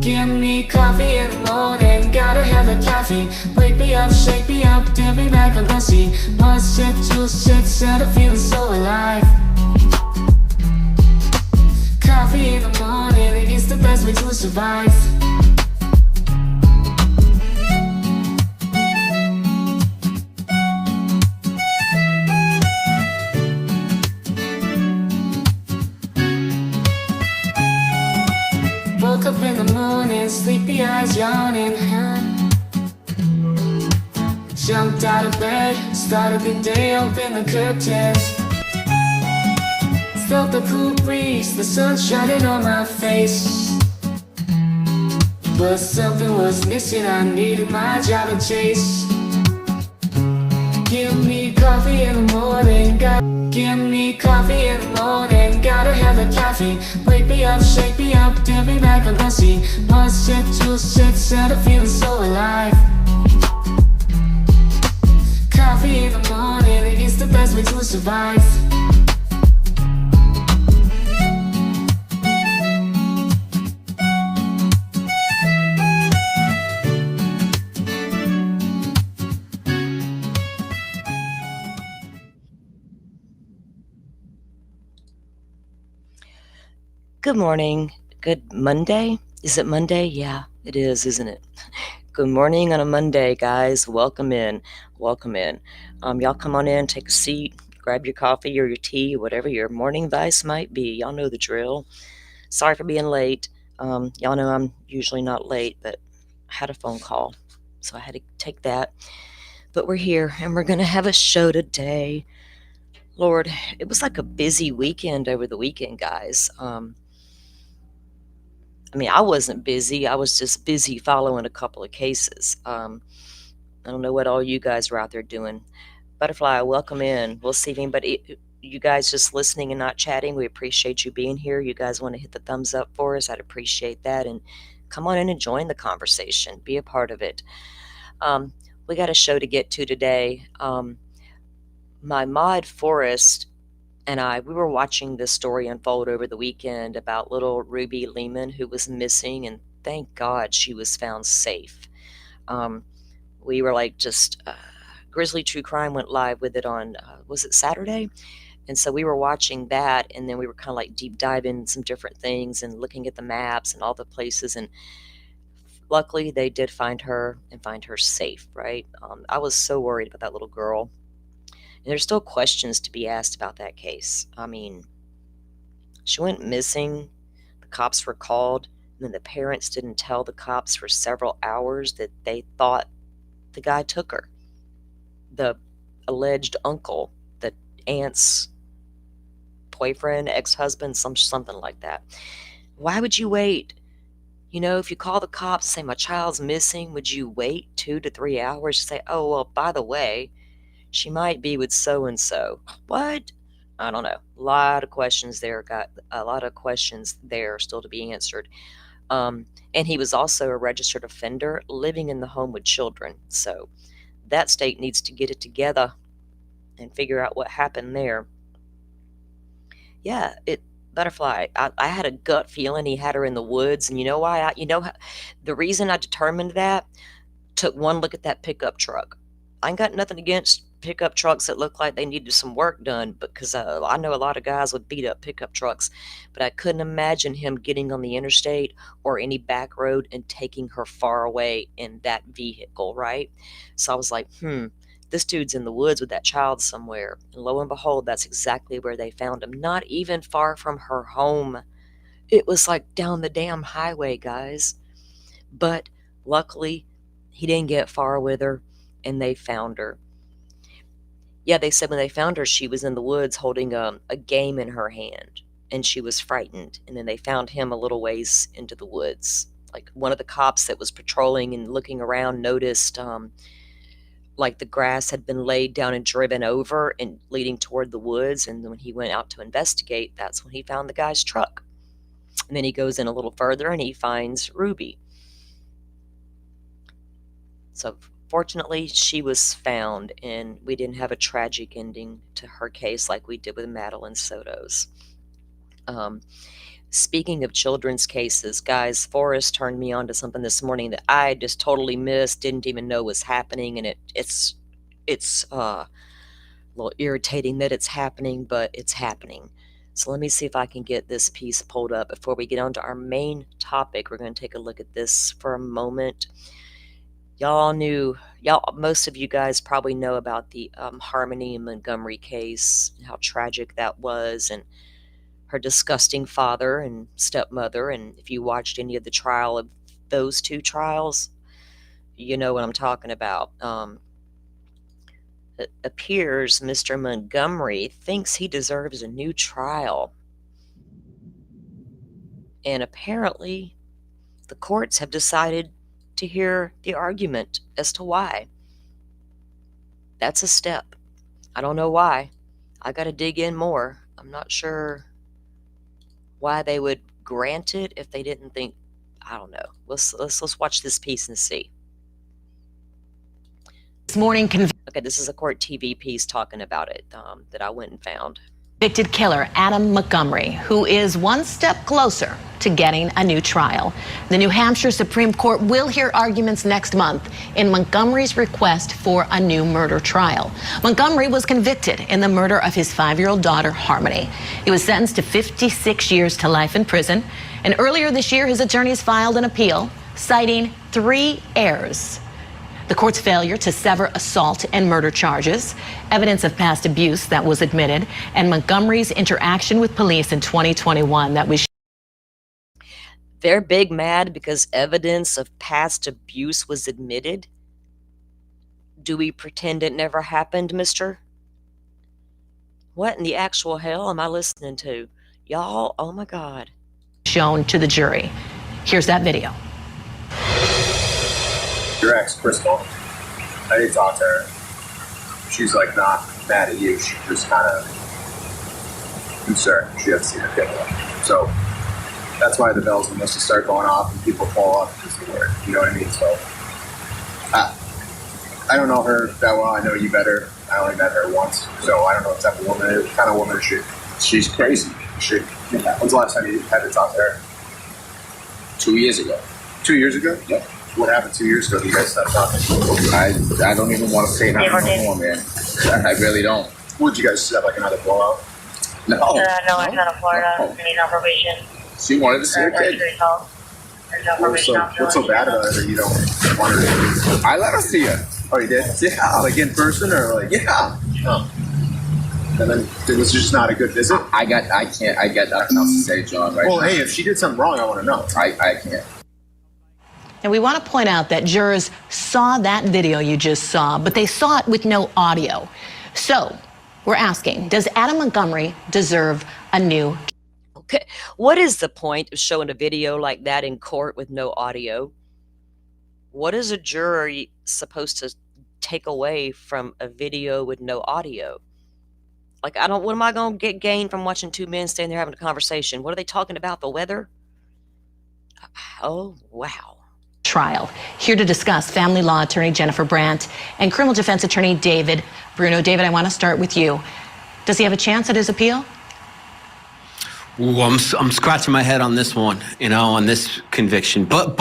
Give me coffee in the morning, gotta have the coffee. Wake me up, shake me up, dip me like a lassie. One sip, two sips, and I'm feeling so alive. Coffee in the morning, it's the best way to survive. Woke up in the morning, sleepy eyes yawning. Jumped out of bed, started the day, opened the curtains. Felt the cool breeze, the sun shining on my face. But something was missing, I needed my job and chase. Give me coffee in the morning, give me coffee in the morning, gotta have the coffee. Wake me up, shake me up, dip me like a lassie. One sip, two sips, and I'm feeling so alive. Coffee in the morning, it's the best way to survive. Good morning. Good Monday? Is it Monday? Yeah, it is, isn't it? Good morning on a Monday, guys. Welcome in. Welcome in. Y'all come on in, take a seat, grab your coffee or your tea, whatever your morning vice might be. Y'all know the drill. Sorry for being late. Y'all know I'm usually not late, but I had a phone call, so I had to take that. But we're here, and we're going to have a show today. Lord, it was like a busy weekend over the weekend, guys. I wasn't busy. I was just busy following a couple of cases. I don't know what all you guys are out there doing. Butterfly, welcome in. We'll see if anybody, you guys just listening and not chatting, we appreciate you being here. You guys want to hit the thumbs up for us, I'd appreciate that. And come on in and join the conversation. Be a part of it. We got a show to get to today. My mod, Forrest, and we were watching this story unfold over the weekend about little Ruby Lehman, who was missing, and thank God she was found safe. We were like Grizzly True Crime went live with it on, was it Saturday? And so we were watching that, and then we were kind of like deep diving some different things and looking at the maps and all the places, and luckily they did find her and find her safe, right? I was so worried about that little girl. And there's still questions to be asked about that case. She went missing. The cops were called, and then the parents didn't tell the cops for several hours that they thought the guy took her. The alleged uncle, the aunt's boyfriend, ex-husband, something like that. Why would you wait? If you call the cops and say, my child's missing, would you wait 2 to 3 hours to say, oh, well, by the way, she might be with so-and-so? What? I don't know. A lot of questions there. Got a lot of questions there still to be answered. And he was also a registered offender living in the home with children. So that state needs to get it together and figure out what happened there. Yeah, Butterfly, I had a gut feeling he had her in the woods. And you know why? The reason I determined that, took one look at that pickup truck. I ain't got nothing against pickup trucks that look like they needed some work done, because I know a lot of guys with beat up pickup trucks, but I couldn't imagine him getting on the interstate or any back road and taking her far away in that vehicle, right? So I was like, this dude's in the woods with that child somewhere. And lo and behold, that's exactly where they found him. Not even far from her home. It was like down the damn highway, guys. But luckily, he didn't get far with her, and they found her. Yeah, they said when they found her, she was in the woods holding a game in her hand, and she was frightened. And then they found him a little ways into the woods. Like, one of the cops that was patrolling and looking around noticed like the grass had been laid down and driven over and leading toward the woods. And when he went out to investigate, that's when he found the guy's truck. And then he goes in a little further and he finds Ruby. So fortunately, she was found, and we didn't have a tragic ending to her case like we did with Madeline Soto's. Speaking of children's cases, guys, Forrest turned me on to something this morning that I just totally missed, didn't even know was happening, and it's a little irritating that it's happening, but it's happening. So let me see if I can get this piece pulled up before we get on to our main topic. We're going to take a look at this for a moment. Most of you guys probably know about the Harmony Montgomery case, how tragic that was, and her disgusting father and stepmother. And if you watched any of the trial of those two trials, you know what I'm talking about. It appears Mr. Montgomery thinks he deserves a new trial. And apparently, the courts have decided to hear the argument as to why. That's a step. I don't know why. I got to dig in more. I'm not sure why they would grant it if they didn't think. I don't know. Let's watch this piece and see. This morning, Okay, this is a court TV piece talking about it that I went and found. Convicted killer Adam Montgomery, who is one step closer to getting a new trial. The New Hampshire Supreme Court will hear arguments next month in Montgomery's request for a new murder trial. Montgomery was convicted in the murder of his 5-year-old daughter, Harmony. He was sentenced to 56 years to life in prison. And earlier this year, his attorneys filed an appeal citing 3 errors. The court's failure to sever assault and murder charges, evidence of past abuse that was admitted, and Montgomery's interaction with police in 2021 that was. They're big mad because evidence of past abuse was admitted? Do we pretend it never happened, mister? What in the actual hell am I listening to? Y'all, oh my God. Shown to the jury. Here's that video. Your ex, Crystal, I did talk to her. She's like not mad at you. She's just kind of concerned. She hasn't seen her kid. So that's why the bells and whistles start going off and people fall off is the word. You know what I mean? So I don't know her that well. I know you better. I only met her once. So I don't know what type of woman, kind of woman is she. She's crazy. When's the last time you had to talk to her? 2 years ago. 2 years ago? Yep. What happened 2 years ago that you guys stopped talking? I don't even want to say nothing anymore, man. I really don't. Would you guys have like another blowout? No. No, I'm out of Florida. No. I need on probation. She wanted to see her kid. There's no probation. What's so bad about it that you don't want her to? I let her see her. Oh, you did? Yeah. Like in person or like? Yeah. Oh. And then it was just not a good visit? I got nothing else to say, John, right Well, now. hey, if she did something wrong, I want to know. I can't. And we want to point out that jurors saw that video you just saw, but they saw it with no audio. So we're asking, does Adam Montgomery deserve a new? Okay, what is the point of showing a video like that in court with no audio? What is a jury supposed to take away from a video with no audio? Like, what am I going to get gained from watching two men standing there having a conversation? What are they talking about? The weather? Oh, wow. Trial. Here to discuss, family law attorney Jennifer Brandt and criminal defense attorney David Bruno. David, I want to start with you. Does he have a chance at his appeal? Ooh, I'm scratching my head on this one, on this conviction. But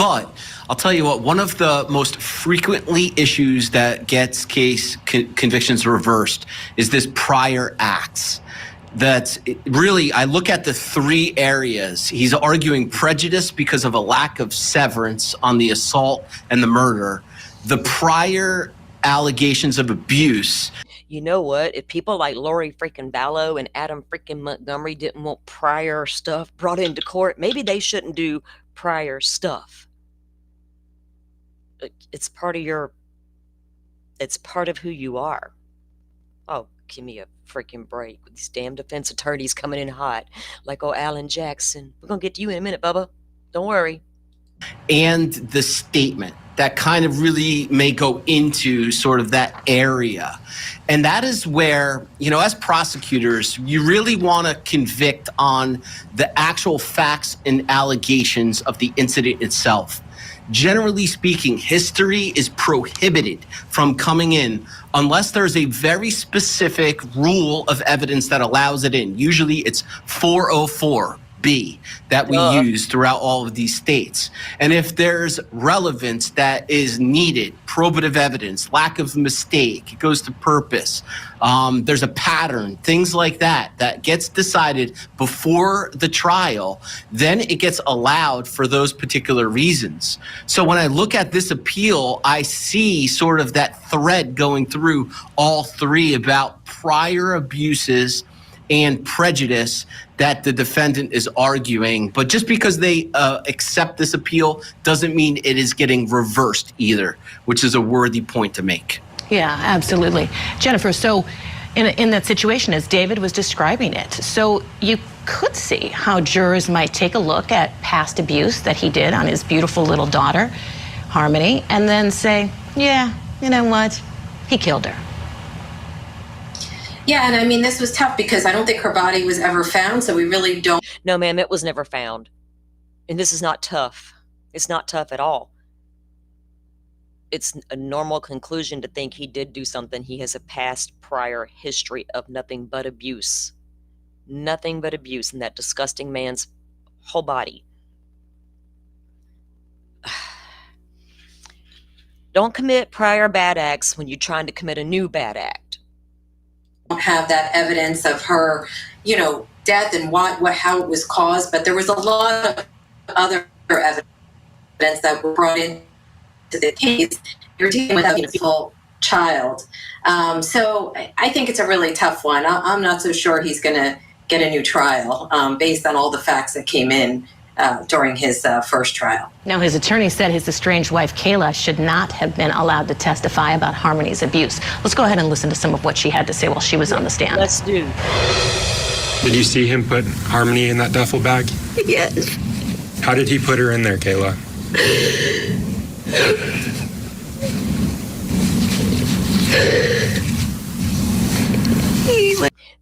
I'll tell you what, one of the most frequently issues that gets convictions reversed is this prior acts. That really, I look at the 3 areas. He's arguing prejudice because of a lack of severance on the assault and the murder. The prior allegations of abuse. You know what? If people like Lori freaking Vallow and Adam freaking Montgomery didn't want prior stuff brought into court, maybe they shouldn't do prior stuff. It's part of who you are. Oh, give me a freaking break with these damn defense attorneys coming in hot like Alan Jackson. We're gonna get to you in a minute, Bubba. Don't worry. And the statement that kind of really may go into sort of that area. And that is where, as prosecutors, you really want to convict on the actual facts and allegations of the incident itself. Generally speaking, history is prohibited from coming in unless there's a very specific rule of evidence that allows it in. Usually it's 404. be that we use throughout all of these states. And if there's relevance that is needed, probative evidence, lack of mistake, it goes to purpose, there's a pattern, things like that, that gets decided before the trial, then it gets allowed for those particular reasons. So when I look at this appeal, I see sort of that thread going through all three about prior abuses and prejudice that the defendant is arguing. But just because they accept this appeal doesn't mean it is getting reversed either, which is a worthy point to make. Yeah, absolutely. Jennifer, so in that situation, as David was describing it, so you could see how jurors might take a look at past abuse that he did on his beautiful little daughter, Harmony, and then say, yeah, you know what, he killed her. Yeah, and I mean, this was tough because I don't think her body was ever found, so we really don't. No, ma'am, it was never found. And this is not tough. It's not tough at all. It's a normal conclusion to think he did do something. He has a past prior history of nothing but abuse. Nothing but abuse in that disgusting man's whole body. Don't commit prior bad acts when you're trying to commit a new bad act. Have that evidence of her, you know, death and how it was caused, but there was a lot of other evidence that were brought into the case. You're dealing with a beautiful child, so I think it's a really tough one. I'm not so sure he's going to get a new trial based on all the facts that came in during his first trial. Now, his attorney said his estranged wife, Kayla, should not have been allowed to testify about Harmony's abuse. Let's go ahead and listen to some of what she had to say while she was on the stand. Let's do. Did you see him put Harmony in that duffel bag? Yes. How did he put her in there, Kayla?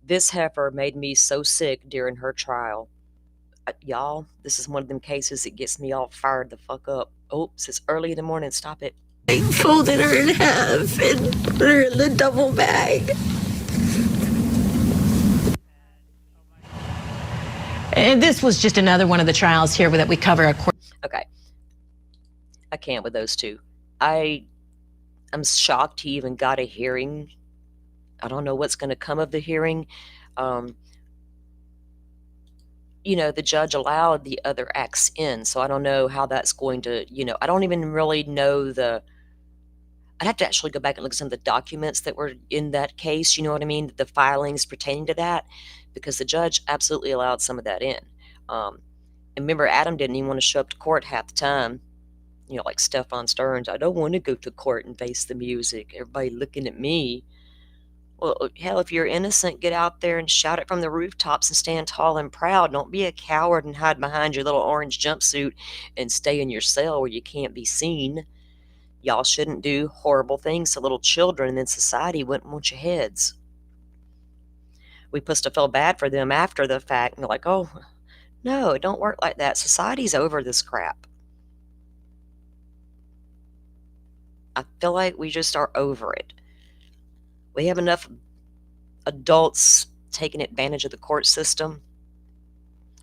This heifer made me so sick during her trial. Y'all, this is one of them cases that gets me all fired the fuck up. Oops, it's early in the morning. Stop it. I folded her in half and put her in the duffel bag. And this was just another one of the trials here that we cover. Okay. I can't with those two. I'm shocked he even got a hearing. I don't know what's going to come of the hearing. You know, the judge allowed the other acts in, so I don't know how that's going to, you know, I don't even really know I'd have to actually go back and look at some of the documents that were in that case, you know what I mean, the filings pertaining to that, because the judge absolutely allowed some of that in. And remember, Adam didn't even want to show up to court half the time, you know, like Stephon Stearns. I don't want to go to court and face the music, everybody looking at me. Well, hell, if you're innocent, get out there and shout it from the rooftops and stand tall and proud. Don't be a coward and hide behind your little orange jumpsuit and stay in your cell where you can't be seen. Y'all shouldn't do horrible things to little children, and then society wouldn't want your heads. We supposed to feel bad for them after the fact, and they're like, oh, no, it don't work like that. Society's over this crap. I feel like we just are over it. We have enough adults taking advantage of the court system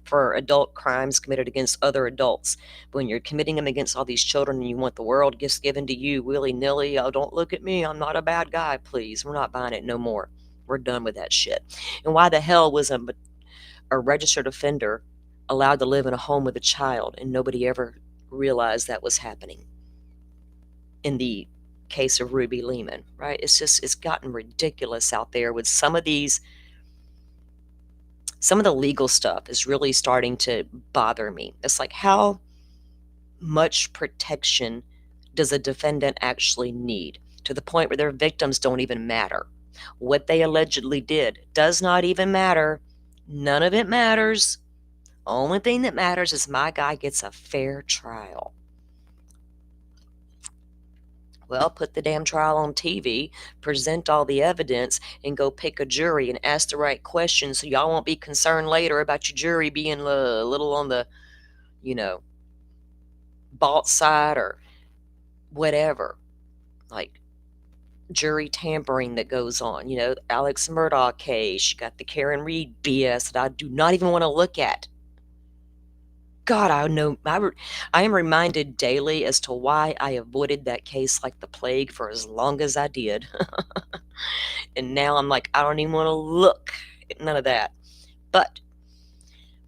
for adult crimes committed against other adults. But when you're committing them against all these children and you want the world gifts given to you willy-nilly, oh, don't look at me, I'm not a bad guy, please. We're not buying it no more. We're done with that shit. And why the hell was a registered offender allowed to live in a home with a child and nobody ever realized that was happening? In the case of Ruby Lehman, right? It's gotten ridiculous out there with some of the legal stuff is really starting to bother me. It's like, how much protection does a defendant actually need, to the point where their victims don't even matter? What they allegedly did does not even matter. None of it matters. Only thing that matters is my guy gets a fair trial. Well, put the damn trial on TV, present all the evidence, and go pick a jury and ask the right questions so y'all won't be concerned later about your jury being a little on the, you know, bought side or whatever. Like jury tampering that goes on. You know, Alex Murdaugh case, you got the Karen Reed BS that I do not even want to look at. God, I know. I am reminded daily as to why I avoided that case like the plague for as long as I did. And now I'm like, I don't even want to look at none of that. But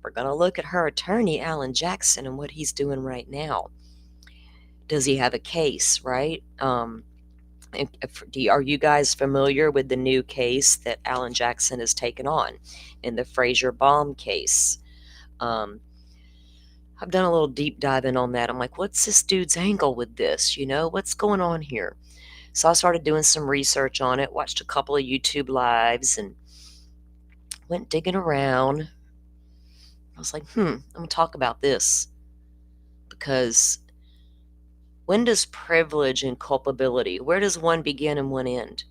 we're going to look at her attorney, Alan Jackson, and what he's doing right now. Does he have a case, right? Are you guys familiar with the new case that Alan Jackson has taken on in the Frazier bomb case? I've done a little deep diving on that. I'm like, what's this dude's angle with this? What's going on here? So I started doing some research on it, watched a couple of YouTube lives, and went digging around. I was like, I'm going to talk about this, because when does privilege and culpability, where does one begin and one end?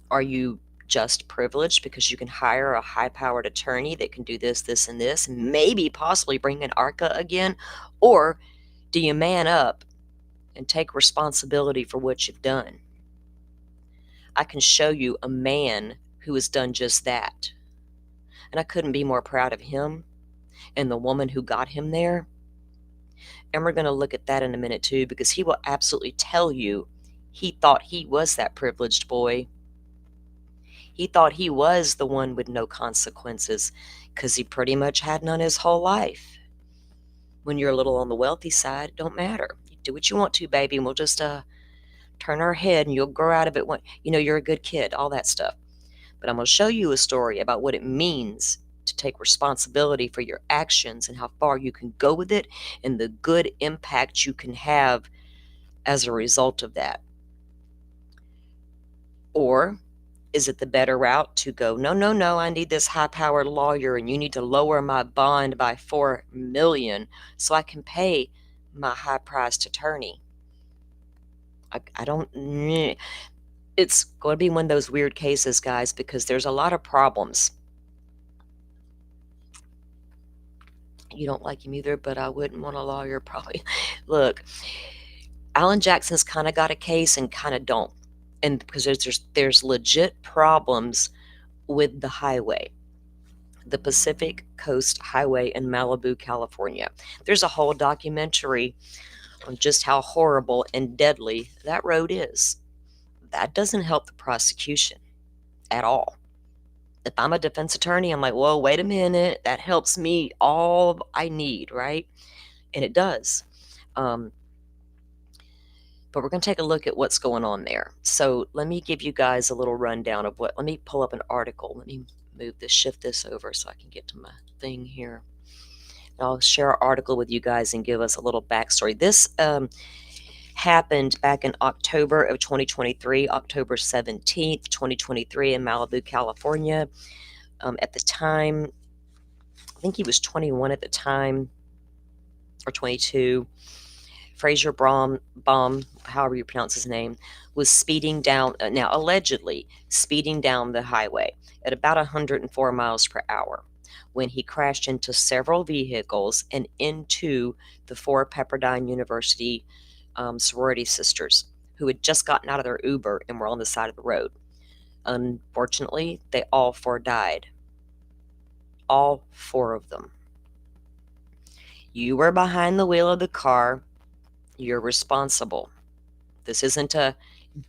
Are you just privileged because you can hire a high-powered attorney that can do this, this, and this, and maybe possibly bring in ARCA again? Or do you man up and take responsibility for what you've done? I can show you a man who has done just that. And I couldn't be more proud of him and the woman who got him there. And we're going to look at that in a minute too, because he will absolutely tell you he thought he was that privileged boy. He thought he was the one with no consequences, because he pretty much had none his whole life. When you're a little on the wealthy side, it don't matter. You do what you want to, baby, and we'll just turn our head and you'll grow out of it when you're a good kid, all that stuff. But I'm going to show you a story about what it means to take responsibility for your actions and how far you can go with it and the good impact you can have as a result of that. Or is it the better route to go, no, I need this high-powered lawyer and you need to lower my bond by $4 million so I can pay my high-priced attorney? I don't... It's going to be one of those weird cases, guys, because there's a lot of problems. You don't like him either, but I wouldn't want a lawyer probably. Look, Alan Jackson's kind of got a case and kind of don't. And because there's legit problems with the highway, the Pacific Coast Highway in Malibu, California. There's a whole documentary on just how horrible and deadly that road is. That doesn't help the prosecution at all. If I'm a defense attorney, I'm like, whoa, wait a minute. That helps me all I need, right? And it does. But we're going to take a look at what's going on there. So let me give you guys a little rundown of let me pull up an article. Let me shift this over so I can get to my thing here. And I'll share an article with you guys and give us a little backstory. This happened back in October of 2023, October 17th, 2023 in Malibu, California. At the time, I think he was 21 at the time, or 22. Frazier Baum, however you pronounce his name, was speeding down, now allegedly speeding down the highway at about 104 miles per hour when he crashed into several vehicles and into the 4 Pepperdine University sorority sisters who had just gotten out of their Uber and were on the side of the road. Unfortunately, they all 4 died. All 4 of them. You were behind the wheel of the car. You're responsible. This isn't a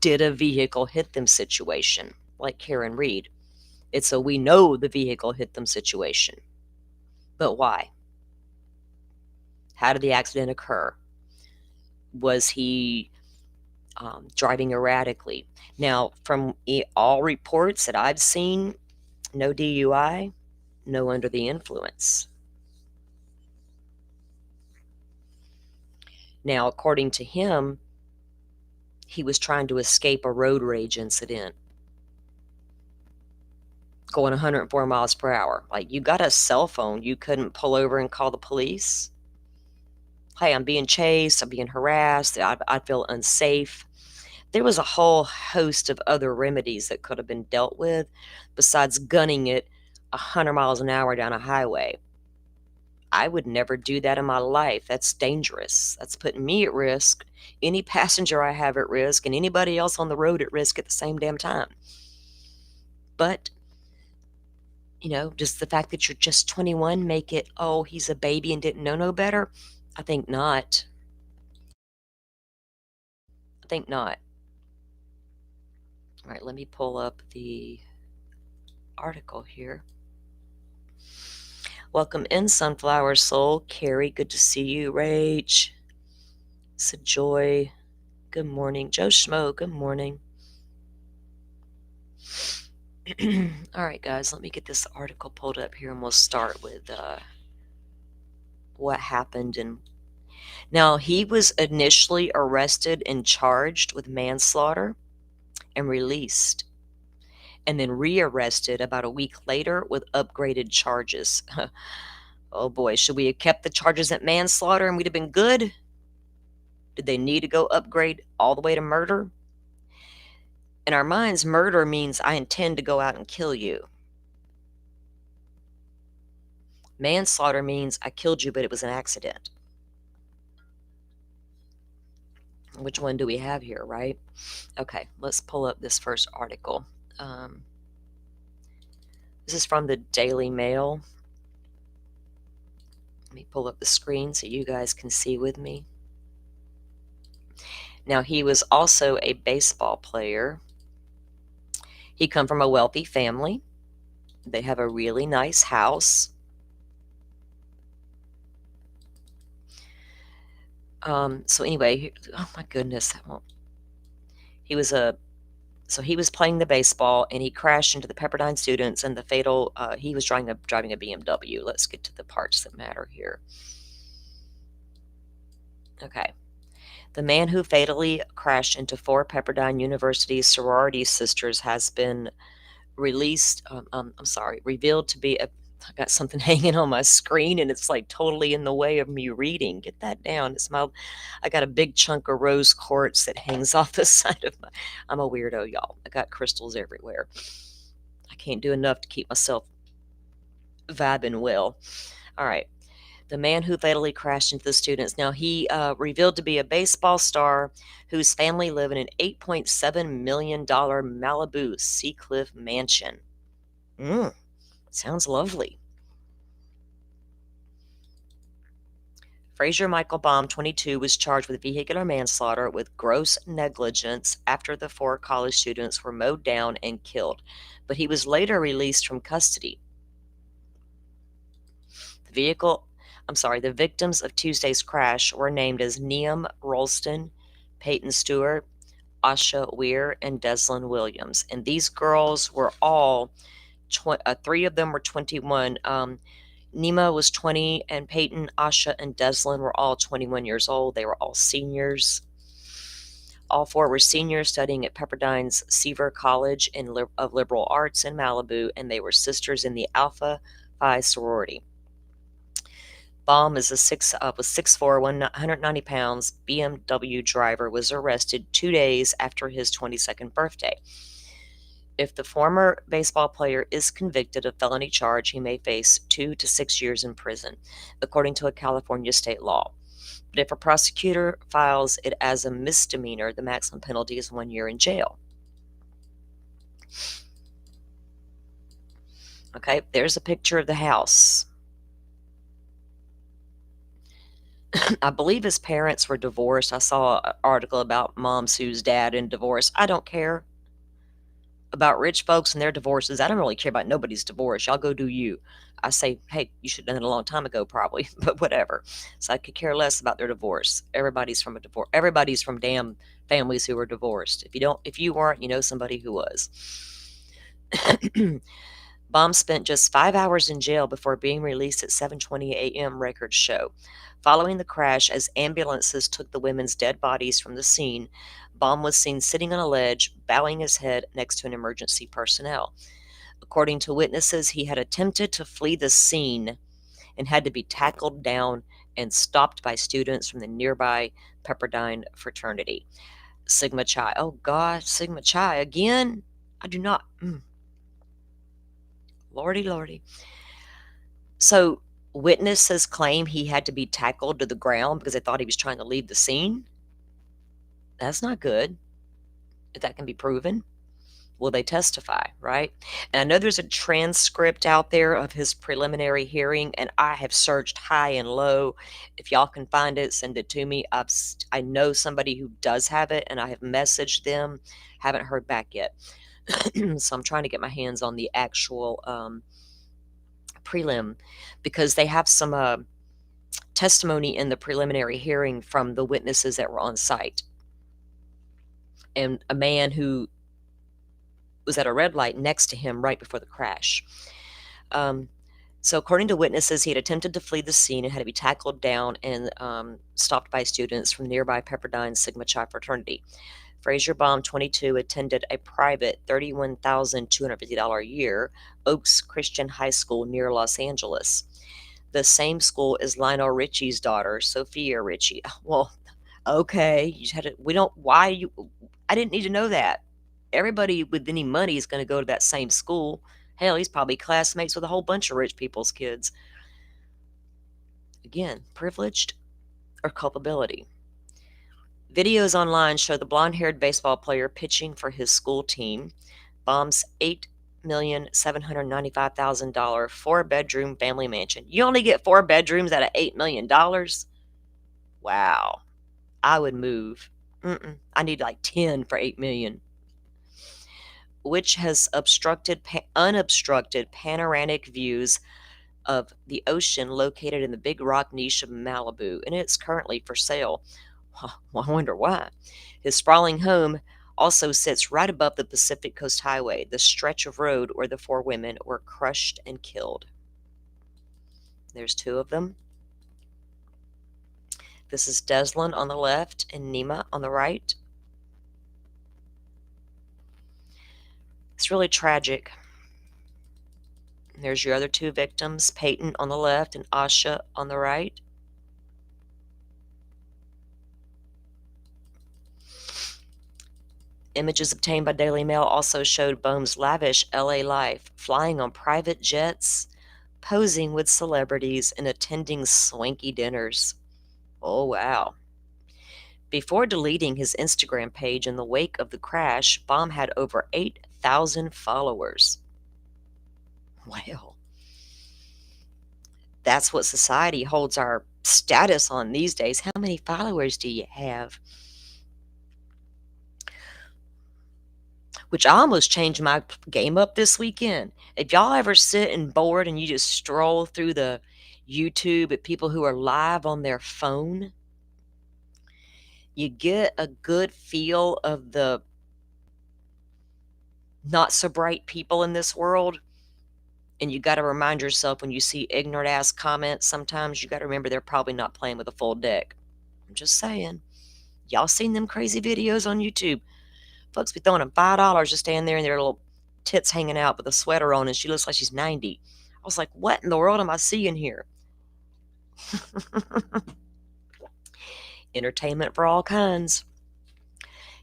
did a vehicle hit them situation like Karen Reed. It's a we know the vehicle hit them situation. But why? How did the accident occur? Was he driving erratically? Now, from all reports that I've seen, no DUI, no under the influence. Now, according to him, he was trying to escape a road rage incident, going 104 miles per hour. Like, you got a cell phone, you couldn't pull over and call the police? Hey, I'm being chased, I'm being harassed, I feel unsafe. There was a whole host of other remedies that could have been dealt with besides gunning it 100 miles an hour down a highway. I would never do that in my life. That's dangerous. That's putting me at risk, any passenger I have at risk, and anybody else on the road at risk at the same damn time. But Does the fact that you're just 21 make it, oh, he's a baby and didn't know no better? I think not. I think not. All right, let me pull up the article here. Welcome in, Sunflower Soul. Carrie, good to see you. Rach. Joy, good morning. Joe Schmo, good morning. All right, guys, let me get this article pulled up here and we'll start with what happened. And now, he was initially arrested and charged with manslaughter and released, and then rearrested about a week later with upgraded charges. Oh boy, should we have kept the charges at manslaughter and we'd have been good? Did they need to go upgrade all the way to murder? In our minds, murder means I intend to go out and kill you. Manslaughter means I killed you, but it was an accident. Which one do we have here, right? Okay, let's pull up this first article. This is from the Daily Mail. Let me pull up the screen so you guys can see with me. Now, he was also a baseball player. He come from a wealthy family. They have a really nice house. So anyway, oh my goodness, he was playing the baseball and he crashed into the Pepperdine students, and the fatal, he was driving a BMW. Let's get to the parts that matter here. Okay. The man who fatally crashed into 4 Pepperdine University sorority sisters has been revealed to be I got something hanging on my screen and it's like totally in the way of me reading. Get that down. I got a big chunk of rose quartz that hangs off the side of I'm a weirdo, y'all. I got crystals everywhere. I can't do enough to keep myself vibing well. All right. The man who fatally crashed into the students. Now, he revealed to be a baseball star whose family live in an $8.7 million Malibu Seacliff mansion. Sounds lovely. Fraser Michael Baum, 22, was charged with vehicular manslaughter with gross negligence after the 4 college students were mowed down and killed, but he was later released from custody. The victims of Tuesday's crash were named as Neam Rolston, Peyton Stewart, Asha Weir, and Deslyn Williams. And these girls were all, 3 of them were 21. Nima was 20, and Peyton, Asha, and Deslyn were all 21 years old. They were all seniors. All 4 were seniors studying at Pepperdine's Seaver College of Liberal Arts in Malibu, and they were sisters in the Alpha Phi sorority. Baum was 6'4", 190 pounds, BMW driver, was arrested 2 days after his 22nd birthday. If the former baseball player is convicted of felony charge, he may face 2 to 6 years in prison, according to a California state law. But if a prosecutor files it as a misdemeanor, the maximum penalty is 1 year in jail. Okay, there's a picture of the house. I believe his parents were divorced. I saw an article about mom sues dad in divorce. I don't care about rich folks and their divorces. I don't really care about nobody's divorce. Y'all go do you. I say, hey, you should have done it a long time ago, probably, but whatever. So I could care less about their divorce. Everybody's from a divorce. Everybody's from damn families who were divorced. If you weren't, you know somebody who was. Baum spent just 5 hours in jail before being released at 7:20 a.m. records show. Following the crash, as ambulances took the women's dead bodies from the scene, Baum was seen sitting on a ledge, bowing his head next to an emergency personnel. According to witnesses, he had attempted to flee the scene and had to be tackled down and stopped by students from the nearby Pepperdine fraternity. Sigma Chi. Oh, God, Sigma Chi again? I do not. Lordy, lordy. So witnesses claim he had to be tackled to the ground because they thought he was trying to leave the scene. That's not good, if that can be proven. Will they testify, right? And I know there's a transcript out there of his preliminary hearing, and I have searched high and low. If y'all can find it, send it to me. I know somebody who does have it, and I have messaged them. Haven't heard back yet. So I'm trying to get my hands on the actual prelim, because they have some testimony in the preliminary hearing from the witnesses that were on site. And a man who was at a red light next to him right before the crash. So according to witnesses, he had attempted to flee the scene and had to be tackled down and stopped by students from nearby Pepperdine Sigma Chi fraternity. Frazier Baum, 22, attended a private $31,250 a year Oaks Christian High School near Los Angeles. The same school as Lionel Richie's daughter, Sophia Richie. Well, okay, you had to, we don't, why you, I didn't need to know that. Everybody with any money is going to go to that same school. Hell, he's probably classmates with a whole bunch of rich people's kids. Again, privileged or culpability. Videos online show the blonde-haired baseball player pitching for his school team. Baum's $8,795,000 four-bedroom family mansion. You only get 4 bedrooms out of $8 million? Wow. I would move. I need like 10 for $8 million. Which has unobstructed panoramic views of the ocean located in the Big Rock niche of Malibu, and it's currently for sale. Well, I wonder why. His sprawling home also sits right above the Pacific Coast Highway, the stretch of road where the 4 women were crushed and killed. There's 2 of them. This is Deslin on the left and Nima on the right. It's really tragic. There's your other 2 victims, Peyton on the left and Asha on the right. Images obtained by Daily Mail also showed Baum's lavish LA life, flying on private jets, posing with celebrities, and attending swanky dinners. Oh, wow. Before deleting his Instagram page in the wake of the crash, Baum had over 8,000 followers. Well, that's what society holds our status on these days. How many followers do you have? Which I almost changed my game up this weekend. If y'all ever sit and bored and you just stroll through the YouTube at people who are live on their phone, you get a good feel of the not so bright people in this world. And you got to remind yourself when you see ignorant ass comments, sometimes you got to remember they're probably not playing with a full deck. I'm just saying. Y'all seen them crazy videos on YouTube? Folks be throwing them $5 to stand there and their little tits hanging out with a sweater on, and she looks like she's 90. I was like, what in the world am I seeing here? Entertainment for all kinds.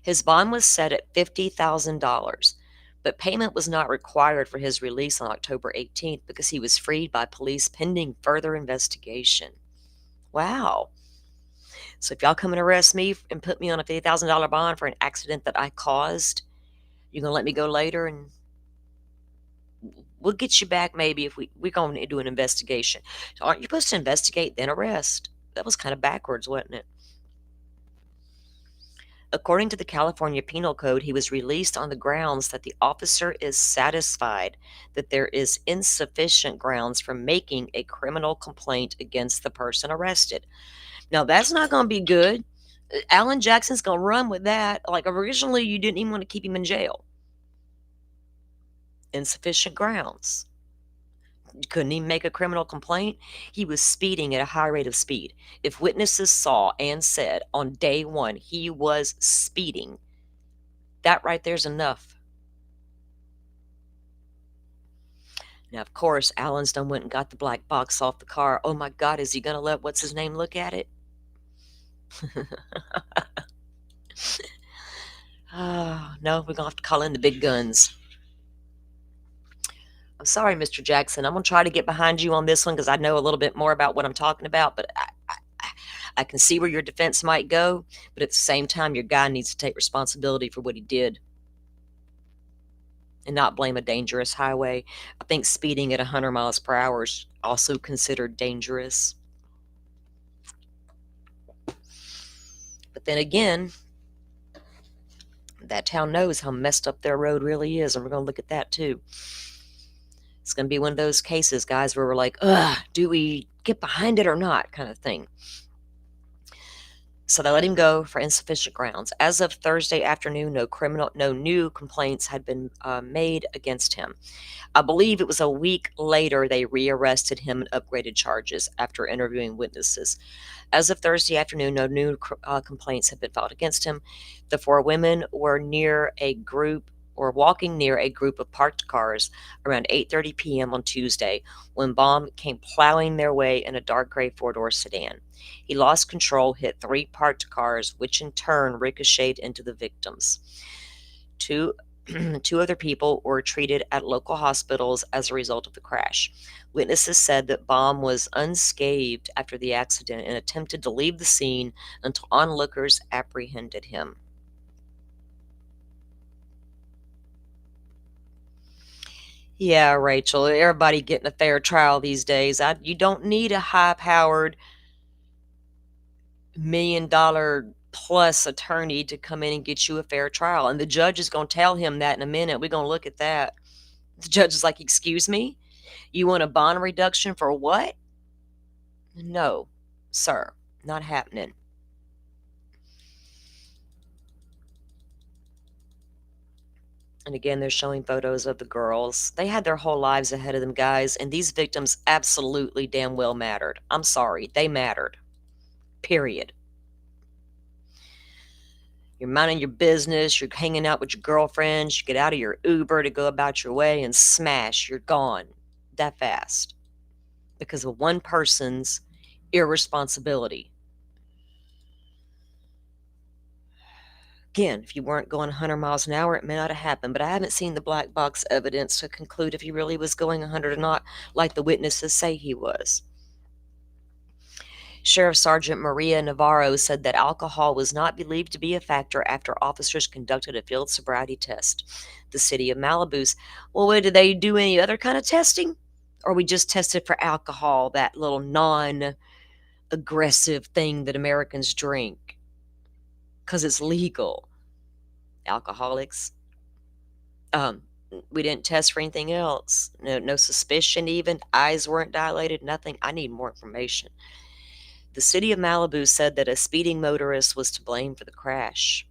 His bond was set at $50,000, but payment was not required for his release on October 18th because he was freed by police pending further investigation. Wow. So if y'all come and arrest me and put me on a $50,000 bond for an accident that I caused, you're going to let me go later, and we'll get you back maybe if we're going to do an investigation. So aren't you supposed to investigate then arrest? That was kind of backwards, wasn't it? According to the California Penal Code, he was released on the grounds that the officer is satisfied that there is insufficient grounds for making a criminal complaint against the person arrested. Now, that's not going to be good. Alan Jackson's going to run with that. Like, originally, you didn't even want to keep him in jail. Insufficient grounds. You couldn't even make a criminal complaint. He was speeding at a high rate of speed. If witnesses saw and said on day 1 he was speeding, that right there's enough. Now, of course, Alan's done went and got the black box off the car. Oh my God, is he going to let what's his name look at it? Oh, no, we're going to have to call in the big guns. I'm sorry, Mr. Jackson. I'm going to try to get behind you on this one because I know a little bit more about what I'm talking about, but I can see where your defense might go, but at the same time, your guy needs to take responsibility for what he did. and not blame a dangerous highway. I think speeding at 100 miles per hour is also considered dangerous. But then again, that town knows how messed up their road really is, and we're going to look at that too. It's going to be one of those cases, guys, where we're like, ugh, do we get behind it or not, kind of thing. So they let him go for insufficient grounds. As of Thursday afternoon, no new complaints had been made against him. I believe it was a week later they rearrested him and upgraded charges after interviewing witnesses. As of Thursday afternoon, no new complaints had been filed against him. The four women were walking near a group of parked cars around 8:30 p.m. on Tuesday when Baum came plowing their way in a dark gray four-door sedan. He lost control, hit three parked cars, which in turn ricocheted into the victims. Two other people were treated at local hospitals as a result of the crash. Witnesses said that Baum was unscathed after the accident and attempted to leave the scene until onlookers apprehended him. Yeah, Rachel, everybody getting a fair trial these days. You don't need a high-powered $1 million plus attorney to come in and get you a fair trial. And the judge is going to tell him that in a minute. We're going to look at that. The judge is like, excuse me? You want a bond reduction for what? No, sir, not happening. And again, they're showing photos of the girls. They had their whole lives ahead of them, guys, and these victims absolutely damn well mattered. I'm sorry, they mattered. Period. You're minding your business, you're hanging out with your girlfriends, you get out of your Uber to go about your way and smash, you're gone that fast because of one person's irresponsibility. Again, if you weren't going 100 miles an hour, it may not have happened, but I haven't seen the black box evidence to conclude if he really was going 100 or not, like the witnesses say he was. Sheriff Sergeant Maria Navarro said that alcohol was not believed to be a factor after officers conducted a field sobriety test. The city of Malibu's, well, did they do any other kind of testing? Or we just tested for alcohol, that little non-aggressive thing that Americans drink? Because it's legal. Alcoholics. We didn't test for anything else. No suspicion even. Eyes weren't dilated, nothing. I need more information. The city of Malibu said that a speeding motorist was to blame for the crash.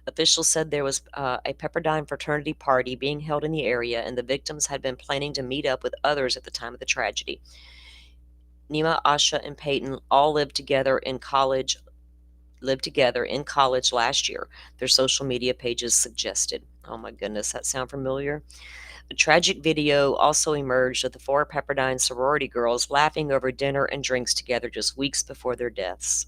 Officials said there was a Pepperdine fraternity party being held in the area, and the victims had been planning to meet up with others at the time of the tragedy. Nima, Asha, and Peyton all lived together in college last year, their social media pages suggested. Oh my goodness, that sound familiar? A tragic video also emerged of the four Pepperdine sorority girls laughing over dinner and drinks together just weeks before their deaths.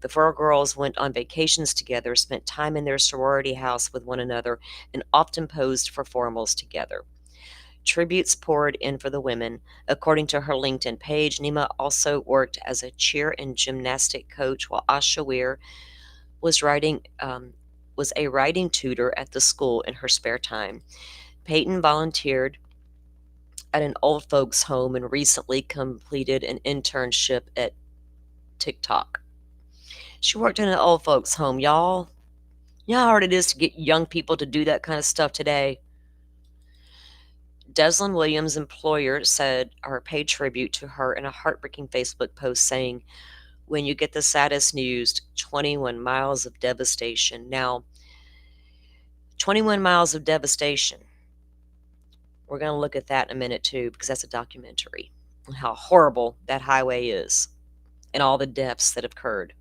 The four girls went on vacations together, spent time in their sorority house with one another, and often posed for formals together. Tributes poured in for the women. According to her LinkedIn page, Nima also worked as a cheer and gymnastic coach, while Asha Weir was a writing tutor at the school in her spare time. Peyton volunteered at an old folks home and recently completed an internship at TikTok. She worked in an old folks home, y'all. You know how hard it is to get young people to do that kind of stuff today? Deslyn Williams' employer said or paid tribute to her in a heartbreaking Facebook post saying, when you get the saddest news, 21 miles of devastation. Now, 21 miles of devastation. We're going to look at that in a minute too, because that's a documentary on how horrible that highway is and all the deaths that have occurred.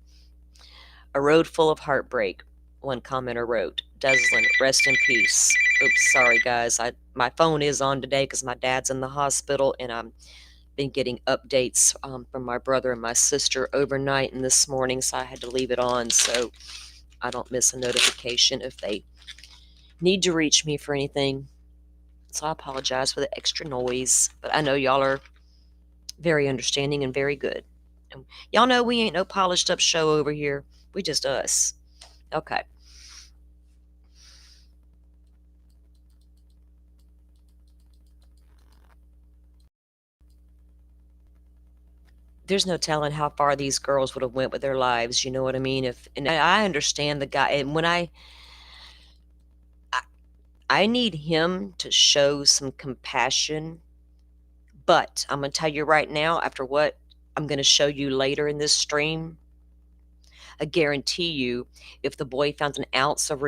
A road full of heartbreak, one commenter wrote. Deslyn, rest in peace. Oops, sorry guys. My phone is on today because my dad's in the hospital, and I've been getting updates from my brother and my sister overnight and this morning, so I had to leave it on so I don't miss a notification if they need to reach me for anything. So I apologize for the extra noise, but I know y'all are very understanding and very good. And y'all know we ain't no polished up show over here. We just us. Okay. there's no telling how far these girls would have went with their lives, you know what I mean? If and I understand the guy, and when I I need him to show some compassion, but I'm gonna tell you right now, after what I'm gonna show you later in this stream, I guarantee you, if the boy felt an ounce of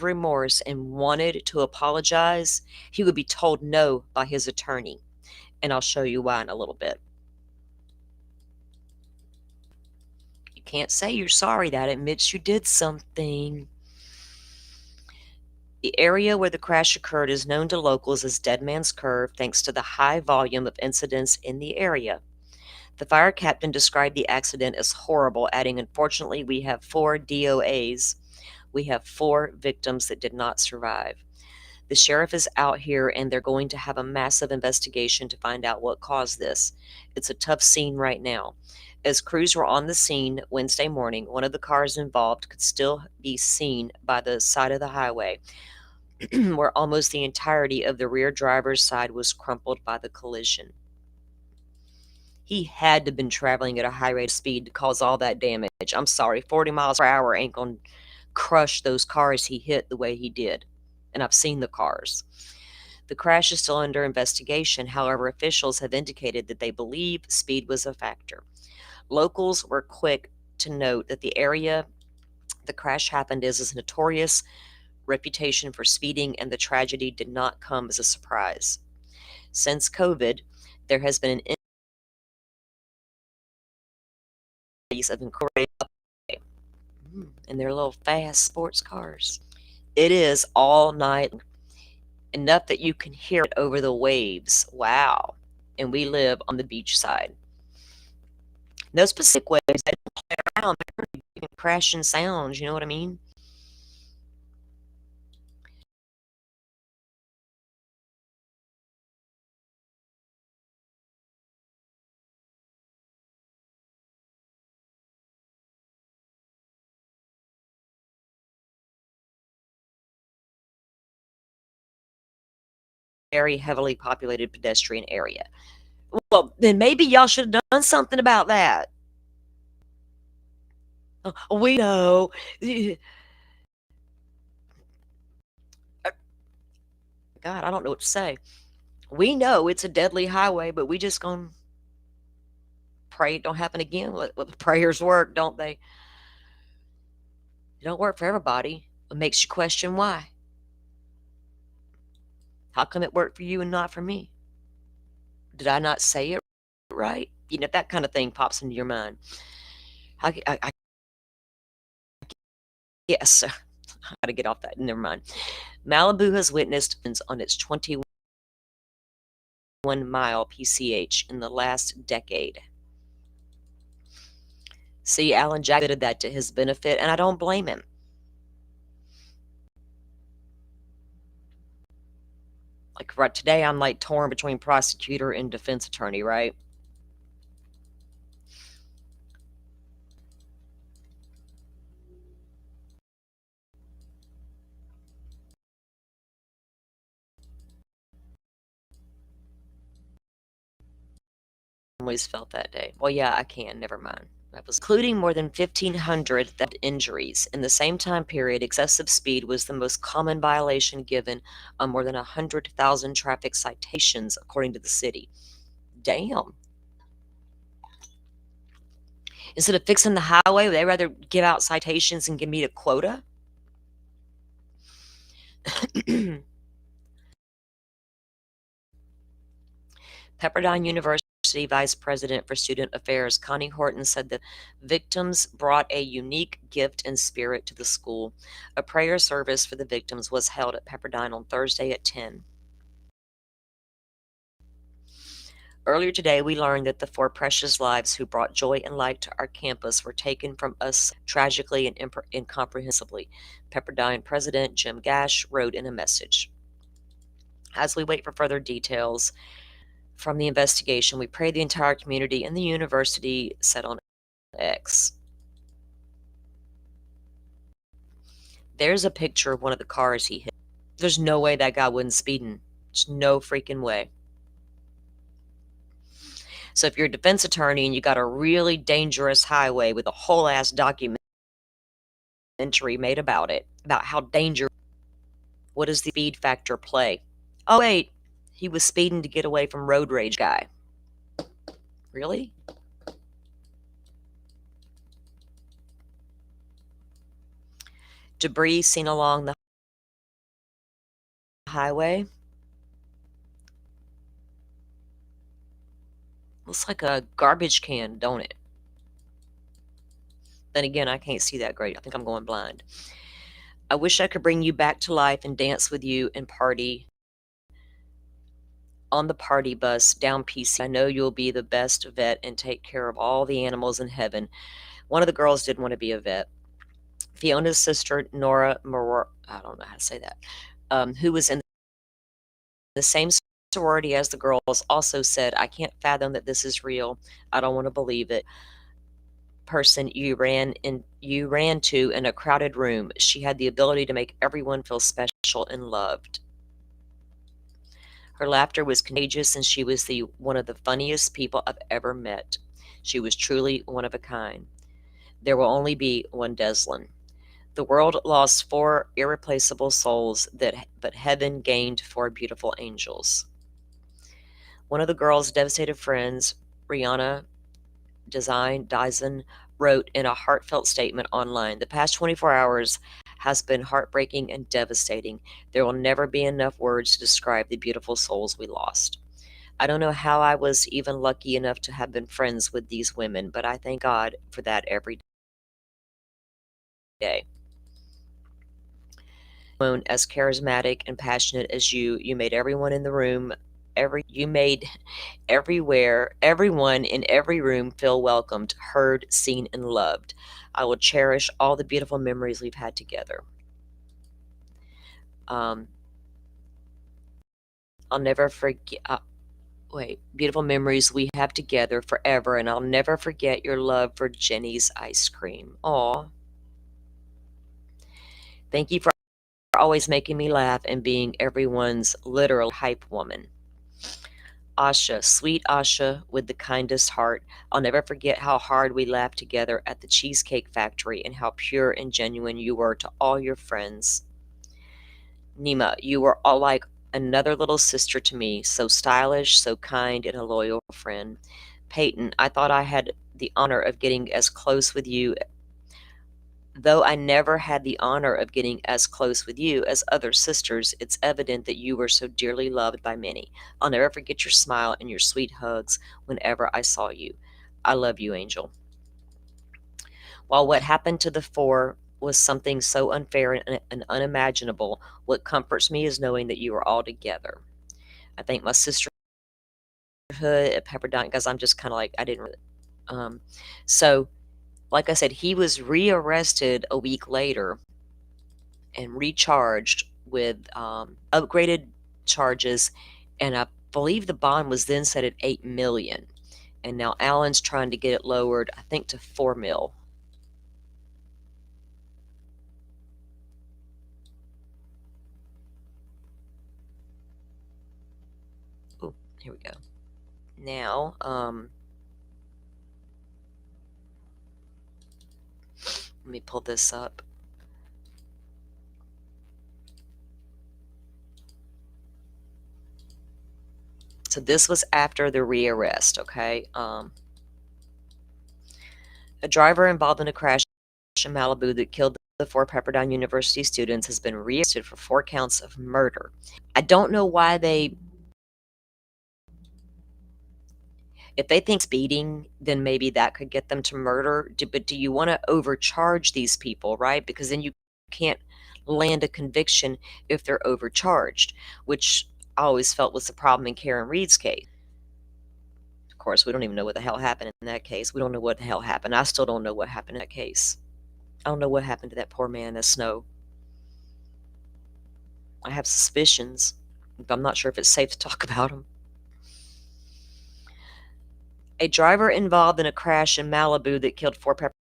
remorse and wanted to apologize, he would be told no by his attorney, and I'll show you why in a little bit. You can't say you're sorry. That admits you did something. The area where the crash occurred is known to locals as Dead Man's Curve thanks to the high volume of incidents in the area. The fire captain described the accident as horrible, adding, "Unfortunately, we have 4 DOAs. We have 4 victims that did not survive. The sheriff is out here and they're going to have a massive investigation to find out what caused this. It's a tough scene right now." As crews were on the scene Wednesday morning, one of the cars involved could still be seen by the side of the highway, where almost the entirety of the rear driver's side was crumpled by the collision. He had to have been traveling at a high rate of speed to cause all that damage. I'm sorry, 40 miles per hour ain't going to crush those cars he hit the way he did. And I've seen the cars. The crash is still under investigation. However, officials have indicated that they believe speed was a factor. Locals were quick to note that the area the crash happened is notorious reputation for speeding, and the tragedy did not come as a surprise. Since COVID, there has been an increase of incorporated in their little fast sports cars. It is all night, enough that you can hear it over the waves. Wow. And we live on the beach side. No specific waves. They don't play around. They're making crashing sounds. You know what I mean? Very heavily populated pedestrian area. Well, then maybe y'all should have done something about that. We know. God, I don't know what to say. We know it's a deadly highway, but we just gonna pray it don't happen again. Let prayers work, don't they? They don't work for everybody. It makes you question why. How come it worked for you and not for me? Did I not say it right? You know, that kind of thing pops into your mind. I yes, I gotta get off that. Never mind. Malibu has witnessed on its 21-mile PCH in the last decade. See, Alan Jack did that to his benefit, and I don't blame him. Like right today, I'm like torn between prosecutor and defense attorney, right? Always felt that day. Well, yeah, I can. Never mind. That was including more than 1,500 injuries. In the same time period, excessive speed was the most common violation given on more than 100,000 traffic citations, according to the city. Damn. Instead of fixing the highway, would they rather give out citations and give me a quota? Pepperdine University Vice President for Student Affairs Connie Horton said that victims brought a unique gift and spirit to the school. A prayer service for the victims was held at Pepperdine on Thursday at 10. Earlier today, we learned that the 4 precious lives who brought joy and light to our campus were taken from us tragically and incomprehensibly, Pepperdine President Jim Gash wrote in a message. As we wait for further details from the investigation, we pray the entire community and the university said on X. There's a picture of one of the cars he hit. There's no way that guy wasn't speeding. There's no freaking way. So if you're a defense attorney and you got a really dangerous highway with a whole ass documentary made about it, about how dangerous, what does the speed factor play? Oh wait, he was speeding to get away from road rage guy. Really? Debris seen along the highway. Looks like a garbage can, don't it? Then again, I can't see that great. I think I'm going blind. I wish I could bring you back to life and dance with you and party on the party bus down PC. I know you'll be the best vet and take care of all the animals in heaven. One of the girls did want to be a vet. Fiona's sister, Nora I don't know how to say that, who was in the same sorority as the girls, also said, I can't fathom that this is real. I don't want to believe it. Person you ran to in a crowded room. She had the ability to make everyone feel special and loved. Her laughter was contagious, and she was one of the funniest people I've ever met. She was truly one of a kind. There will only be one Deslin. The world lost 4 irreplaceable souls, but heaven gained 4 beautiful angels. One of the girl's devastated friends, Rihanna Dyson, wrote in a heartfelt statement online, the past 24 hours has been heartbreaking and devastating. There will never be enough words to describe the beautiful souls we lost. I don't know how I was even lucky enough to have been friends with these women, but I thank God for that every day. As charismatic and passionate as you made everyone in the room, everyone in every room feel welcomed, heard, seen, and loved. I will cherish all the beautiful memories we've had together. I'll never forget. Beautiful memories we have together forever, and I'll never forget your love for Jenny's ice cream. Aw. Thank you for always making me laugh and being everyone's literal hype woman. Asha, sweet Asha with the kindest heart. I'll never forget how hard we laughed together at the Cheesecake Factory and how pure and genuine you were to all your friends. Nima, you were all like another little sister to me, so stylish, so kind, and a loyal friend. Peyton, I thought I had the honor of getting as close with you. Though I never had the honor of getting as close with you as other sisters, it's evident that you were so dearly loved by many. I'll never forget your smile and your sweet hugs whenever I saw you. I love you, Angel. While what happened to the 4 was something so unfair and unimaginable, what comforts me is knowing that you are all together. I think my sisterhood at Pepperdine, because I'm just kind of like, I didn't really. So, like I said, he was rearrested a week later and recharged with upgraded charges, and I believe the bond was then set at $8 million. And now Alan's trying to get it lowered, I think, to $4 million. Oh, here we go. Now, let me pull this up. So this was after the rearrest, okay? A driver involved in a crash in Malibu that killed the 4 Pepperdine University students has been rearrested for 4 counts of murder. I don't know why if they think speeding, then maybe that could get them to murder. But do you want to overcharge these people, right? Because then you can't land a conviction if they're overcharged, which I always felt was the problem in Karen Reed's case. Of course, we don't even know what the hell happened in that case. We don't know what the hell happened. I still don't know what happened in that case. I don't know what happened to that poor man in the snow. I have suspicions, but I'm not sure if it's safe to talk about them. A driver involved in a crash in Malibu that killed 4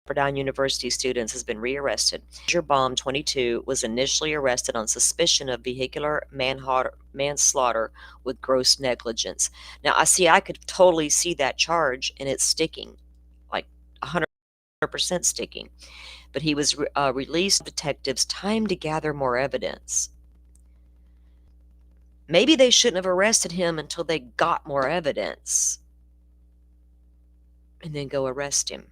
Pepperdine University students has been rearrested. Baum, 22, was initially arrested on suspicion of vehicular manslaughter with gross negligence. Now, I could totally see that charge, and it's sticking, like 100% sticking. But he was released. Detectives time to gather more evidence. Maybe they shouldn't have arrested him until they got more evidence and then go arrest him.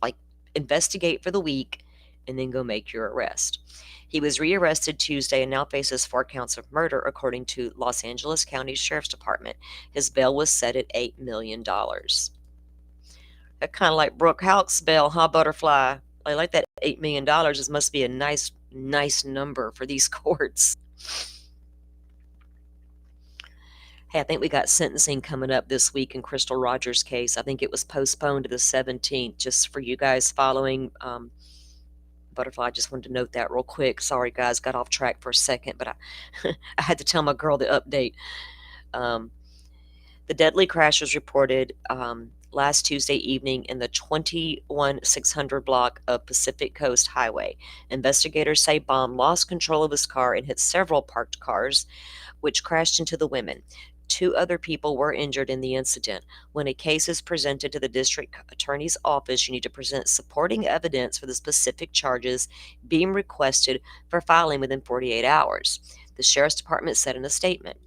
Like, investigate for the week and then go make your arrest. He was rearrested Tuesday and now faces 4 counts of murder, according to Los Angeles County Sheriff's Department. His bail was set at $8 million. That kind of like Brooke Houck's bail, huh, Butterfly? I like that $8 million. This must be a nice number for these courts. Hey, I think we got sentencing coming up this week in Crystal Rogers' case. I think it was postponed to the 17th, just for you guys following. Butterfly, I just wanted to note that real quick. Sorry, guys, got off track for a second, but I had to tell my girl the update. The deadly crash was reported last Tuesday evening in the 21600 block of Pacific Coast Highway. Investigators say Baum lost control of his car and hit several parked cars, which crashed into the women. 2 other people were injured in the incident. When a case is presented to the district attorney's office, you need to present supporting evidence for the specific charges being requested for filing within 48 hours, the Sheriff's Department said in a statement.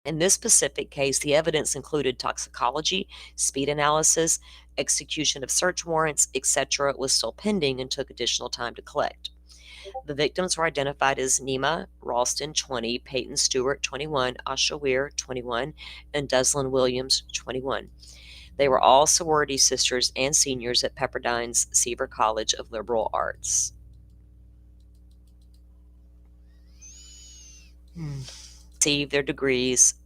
In this specific case, the evidence included toxicology, speed analysis, execution of search warrants, etc. was still pending and took additional time to collect. The victims were identified as Nima Ralston, 20, Peyton Stewart, 21, Asha Weir, 21, and Deslyn Williams, 21. They were all sorority sisters and seniors at Pepperdine's Seaver College of Liberal Arts. Received their degrees.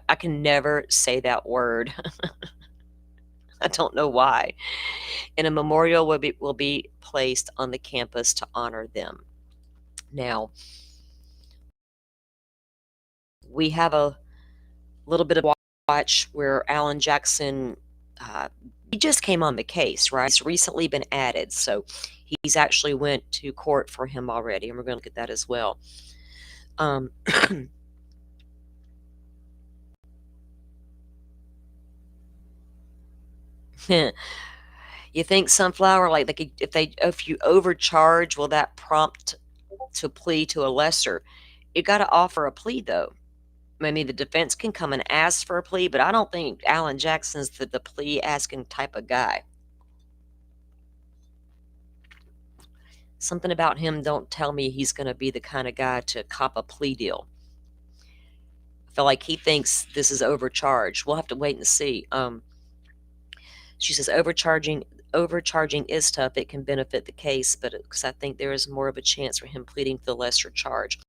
I can never say that word. I don't know why. And a memorial will be placed on the campus to honor them. Now, we have a little bit of watch where Alan Jackson, he just came on the case, right? He's recently been added, so he's actually went to court for him already, and we're going to look at that as well. You think Sunflower, like if you overcharge, will that prompt to plea to a lesser? You got to offer a plea, though. I mean, the defense can come and ask for a plea, but I don't think Alan Jackson's the plea asking type of guy. Something about him don't tell me he's going to be the kind of guy to cop a plea deal. I feel like he thinks this is overcharged. We'll have to wait and see. She says overcharging is tough. It can benefit the case, but because I think there is more of a chance for him pleading for the lesser charge.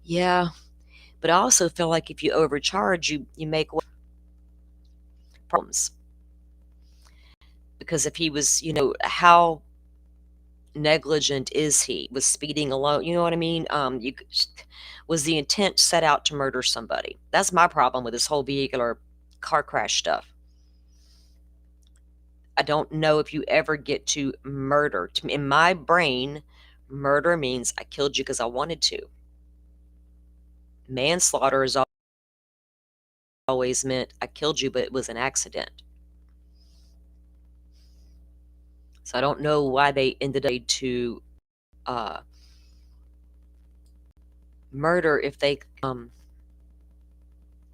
Yeah, but I also feel like if you overcharge, you make problems. Because if he was, how negligent is he? Was speeding alone? You know what I mean? Was the intent set out to murder somebody? That's my problem with this whole vehicular car crash stuff. I don't know if you ever get to murder. In my brain, murder means I killed you because I wanted to. Manslaughter is always meant I killed you, but it was an accident. So I don't know why they ended up to murder if they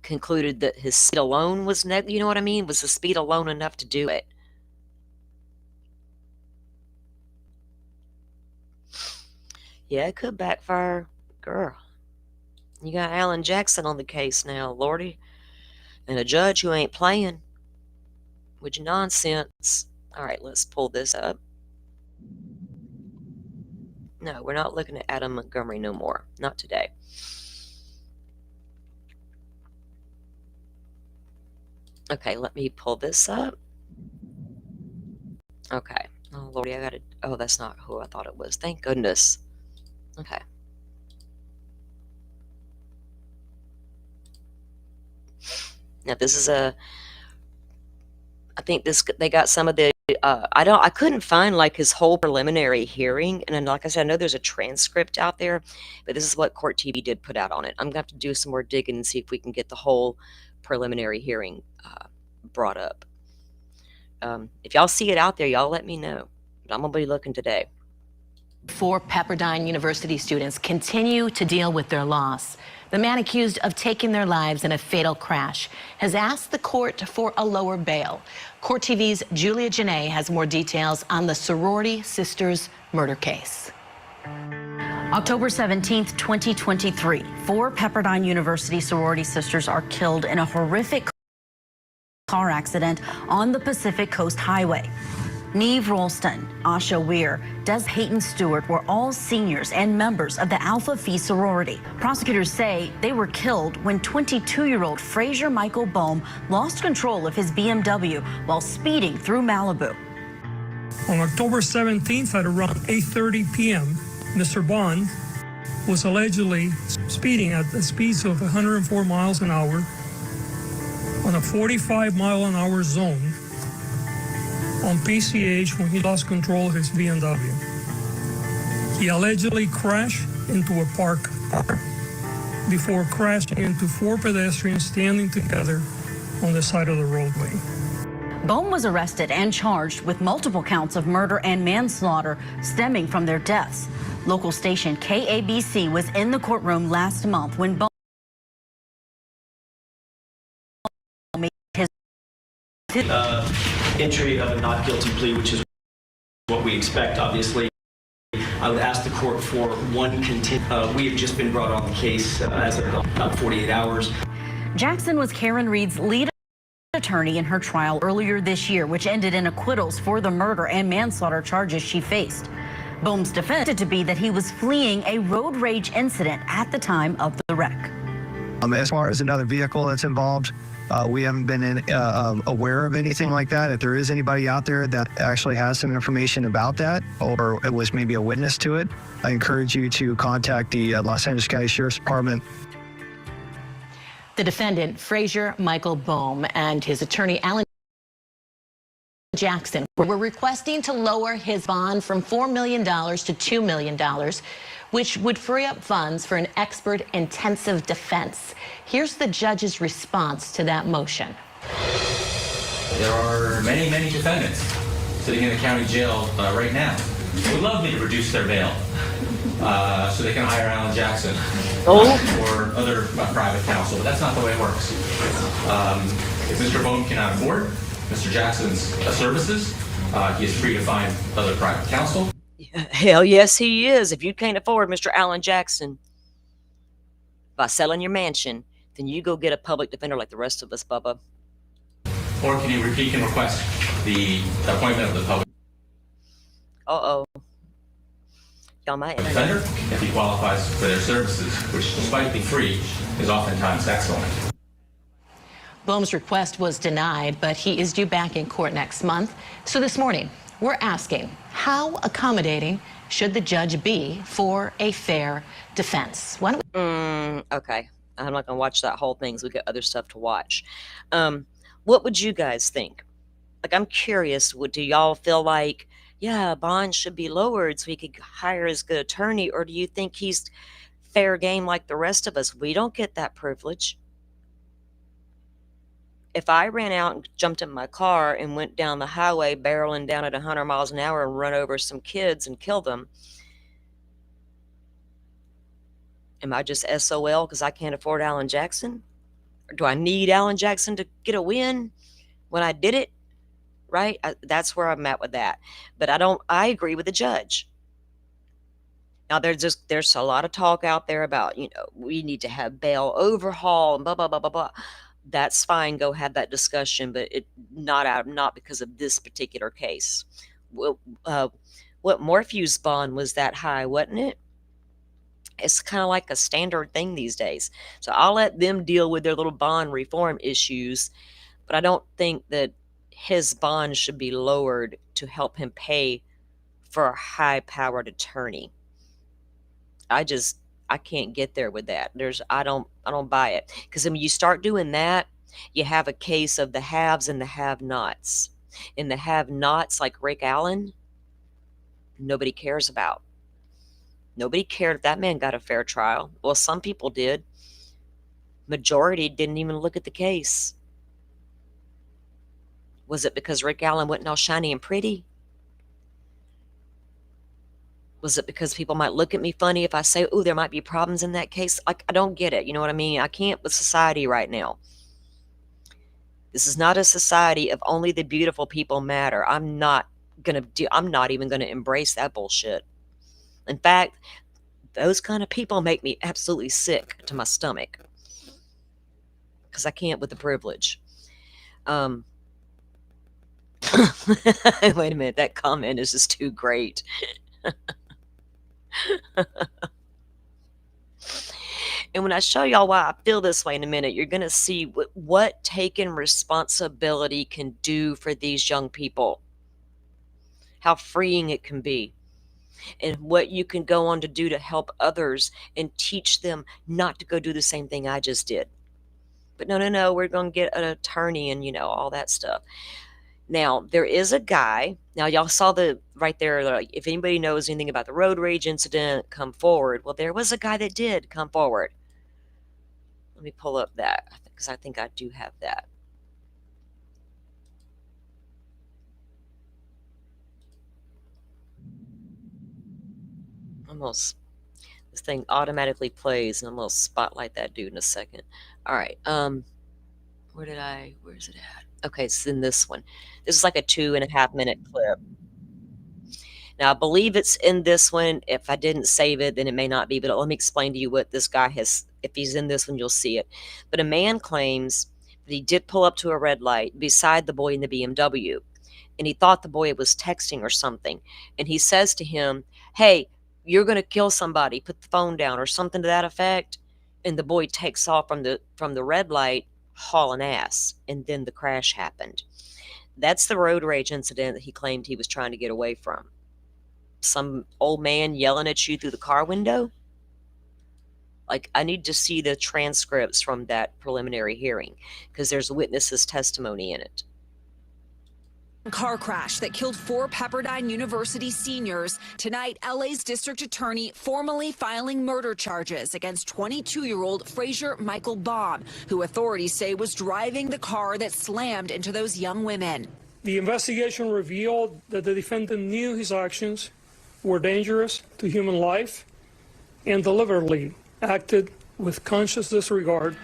concluded that his speed alone was you know what I mean? Was the speed alone enough to do it? Yeah, it could backfire. Girl, you got Alan Jackson on the case now, Lordy. And a judge who ain't playing with your nonsense. All right, let's pull this up. No, we're not looking at Adam Montgomery no more. Not today. Okay, let me pull this up. Okay. Oh, Lordy, I got it. Oh, that's not who I thought it was. Thank goodness. Okay. Now, this is I think they got some of the I couldn't find like his whole preliminary hearing, and then like I said, I know there's a transcript out there, but this is what Court TV did put out on it. I'm gonna have to do some more digging and see if we can get the whole preliminary hearing brought up. If y'all see it out there, y'all let me know. But I'm gonna be looking today. 4 Pepperdine University students continue to deal with their loss. The man accused of taking their lives in a fatal crash has asked the court for a lower bail. Court TV's Julia Janae has more details on the sorority sisters murder case. October 17th, 2023, 4 Pepperdine University sorority sisters are killed in a horrific car accident on the Pacific Coast Highway. Neve Rolston, Asha Weir, Des Peyton Stewart were all seniors and members of the Alpha Phi sorority. Prosecutors say they were killed when 22-year-old Fraser Michael Bohm lost control of his BMW while speeding through Malibu. On October 17th at around 8:30 p.m., Mr. Bond was allegedly speeding at the speeds of 104 miles an hour on a 45-mile-an-hour zone on PCH when he lost control of his BMW. He allegedly crashed into a parked car before crashing into 4 pedestrians standing together on the side of the roadway. Bohm was arrested and charged with multiple counts of murder and manslaughter stemming from their deaths. Local station KABC was in the courtroom last month when Bohm made his entry of a not guilty plea, which is what we expect, obviously. I would ask the court for one we have just been brought on the case as of about 48 hours. Jackson was Karen Reed's lead attorney in her trial earlier this year, which ended in acquittals for the murder and manslaughter charges she faced. Bohm's defense to be that he was fleeing a road rage incident at the time of the wreck. As far as another vehicle that's involved, we haven't been aware of anything like that. If there is anybody out there that actually has some information about that, or it was maybe a witness to it, I encourage you to contact the Los Angeles County Sheriff's Department. The defendant, Fraser Michael Bohm, and his attorney, Alan Jackson, were requesting to lower his bond from $4 million to $2 million, which would free up funds for an expert-intensive defense. Here's the judge's response to that motion. There are many, many defendants sitting in the county jail right now who would love me to reduce their bail so they can hire Alan Jackson or other private counsel, but that's not the way it works. If Mr. Bohm cannot afford Mr. Jackson's services, he is free to find other private counsel. Hell yes, he is. If you can't afford Mr. Alan Jackson by selling your mansion, then you go get a public defender like the rest of us, Bubba. Or can he can request the appointment of the public Y'all might defender if he qualifies for their services, which despite being free is oftentimes excellent. Bohm's request was denied, but he is due back in court next month. So this morning, we're asking, how accommodating should the judge be for a fair defense? Why don't we okay. I'm not going to watch that whole thing because we got other stuff to watch. What would you guys think? Like, I'm curious, do y'all feel like, yeah, bond should be lowered so he could hire his good attorney, or do you think he's fair game like the rest of us? We don't get that privilege. If I ran out and jumped in my car and went down the highway barreling down at 100 miles an hour and run over some kids and kill them, am I just SOL because I can't afford Alan Jackson? Or do I need Alan Jackson to get a win when I did it? Right? That's where I'm at with that. But I agree with the judge. Now, there's a lot of talk out there about, we need to have bail overhaul and blah, blah, blah, blah, blah. That's fine. Go have that discussion, but not because of this particular case. Well, what Morphew's bond was that high, wasn't it? It's kind of like a standard thing these days. So I'll let them deal with their little bond reform issues, but I don't think that his bond should be lowered to help him pay for a high-powered attorney. I can't get there with that. I don't buy it, because when you start doing that, You have a case of the haves and the have-nots. And the have-nots, like Rick Allen, nobody cares about. Nobody cared if that man got a fair trial. Well, some people did. Majority didn't even look at the case. Was it because Rick Allen wasn't all shiny and pretty? Was it because people might look at me funny if I say, oh, there might be problems in that case? Like, I don't get it. You know what I mean? I can't with society right now. This is not a society of only the beautiful people matter. I'm not even gonna embrace that bullshit. In fact, those kind of people make me absolutely sick to my stomach. Because I can't with the privilege. Wait a minute, that comment is just too great. And when I show y'all why I feel this way in a minute, you're going to see what taking responsibility can do for these young people. How freeing it can be. And what you can go on to do to help others and teach them not to go do the same thing I just did. But no, we're going to get an attorney and, all that stuff. Now, there is a guy. Now, y'all saw right there, like, if anybody knows anything about the road rage incident, come forward. Well, there was a guy that did come forward. Let me pull up that, because I think I do have that. This thing automatically plays, and I'm going to spotlight that dude in a second. All right. Where's it at? Okay, it's in this one. This is like a 2.5 minute clip. Now, I believe it's in this one. If I didn't save it, then it may not be. But let me explain to you what this guy has. If he's in this one, you'll see it. But a man claims that he did pull up to a red light beside the boy in the BMW. And he thought the boy was texting or something. And he says to him, hey, you're going to kill somebody. Put the phone down, or something to that effect. And the boy takes off from the red light, hauling ass. And then the crash happened. That's the road rage incident that he claimed he was trying to get away from. Some old man yelling at you through the car window? Like, I need to see the transcripts from that preliminary hearing, because there's witnesses' testimony in it. Car crash that killed 4 Pepperdine University seniors. Tonight, LA's district attorney formally filing murder charges against 22-year-old Frazier Michael Baum, who authorities say was driving the car that slammed into those young women. The investigation revealed that the defendant knew his actions were dangerous to human life and deliberately acted with conscious disregard.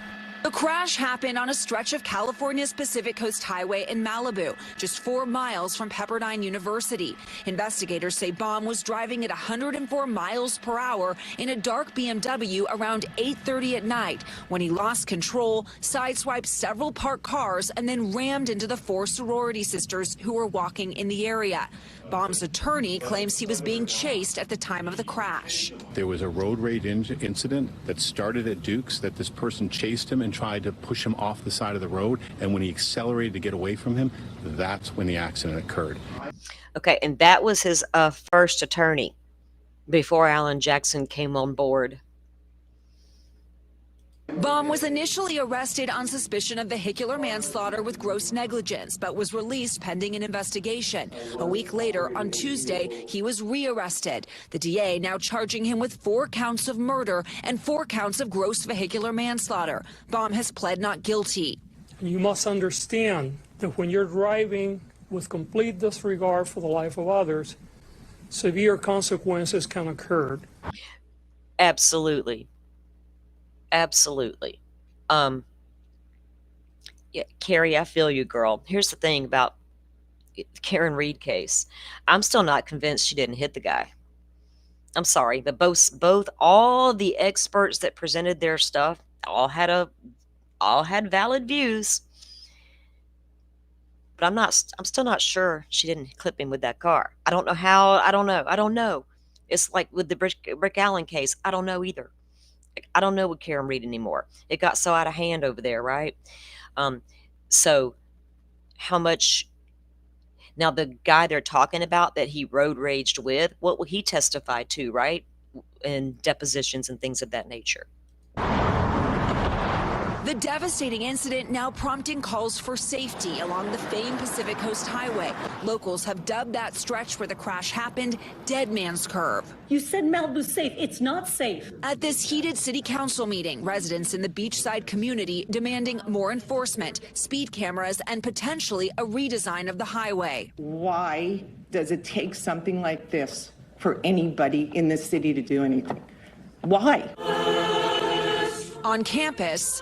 The crash happened on a stretch of California's Pacific Coast Highway in Malibu, just 4 miles from Pepperdine University. Investigators say Baum was driving at 104 miles per hour in a dark BMW around 8:30 at night when he lost control, sideswiped several parked cars, and then rammed into the 4 sorority sisters who were walking in the area. Baum's attorney claims he was being chased at the time of the crash. There was a road rage incident that started at Duke's, that this person chased him and tried to push him off the side of the road. And when he accelerated to get away from him, that's when the accident occurred. Okay, and that was his first attorney before Alan Jackson came on board. Baum was initially arrested on suspicion of vehicular manslaughter with gross negligence, but was released pending an investigation. A week later, on Tuesday, he was rearrested. The DA now charging him with 4 counts of murder and 4 counts of gross vehicular manslaughter. Baum has pled not guilty. You must understand that when you're driving with complete disregard for the life of others, severe consequences can occur. Absolutely. Absolutely. Yeah, Carrie, I feel you, girl. Here's the thing about the Karen Reed case. I'm still not convinced she didn't hit the guy. I'm sorry, but both all the experts that presented their stuff all had valid views. But I'm still not sure she didn't clip him with that car. I don't know how. I don't know. It's like with the Rick Allen case. I don't know either. I don't know with Karen Reed anymore. It got so out of hand over there, right? So how much... Now, the guy they're talking about that he road raged with, what will he testify to, right? In depositions and things of that nature. The The devastating incident now prompting calls for safety along the famed Pacific Coast Highway. Locals have dubbed that stretch where the crash happened Dead Man's Curve. You said Malibu's safe. It's not safe. At this heated city council meeting, residents in the beachside community demanding more enforcement, speed cameras, and potentially a redesign of the highway. Why does it take something like this for anybody in this city to do anything? Why? On campus,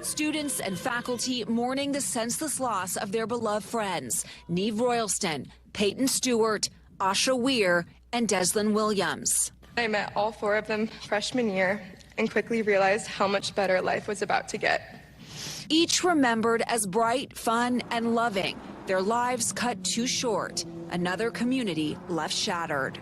students and faculty mourning the senseless loss of their beloved friends, Neve Royalston, Peyton Stewart, Asha Weir, and Deslyn Williams. I met all four of them freshman year and quickly realized how much better life was about to get. Each remembered as bright, fun, and loving. Their lives cut too short. Another community left shattered.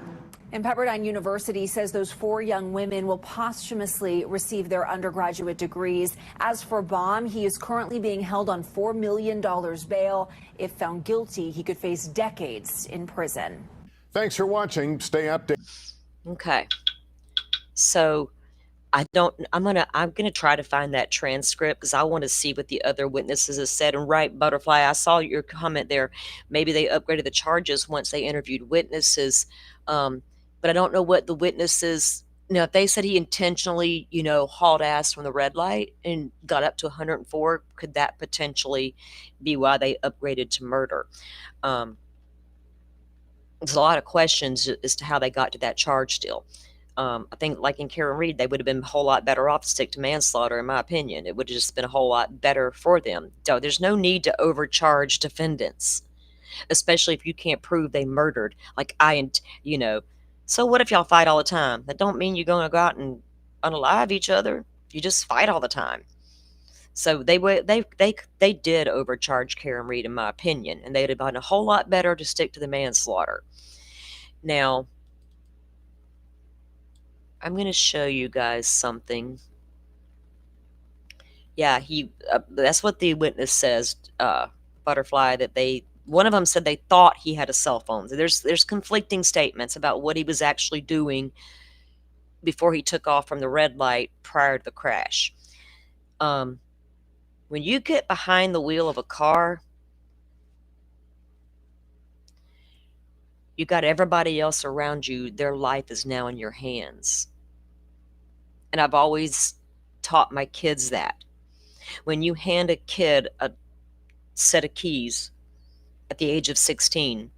And Pepperdine University says those four young women will posthumously receive their undergraduate degrees. As for Baum, he is currently being held on $4 million bail. If found guilty, he could face decades in prison. Thanks for watching. Stay updated. Okay. So I'm gonna try to find that transcript because I want to see what the other witnesses have said. And right, Butterfly, I saw your comment there. Maybe they upgraded the charges once they interviewed witnesses. But I don't know what the witnesses, if they said he intentionally, hauled ass from the red light and got up to 104, could that potentially be why they upgraded to murder? There's a lot of questions as to how they got to that charge still. I think, like in Karen Reed, they would have been a whole lot better off to stick to manslaughter, in my opinion. It would have just been a whole lot better for them. So there's no need to overcharge defendants, especially if you can't prove they murdered. So what if y'all fight all the time? That don't mean you're going to go out and unalive each other. You just fight all the time. So they did overcharge Karen Reed, in my opinion, and they'd have been a whole lot better to stick to the manslaughter. Now, I'm going to show you guys something. Yeah, that's what the witness says, Butterfly, that one of them said they thought he had a cell phone. There's conflicting statements about what he was actually doing before he took off from the red light prior to the crash. When you get behind the wheel of a car, you got everybody else around you. Their life is now in your hands. And I've always taught my kids that. When you hand a kid a set of keys at the age of 16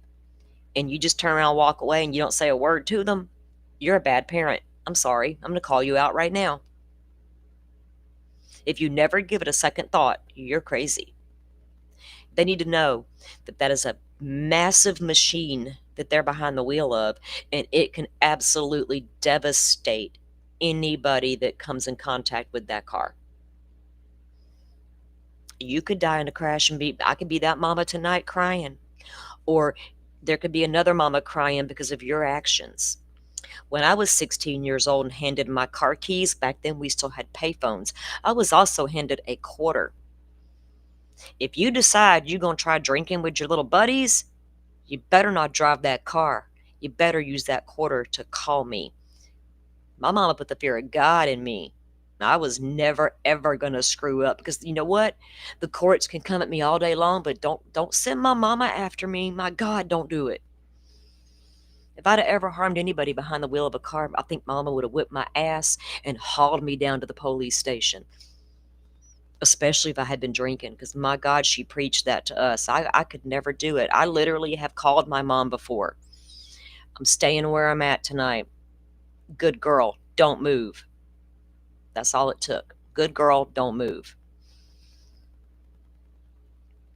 and you just turn around and walk away and you don't say a word to them, you're a bad parent. I'm sorry. I'm going to call you out right now. If you never give it a second thought, you're crazy. They need to know that that is a massive machine that they're behind the wheel of, and it can absolutely devastate anybody that comes in contact with that car. You could die in a crash and I could be that mama tonight crying, or there could be another mama crying because of your actions. When I was 16 years old and handed my car keys, back then we still had payphones, I was also handed a quarter. If you decide you're going to try drinking with your little buddies, you better not drive that car. You better use that quarter to call me. My mama put the fear of God in me. I was never, ever going to screw up, because you know what? The courts can come at me all day long, but don't send my mama after me. My God, don't do it. If I'd have ever harmed anybody behind the wheel of a car, I think mama would have whipped my ass and hauled me down to the police station. Especially if I had been drinking, because my God, she preached that to us. I could never do it. I literally have called my mom before. I'm staying where I'm at tonight. Good girl, don't move. That's all it took. Good girl, don't move.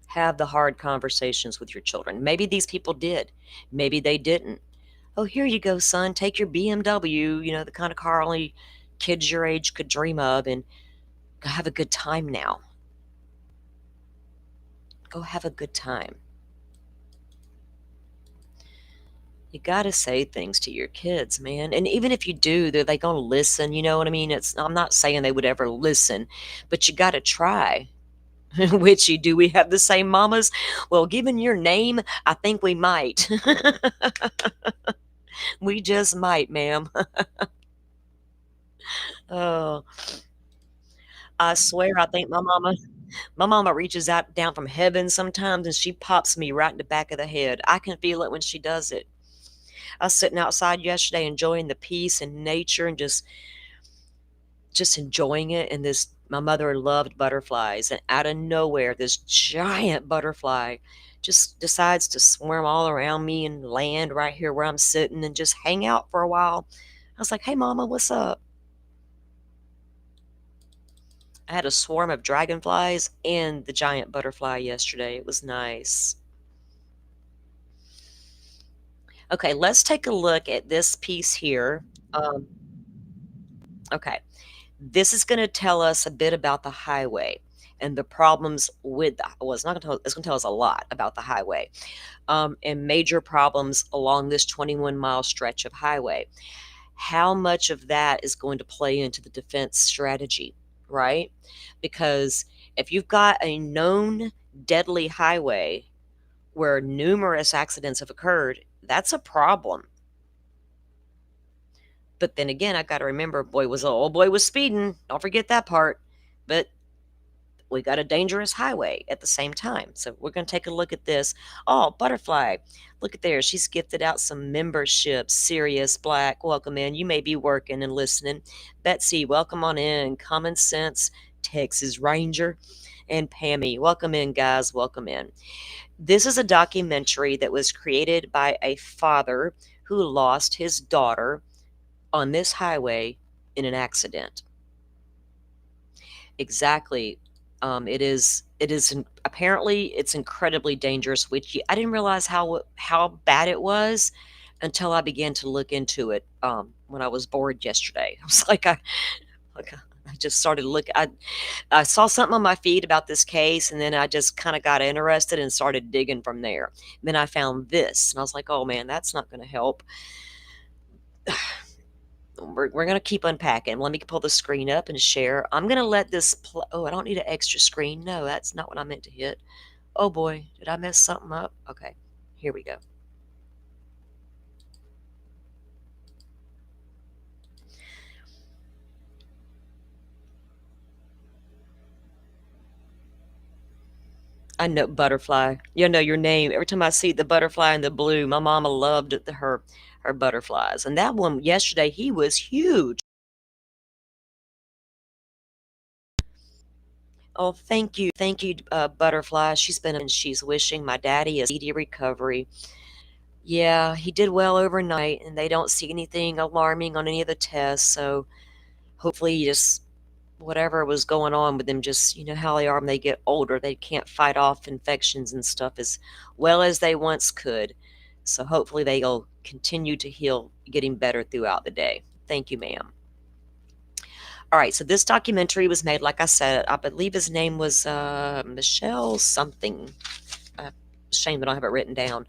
Have the hard conversations with your children. Maybe these people did. Maybe they didn't. Oh, here you go, son. Take your BMW, the kind of car only kids your age could dream of, and go have a good time now. Go have a good time. You got to say things to your kids, man. And even if you do, they're going to listen. You know what I mean? I'm not saying they would ever listen, but you got to try. Which you do. We have the same mamas. Well, given your name, I think we might. We just might, ma'am. Oh. I swear I think my mama reaches out down from heaven sometimes, and she pops me right in the back of the head. I can feel it when she does it. I was sitting outside yesterday enjoying the peace and nature and just enjoying it, and this my mother loved butterflies, and out of nowhere this giant butterfly just decides to swarm all around me and land right here where I'm sitting and just hang out for a while. I was like, "Hey mama, what's up?" I had a swarm of dragonflies and the giant butterfly yesterday. It was nice. Okay, let's take a look at this piece here. Okay, this is going to tell us a bit about the highway and the problems with well, it's not going to tell, it's going to tell us a lot about the highway and major problems along this 21-mile stretch of highway. How much of that is going to play into the defense strategy, right? Because if you've got a known deadly highway where numerous accidents have occurred, that's a problem. But then again, I got to remember, old boy was speeding. Don't forget that part. But we got a dangerous highway at the same time. So we're going to take a look at this. Oh, butterfly. Look at there. She's gifted out some memberships. Sirius Black, welcome in. You may be working and listening. Betsy, welcome on in. Common Sense, Texas Ranger. And Pammy, welcome in, guys. Welcome in. This is a documentary that was created by a father who lost his daughter on this highway in an accident. Exactly. Apparently it's incredibly dangerous, which I didn't realize how bad it was until I began to look into it when I was bored yesterday. I was I just started looking. I saw something on my feed about this case, and then I just kind of got interested and started digging from there. Then I found this, and I was like, "Oh man, that's not going to help." We're going to keep unpacking. Let me pull the screen up and share. I'm going to let this play. Oh, I don't need an extra screen. No, that's not what I meant to hit. Oh boy, did I mess something up? Okay, here we go. I know butterfly. You know your name. Every time I see the butterfly in the blue, my mama loved her butterflies. And that one yesterday, he was huge. Oh, thank you, butterfly. She's wishing my daddy a speedy recovery. Yeah, he did well overnight, and they don't see anything alarming on any of the tests. So hopefully, just whatever was going on with them, just you know how they are when they get older, they can't fight off infections and stuff as well as they once could. So hopefully, they'll continue to heal, getting better throughout the day. Thank you, ma'am. All right, so this documentary was made, like I said, I believe his name was Michelle something. Shame that I don't have it written down.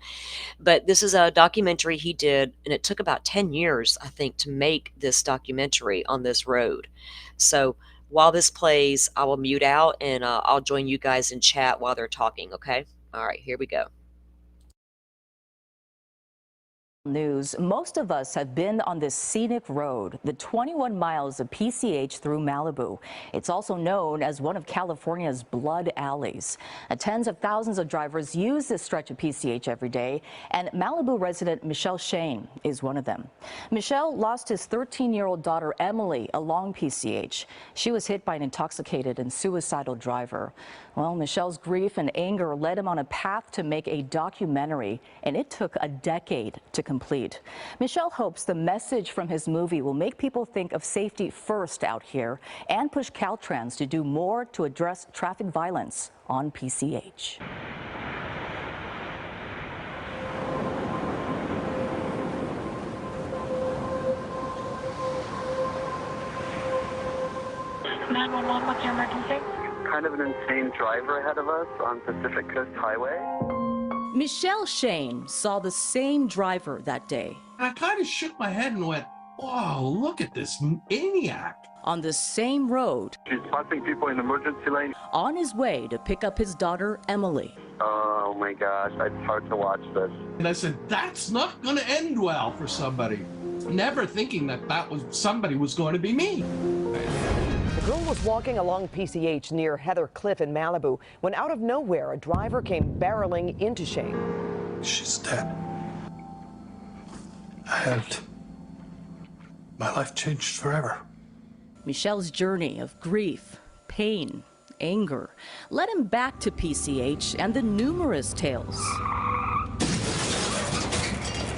But this is a documentary he did, and it took about 10 years, I think, to make this documentary on this road. So while this plays, I will mute out, and I'll join you guys in chat while they're talking, okay? All right, here we go. News. Most of us have been on this scenic road, the 21 miles of PCH through Malibu. It's also known as one of California's blood alleys. Tens of thousands of drivers use this stretch of PCH every day, and Malibu resident Michelle Shane is one of them. Michelle lost his 13-year-old daughter Emily along PCH. She was hit by an intoxicated and suicidal driver. Well, Michelle's grief and anger led him on a path to make a documentary, and it took a decade to complete. Michelle hopes the message from his movie will make people think of safety first out here and push Caltrans to do more to address traffic violence on PCH. What's your emergency? Kind of an insane driver ahead of us on Pacific Coast Highway. Michelle Shane saw the same driver that day. I kind of shook my head and went, "Wow, look at this maniac." On the same road. He's passing people in the emergency lane. On his way to pick up his daughter, Emily. Oh my gosh, it's hard to watch this. And I said, that's not going to end well for somebody. Never thinking that somebody was going to be me. girl was walking along PCH near Heather Cliff in Malibu when out of nowhere a driver came barreling into Shane. She's dead. And my life changed forever. Michelle's journey of grief, pain, anger led him back to PCH and the numerous tales.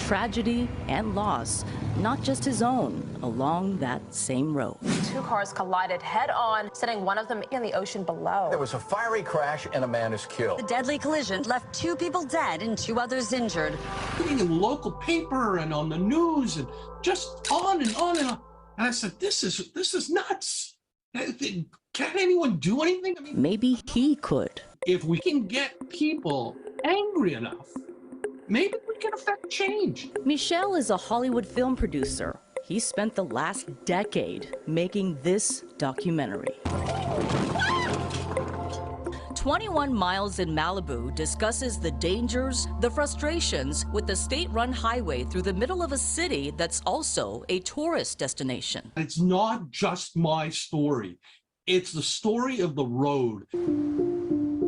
Tragedy and loss, not just his own, along that same road. Two cars collided head-on, sending one of them in the ocean below. There was a fiery crash and a man is killed. The deadly collision left 2 people dead and 2 others injured. Putting in the local paper and on the news and just on and on and on. And I said, this is nuts. Can't anyone do anything? I mean, maybe he could. If we can get people angry enough, maybe we can affect change. Michel is a Hollywood film producer. He spent the last decade making this documentary. 21 Miles in Malibu discusses the dangers, the frustrations with the state-run highway through the middle of a city that's also a tourist destination. It's not just my story. It's the story of the road.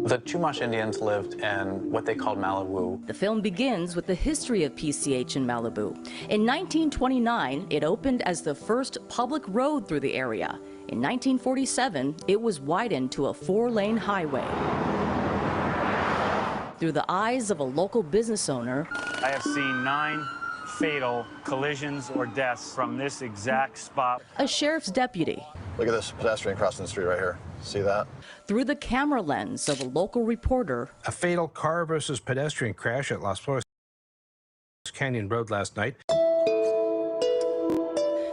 The Chumash Indians lived in what they called Malibu. The film begins with the history of PCH in Malibu. In 1929, it opened as the first public road through the area. In 1947, it was widened to a 4-lane highway. Through the eyes of a local business owner, I have seen 9 fatal collisions or deaths from this exact spot. A sheriff's deputy. Look at this pedestrian crossing the street right here. See that? Through the camera lens of a local reporter. A fatal car versus pedestrian crash at Las Flores Canyon Road last night.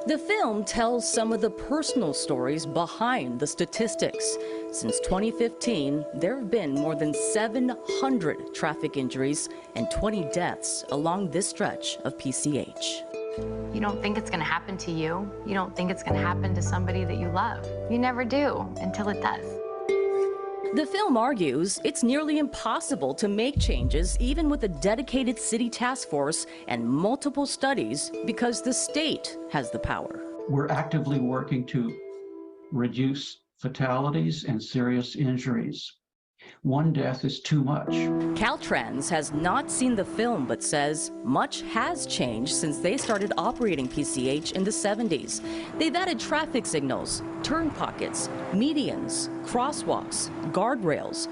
The film tells some of the personal stories behind the statistics. Since 2015, there have been more than 700 traffic injuries and 20 deaths along this stretch of PCH. You don't think it's going to happen to you. You don't think it's going to happen to somebody that you love. You never do until it does. The film argues it's nearly impossible to make changes even with a dedicated city task force and multiple studies because the state has the power. We're actively working to reduce fatalities and serious injuries. 1 death is too much. Caltrans has not seen the film but says much has changed since they started operating PCH in the 70s. They've added traffic signals, turn pockets, medians, crosswalks, guardrails.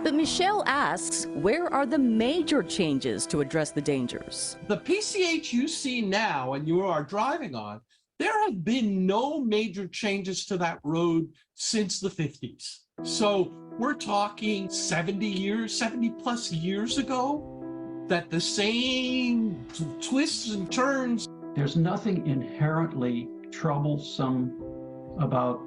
But Michelle asks, where are the major changes to address the dangers? The PCH you see now and you are driving on, there have been no major changes to that road since the 50s. So we're talking 70 plus years ago that the same twists and turns. There's nothing inherently troublesome about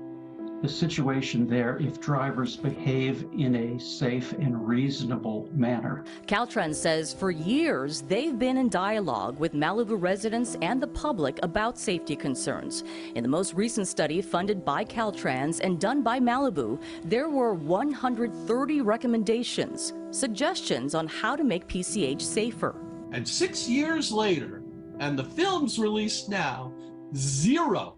the situation there if drivers behave in a safe and reasonable manner. Caltrans says for years they've been in dialogue with Malibu residents and the public about safety concerns. In the most recent study funded by Caltrans and done by Malibu, there were 130 recommendations, suggestions on how to make PCH safer. And 6 years later, and the film's released now, 0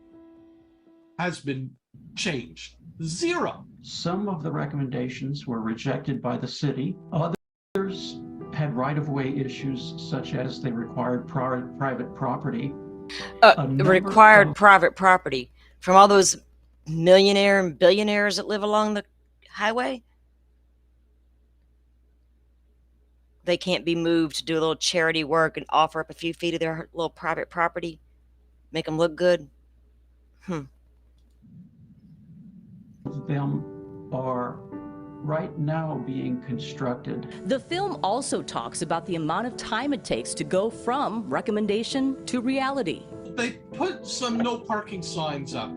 has been changed. 0. Some of the recommendations were rejected by the city. Others had right-of-way issues, such as they required private property. Required private property from all those millionaire and billionaires that live along the highway? They can't be moved to do a little charity work and offer up a few feet of their little private property, make them look good? Them are right now being constructed. The film also talks about the amount of time it takes to go from recommendation to reality. They put some no parking signs up,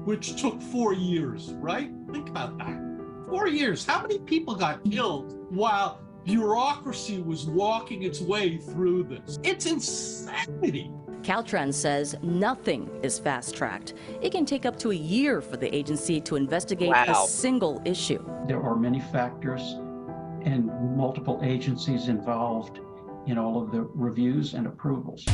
which took 4 years, right? Think about that. 4 years. How many people got killed while bureaucracy was walking its way through this? It's insanity. Caltrans says nothing is fast-tracked. It can take up to a year for the agency to investigate a single issue. There are many factors and multiple agencies involved in all of the reviews and approvals.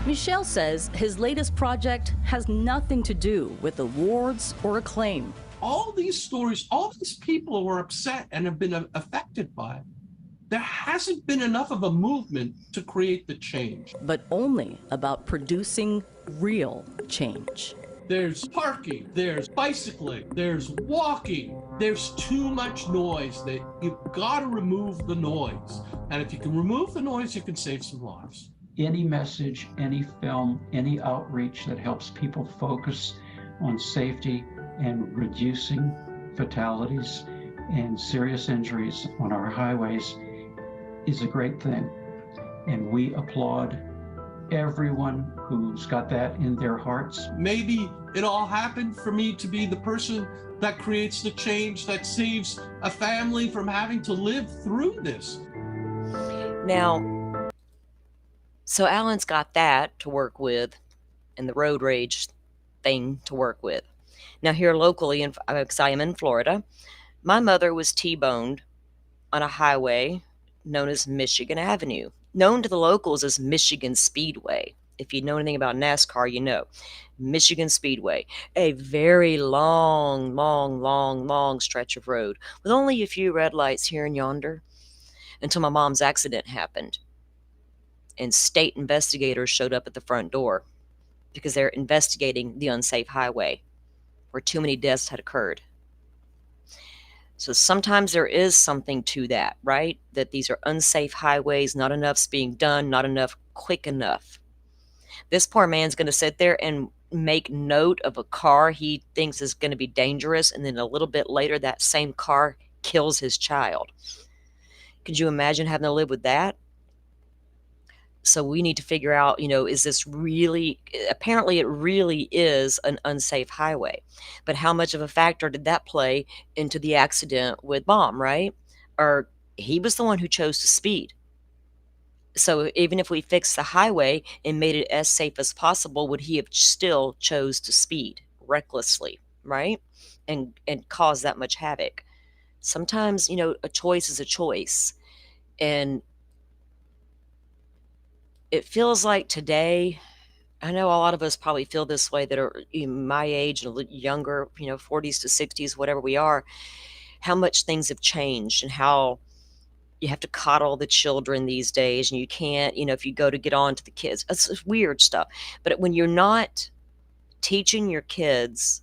Michelle says his latest project has nothing to do with awards or acclaim. All these stories, all these people who are upset and have been affected by it. There hasn't been enough of a movement to create the change. But only about producing real change. There's parking, there's bicycling, there's walking. There's too much noise that you've got to remove the noise. And if you can remove the noise, you can save some lives. Any message, any film, any outreach that helps people focus on safety and reducing fatalities and serious injuries on our highways is a great thing. And we applaud everyone who's got that in their hearts. Maybe it all happened for me to be the person that creates the change that saves a family from having to live through this. Now, so Alan's got that to work with and the road rage thing to work with. Now here locally, because I am in Florida, my mother was T-boned on a highway known as Michigan Avenue, known to the locals as Michigan Speedway. If you know anything about NASCAR, you know. Michigan Speedway, a very long, long, long, long stretch of road with only a few red lights here and yonder until my mom's accident happened. And state investigators showed up at the front door because they're investigating the unsafe highway where too many deaths had occurred. So sometimes there is something to that, right? That these are unsafe highways, not enough's being done, not enough quick enough. This poor man's going to sit there and make note of a car he thinks is going to be dangerous, and then a little bit later that same car kills his child. Could you imagine having to live with that? So we need to figure out, is this really, apparently it really is an unsafe highway. But how much of a factor did that play into the accident with Baum, right? Or he was the one who chose to speed. So even if we fixed the highway and made it as safe as possible, would he have still chose to speed recklessly, right? And cause that much havoc? Sometimes, a choice is a choice. And it feels like today, I know a lot of us probably feel this way that are my age and a little younger, 40s to 60s, whatever we are, how much things have changed and how you have to coddle the children these days, and you can't, if you go to get on to the kids, it's weird stuff. But when you're not teaching your kids,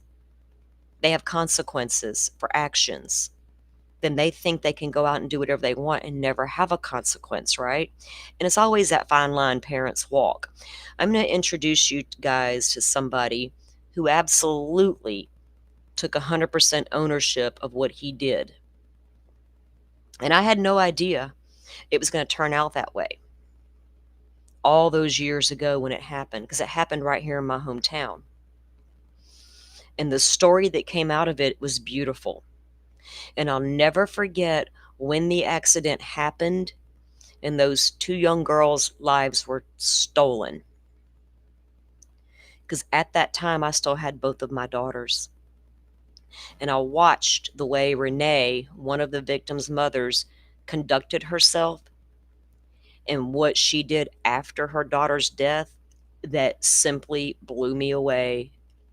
they have consequences for actions, then they think they can go out and do whatever they want and never have a consequence, right? And it's always that fine line parents walk. I'm going to introduce you guys to somebody who absolutely took 100% ownership of what he did. And I had no idea it was going to turn out that way all those years ago when it happened, because it happened right here in my hometown. And the story that came out of it was beautiful. And I'll never forget when the accident happened and those two young girls' lives were stolen. Because at that time, I still had both of my daughters. And I watched the way Renee, one of the victims' mothers, conducted herself and what she did after her daughter's death that simply blew me away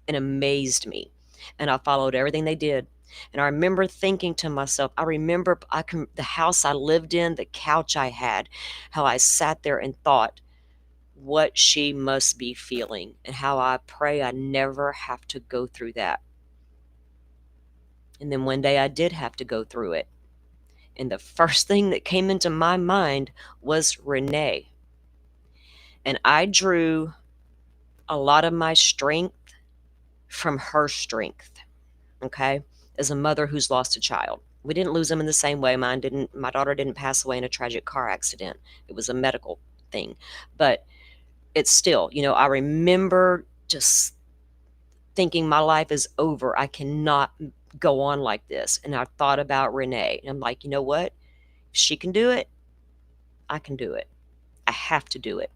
and amazed me. And I followed everything they did. And I remember thinking to myself, the house I lived in, the couch I had, how I sat there and thought what she must be feeling and how I pray I never have to go through that. And then one day I did have to go through it. And the first thing that came into my mind was Renee. And I drew a lot of my strength from her strength, okay? As a mother who's lost a child. We didn't lose them in the same way. My daughter didn't pass away in a tragic car accident. It was a medical thing. But it's still, I remember just thinking my life is over. I cannot go on like this. And I thought about Renee. And I'm like, you know what? If she can do it, I can do it. I have to do it.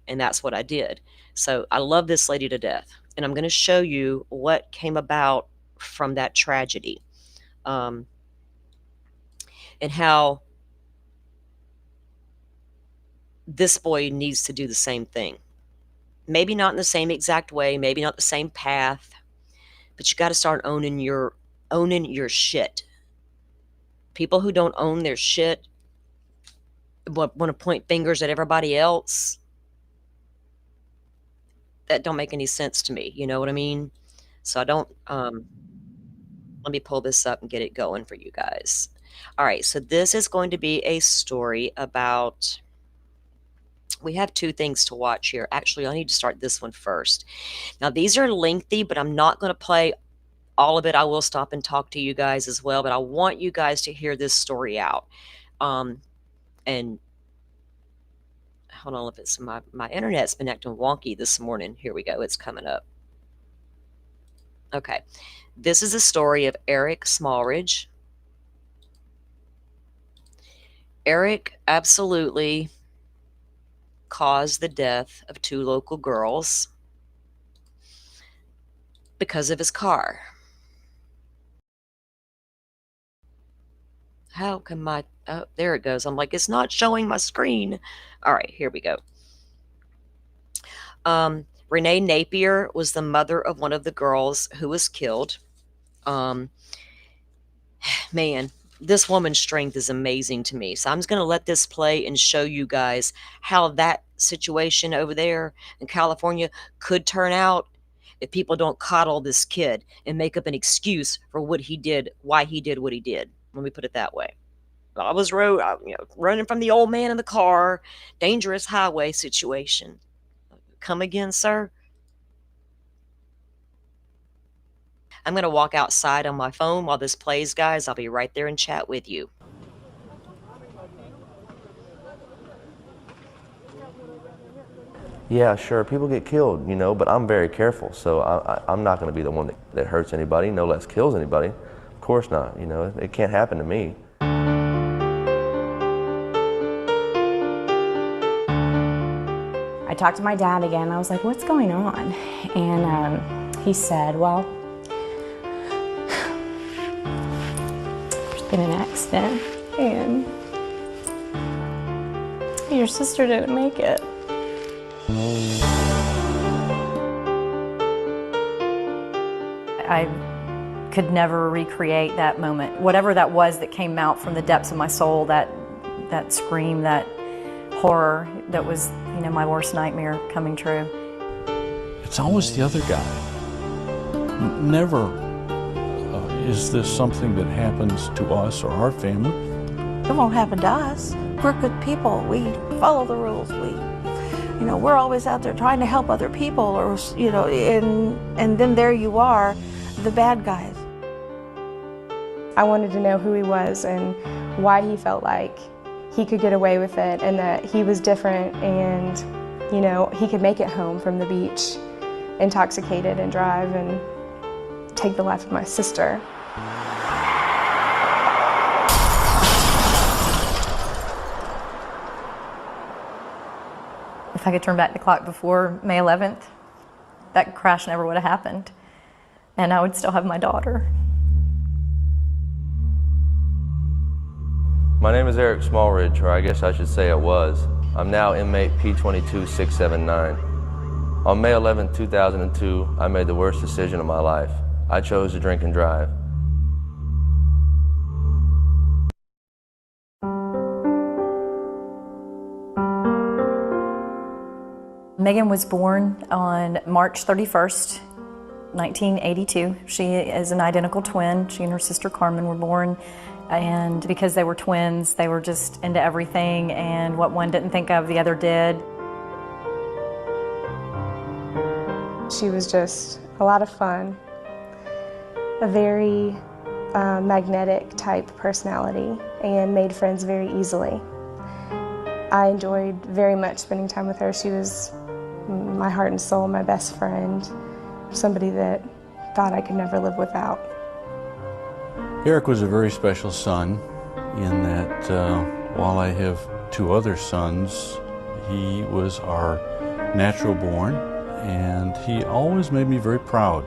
And that's what I did. So I love this lady to death. And I'm going to show you what came about from that tragedy. And how this boy needs to do the same thing. maybe not in the same exact way, maybe not the same path, but you got to start owning your shit. People who don't own their shit want to point fingers at everybody else. That don't make any sense to me. You know what I mean? So I don't, let me pull this up and get it going for you guys. All right. So this is going to be a story about, we have two things to watch here. Actually, I need to start this one first. Now, these are lengthy, but I'm not going to play all of it. I will stop and talk to you guys as well, but I want you guys to hear this story out. And hold on, if it's my internet's been acting wonky this morning. Here we go. It's coming up. Okay. This is a story of Eric Smallridge. Eric absolutely caused the death of 2 local girls because of his car. How can my, oh, there it goes. I'm like, it's not showing my screen. All right, here we go. Renee Napier was the mother of one of the girls who was killed. Man, this woman's strength is amazing to me. So I'm just going to let this play and show you guys how that situation over there in California could turn out if people don't coddle this kid and make up an excuse for what he did, why he did what he did. Let me put it that way. I was running from the old man in the car, dangerous highway situation. Come again, sir? I'm going to walk outside on my phone while this plays, guys. I'll be right there and chat with you. Yeah, sure, people get killed, you know, but I'm very careful, so I'm not going to be the one that hurts anybody, no less kills anybody. Of course not, you know, it can't happen to me. I talked to my dad again. I was like, what's going on? And he said, well, there's been an accident and your sister didn't make it. I could never recreate that moment. Whatever that was that came out from the depths of my soul, that scream, that horror, that was, you know, my worst nightmare coming true. It's always the other guy. Never is this something that happens to us or our family. It won't happen to us. We're good people. We follow the rules. We're always out there trying to help other people, or and then there you are, the bad guys. I wanted to know who he was and why he felt like he could get away with it, and that he was different, and he could make it home from the beach intoxicated and drive and take the life of my sister. If I could turn back the clock before May 11th, that crash never would have happened, and I would still have my daughter. My name is Eric Smallridge, or I guess I should say I was. I'm now inmate P22679. On May 11, 2002, I made the worst decision of my life. I chose to drink and drive. Megan was born on March 31st, 1982. She is an identical twin. She and her sister Carmen were born, and because they were twins, they were just into everything, and what one didn't think of, the other did. She was just a lot of fun, a very magnetic type personality, and made friends very easily. I enjoyed very much spending time with her. She was my heart and soul, my best friend, somebody that thought I could never live without. Eric was a very special son in that while I have 2 other sons, he was our natural born, and he always made me very proud.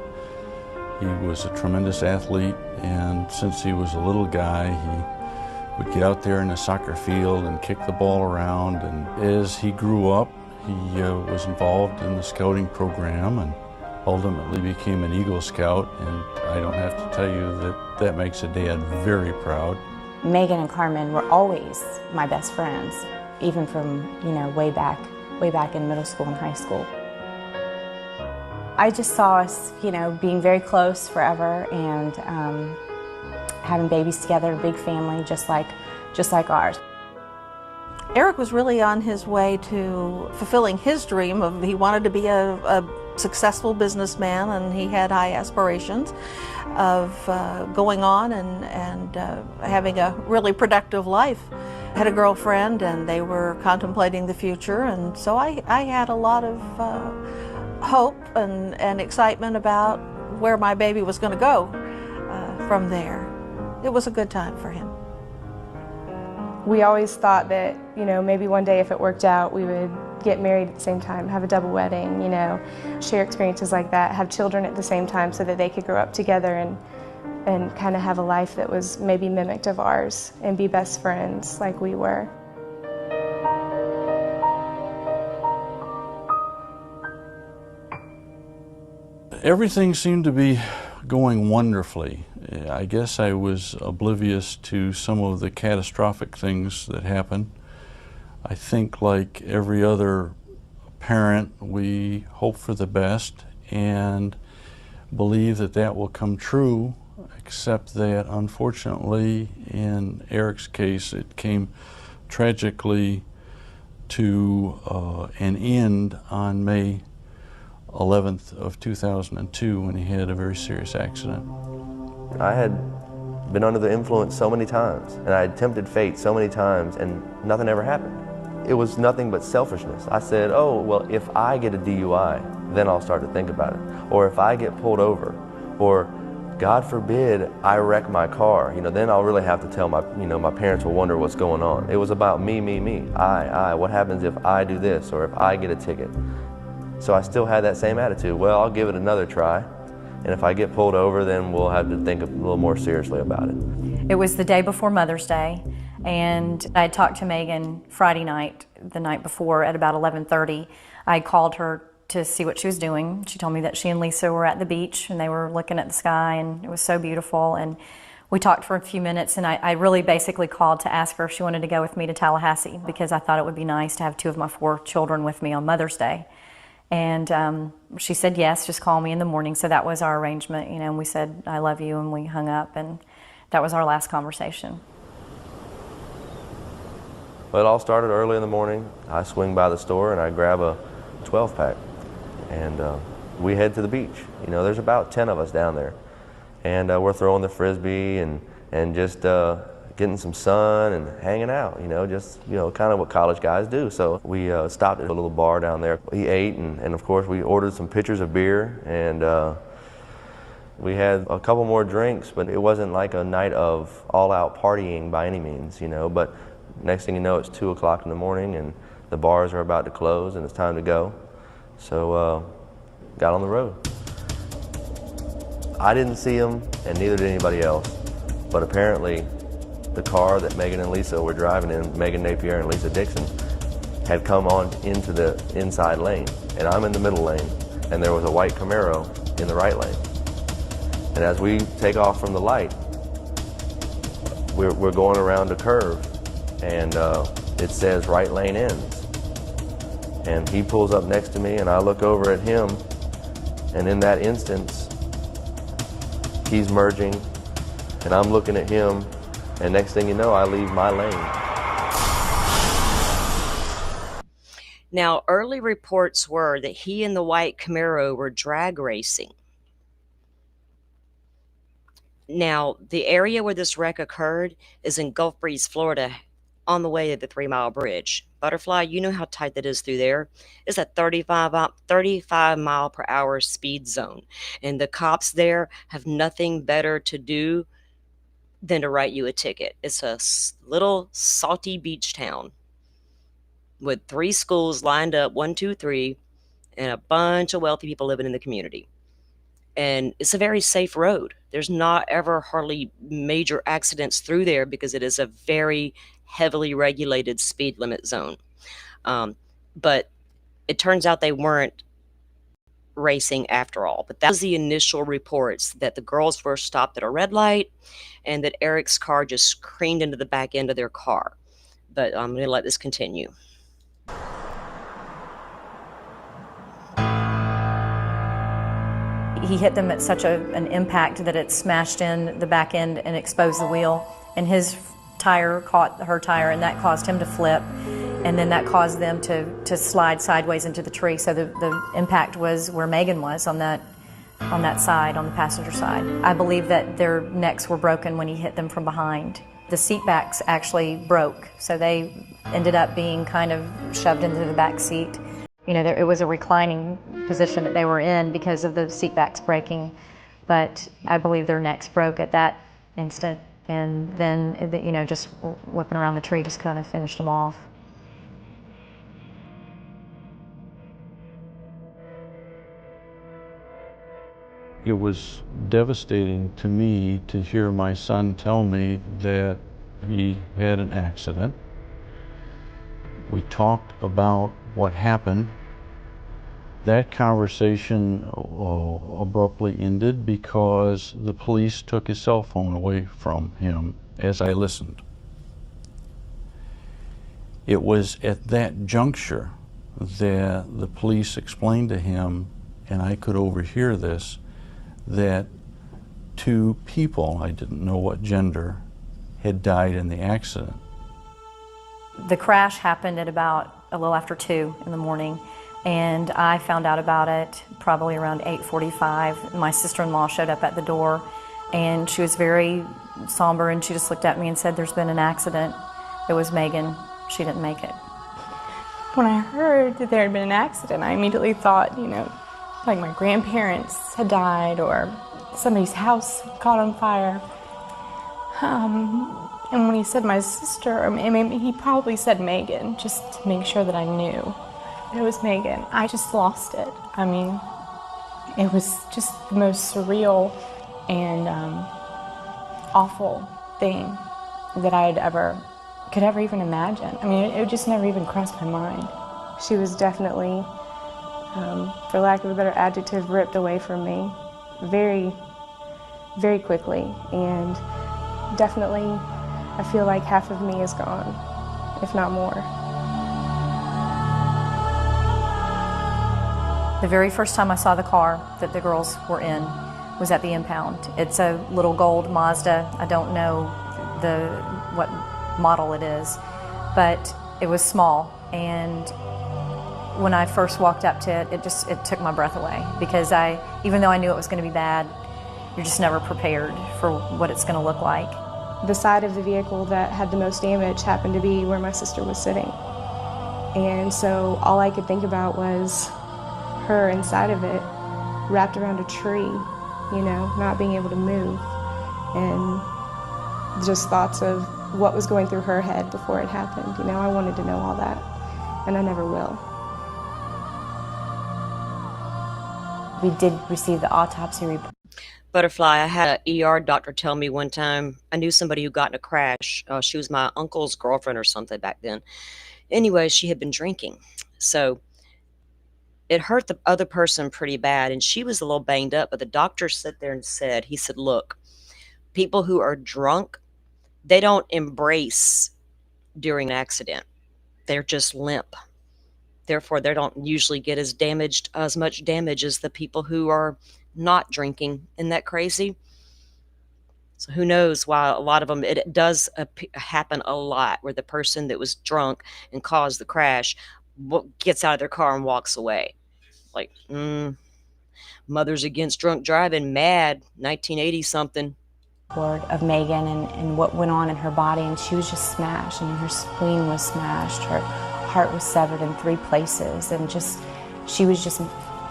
He was a tremendous athlete, and since he was a little guy, he would get out there in the soccer field and kick the ball around, and as he grew up, He was involved in the scouting program and ultimately became an Eagle Scout, and I don't have to tell you that that makes a dad very proud. Megan and Carmen were always my best friends, even from, way back in middle school and high school. I just saw us, being very close forever and having babies together, a big family, just like ours. Eric was really on his way to fulfilling his dream of he wanted to be a successful businessman, and he had high aspirations of going on and having a really productive life. I had a girlfriend and they were contemplating the future, and so I had a lot of hope and excitement about where my baby was going to go from there. It was a good time for him. We always thought that, maybe one day if it worked out, we would get married at the same time, have a double wedding, share experiences like that, have children at the same time so that they could grow up together and kind of have a life that was maybe mimicked of ours and be best friends like we were. Everything seemed to be going wonderfully. I guess I was oblivious to some of the catastrophic things that happened. I think like every other parent, we hope for the best and believe that that will come true, except that unfortunately in Eric's case it came tragically to an end on May 11th of 2002 when he had a very serious accident. I had been under the influence so many times, and I had tempted fate so many times, and nothing ever happened. It was nothing but selfishness. I said, oh, well, if I get a DUI, then I'll start to think about it. Or if I get pulled over, or God forbid I wreck my car, then I'll really have to tell my parents will wonder what's going on. It was about me, I. What happens if I do this, or if I get a ticket? So I still had that same attitude. Well, I'll give it another try. And if I get pulled over, then we'll have to think a little more seriously about it. It was the day before Mother's Day, and I talked to Megan Friday night, the night before at about 11:30. I called her to see what she was doing. She told me that she and Lisa were at the beach and they were looking at the sky, and it was so beautiful. And we talked for a few minutes, and I really basically called to ask her if she wanted to go with me to Tallahassee, because I thought it would be nice to have two of my 4 children with me on Mother's Day. And she said yes, just call me in the morning. So that was our arrangement, and we said I love you, and we hung up, and that was our last conversation. Well, it all started early in the morning. I swing by the store and I grab a 12-pack, and we head to the beach. There's about 10 of us down there, and we're throwing the frisbee and just getting some sun and hanging out, kind of what college guys do. So we stopped at a little bar down there. We ate, and of course we ordered some pitchers of beer, and we had a couple more drinks, but it wasn't like a night of all-out partying by any means, But next thing you know, it's 2 o'clock in the morning, and the bars are about to close, and it's time to go. So got on the road. I didn't see him, and neither did anybody else, but apparently the car that Megan and Lisa were driving in, Megan Napier and Lisa Dixon, had come on into the inside lane, and I'm in the middle lane, and there was a white Camaro in the right lane. And as we take off from the light, we're going around a curve, and it says right lane ends. And he pulls up next to me, and I look over at him, and in that instance, he's merging, and I'm looking at him, and next thing you know, I leave my lane. Now, early reports were that he and the white Camaro were drag racing. Now, the area where this wreck occurred is in Gulf Breeze, Florida, on the way to the 3 Mile Bridge. Butterfly, you know how tight that is through there. It's a 35 mile per hour speed zone. And the cops there have nothing better to do than to write you a ticket. It's a little salty beach town with 3 schools lined up, 1, 2, 3, and a bunch of wealthy people living in the community. And it's a very safe road. There's not ever hardly major accidents through there because it is a very heavily regulated speed limit zone. But It turns out they weren't racing after all, but that was the initial reports, that the girls were stopped at a red light and that Eric's car just careened into the back end of their car. But I'm going to let this continue. He hit them at such an impact that it smashed in the back end and exposed the wheel, and his tire caught her tire, and that caused him to flip, and then that caused them to slide sideways into the tree. So the impact was where Megan was, on that side, on the passenger side. I believe that their necks were broken when he hit them from behind. The seat backs actually broke, so they ended up being kind of shoved into the back seat. You know, it was a reclining position that they were in because of the seat backs breaking, but I believe their necks broke at that instant, and then, you know, just whipping around the tree just kind of finished them off. It was devastating to me to hear my son tell me that he had an accident. We talked about what happened. That conversation abruptly ended because the police took his cell phone away from him as I listened. It was at that juncture that the police explained to him, and I could overhear this, that 2 people, I didn't know what gender, had died in the accident. The crash happened at about a little after 2 in the morning, and I found out about it probably around 8:45. My sister-in-law showed up at the door, and she was very somber, and she just looked at me and said, "There's been an accident. It was Megan. She didn't make it." When I heard that there had been an accident, I immediately thought, you know, like my grandparents had died or somebody's house caught on fire. And when he said my sister, I mean, he probably said Megan, just to make sure that I knew it was Megan. I just lost it. I mean, it was just the most surreal and awful thing that I could ever even imagine. I mean, it just never even crossed my mind. She was definitely, for lack of a better adjective, ripped away from me very, very quickly. And definitely, I feel like half of me is gone, if not more. The very first time I saw the car that the girls were in was at the impound. It's a little gold Mazda. I don't know what model it is, but it was small. And when I first walked up to it, it took my breath away, because even though I knew it was going to be bad, you're just never prepared for what it's going to look like. The side of the vehicle that had the most damage happened to be where my sister was sitting. And so all I could think about was her inside of it, wrapped around a tree, you know, not being able to move. And just thoughts of what was going through her head before it happened. You know, I wanted to know all that, and I never will. We did receive the autopsy report. Butterfly, I had an ER doctor tell me one time, I knew somebody who got in a crash. She was my uncle's girlfriend or something back then. Anyway, she had been drinking. So it hurt the other person pretty bad, and she was a little banged up, but the doctor sat there and said, he said, look, people who are drunk, they don't embrace during an accident. They're just limp. Therefore, they don't usually get as much damage as the people who are not drinking. Isn't that crazy? So who knows why a lot of them, it does happen a lot, where the person that was drunk and caused the crash gets out of their car and walks away. Like, Mothers Against Drunk Driving, MAD, 1980 something. Of Megan and what went on in her body, and she was just smashed. I mean, her spleen was smashed, her heart was severed in 3 places, and she was just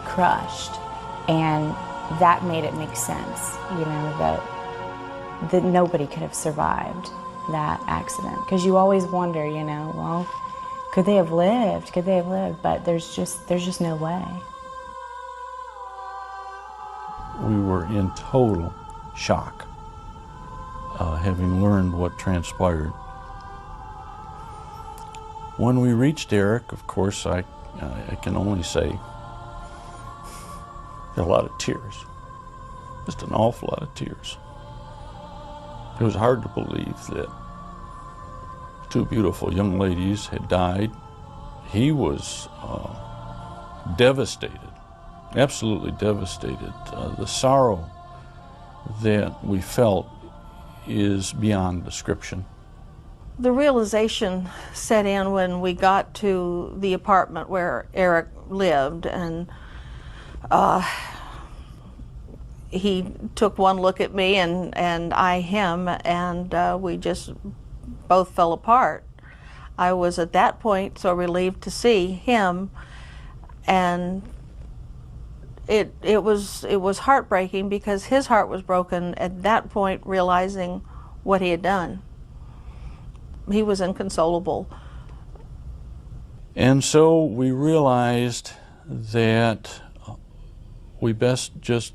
crushed. And that made it make sense, you know, that nobody could have survived that accident. Because you always wonder, you know, well, could they have lived? Could they have lived? But there's just no way. We were in total shock, having learned what transpired. When we reached Eric, of course, I I can only say a lot of tears, just an awful lot of tears. It was hard to believe that two beautiful young ladies had died. He was devastated, absolutely devastated. The sorrow that we felt is beyond description. The realization set in when we got to the apartment where Eric lived, and he took one look at me and I him, and we just both fell apart. I was at that point so relieved to see him, and it was heartbreaking because his heart was broken at that point, realizing what he had done. He was inconsolable. And so we realized that we best just...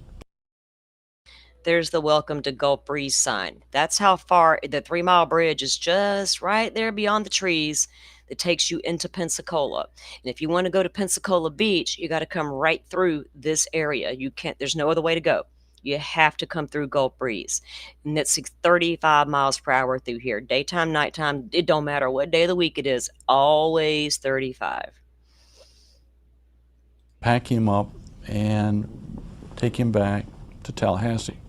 There's the welcome to Gulf Breeze sign. That's how far the 3 Mile Bridge is, just right there beyond the trees that takes you into Pensacola. And if you want to go to Pensacola Beach, you got to come right through this area. You can't, there's no other way to go. You have to come through Gulf Breeze. And it's 35 miles per hour through here. Daytime, nighttime, it don't matter what day of the week it is, always 35. Pack him up and take him back to Tallahassee,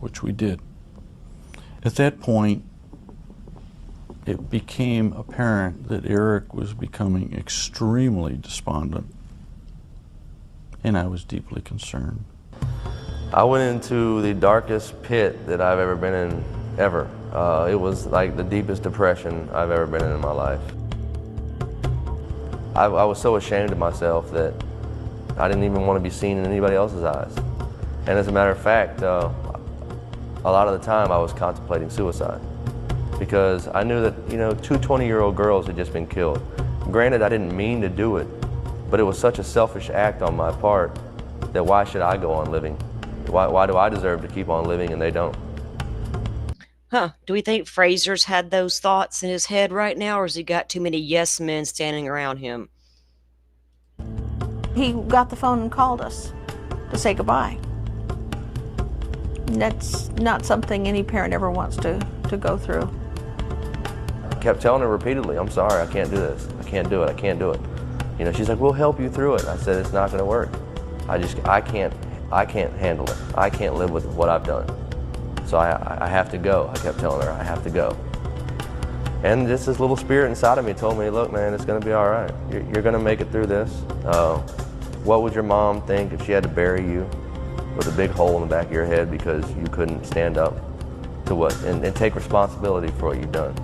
which we did. At that point, it became apparent that Eric was becoming extremely despondent, and I was deeply concerned. I went into the darkest pit that I've ever been in, ever. It was like the deepest depression I've ever been in my life. I was so ashamed of myself that I didn't even want to be seen in anybody else's eyes. And as a matter of fact, a lot of the time I was contemplating suicide because I knew that, you know, 2 20-year-old girls had just been killed. Granted, I didn't mean to do it, but it was such a selfish act on my part that why should I go on living? Why do I deserve to keep on living and they don't? Huh, do we think Fraser's had those thoughts in his head right now, or has he got too many yes men standing around him? He got the phone and called us to say goodbye. And that's not something any parent ever wants to go through. I kept telling her repeatedly, I'm sorry, I can't do this. I can't do it, I can't do it. You know, she's like, we'll help you through it. I said, it's not gonna work. I can't handle it. I can't live with what I've done. So I have to go. I kept telling her, I have to go. And just this little spirit inside of me told me, look, man, it's gonna be all right. You're gonna make it through this. What would your mom think if she had to bury you with a big hole in the back of your head because you couldn't stand up to what, and take responsibility for what you've done?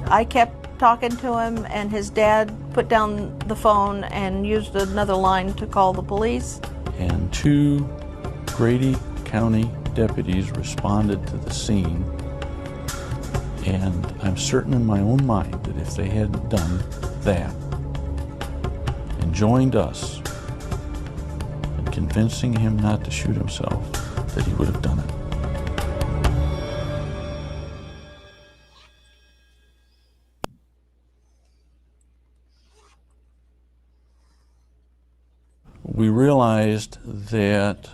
I kept talking to him, and his dad put down the phone and used another line to call the police. And 2 Grady County deputies responded to the scene, and I'm certain in my own mind that if they hadn't done that and joined us in convincing him not to shoot himself, that he would have done it. We realized that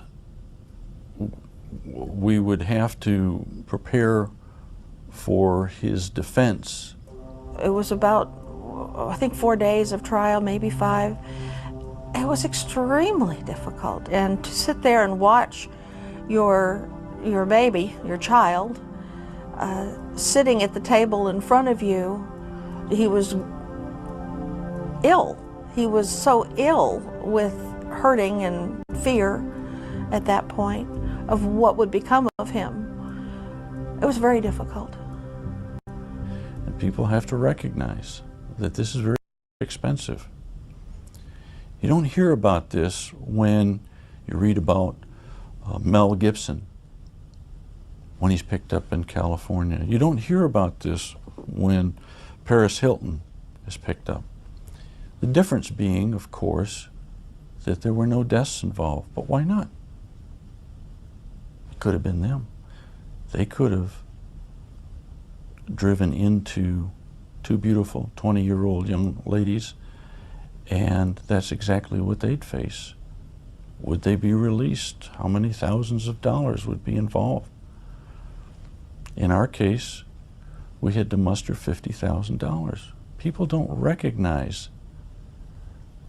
we would have to prepare for his defense. It was about, I think, 4 days of trial, maybe 5. It was extremely difficult. And to sit there and watch your baby, your child, sitting at the table in front of you, he was ill. He was so ill with hurting and fear at that point of what would become of him. It was very difficult. And people have to recognize that this is very expensive. You don't hear about this when you read about Mel Gibson when he's picked up in California. You don't hear about this when Paris Hilton is picked up. The difference being, of course, that there were no deaths involved. But why not? It could have been them. They could have driven into 2 beautiful 20-year-old young ladies And that's exactly what they'd face. Would they be released? How many thousands of dollars would be involved? In our case, we had to muster $50,000. People don't recognize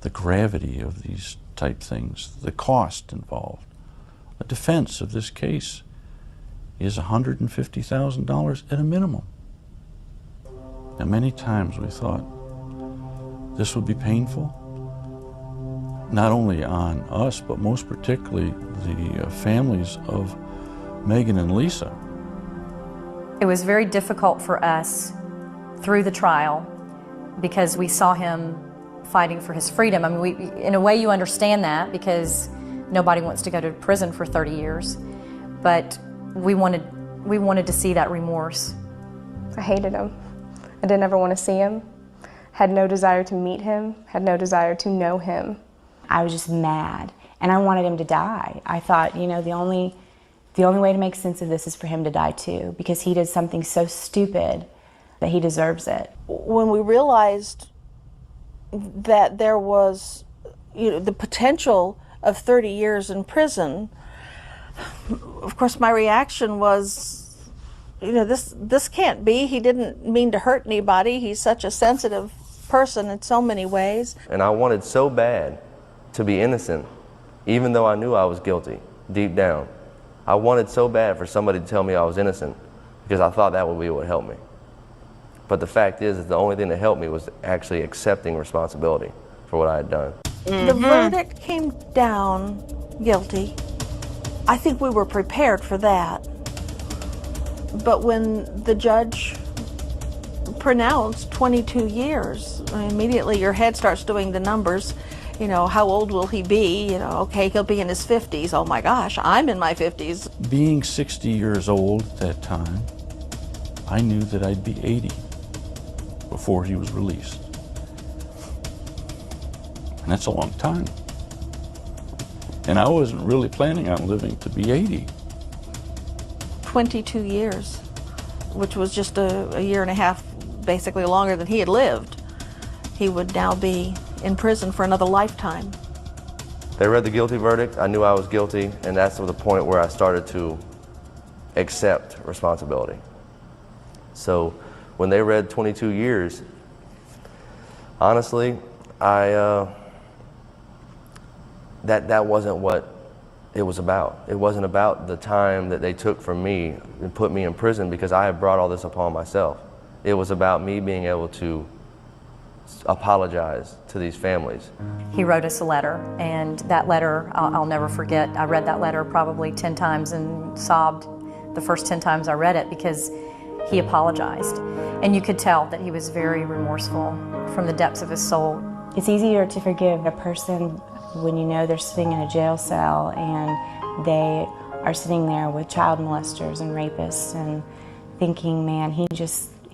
the gravity of these type things, the cost involved. A defense of this case is $150,000 at a minimum. And many times we thought this would be painful, not only on us, but most particularly the families of Megan and Lisa. It was very difficult for us through the trial because we saw him fighting for his freedom. I mean, in a way you understand that because nobody wants to go to prison for 30 years, but we wanted to see that remorse. I hated him. I didn't ever want to see him. Had no desire to meet him, had no desire to know him. I was just mad, and I wanted him to die. I thought, you know, the only way to make sense of this is for him to die too, because he did something so stupid that he deserves it. When we realized that there was, you know, the potential of 30 years in prison, of course my reaction was, you know, this can't be. He didn't mean to hurt anybody. He's such a sensitive person in so many ways. And I wanted so bad to be innocent, even though I knew I was guilty deep down. I wanted so bad for somebody to tell me I was innocent because I thought that would be what helped me. But the fact is that the only thing that helped me was actually accepting responsibility for what I had done. The verdict came down guilty. I think we were prepared for that. But when the judge pronounced 22 years, immediately your head starts doing the numbers. You know, how old will he be? You know, okay, he'll be in his 50s. Oh my gosh, I'm in my 50s. Being 60 years old at that time, I knew that I'd be 80 before he was released. And that's a long time. And I wasn't really planning on living to be 80. 22 years, which was just a year and a half, basically longer than he had lived. He would now be in prison for another lifetime. They read the guilty verdict, I knew I was guilty, and that's the point where I started to accept responsibility. So when they read 22 years, honestly, that wasn't what it was about. It wasn't about the time that they took from me and put me in prison because I had brought all this upon myself. It was about me being able to apologize to these families. He wrote us a letter, and that letter, I'll never forget. I read that letter probably 10 times and sobbed the first 10 times I read it because he apologized. And you could tell that he was very remorseful from the depths of his soul. It's easier to forgive a person when you know they're sitting in a jail cell and they are sitting there with child molesters and rapists and thinking, man, he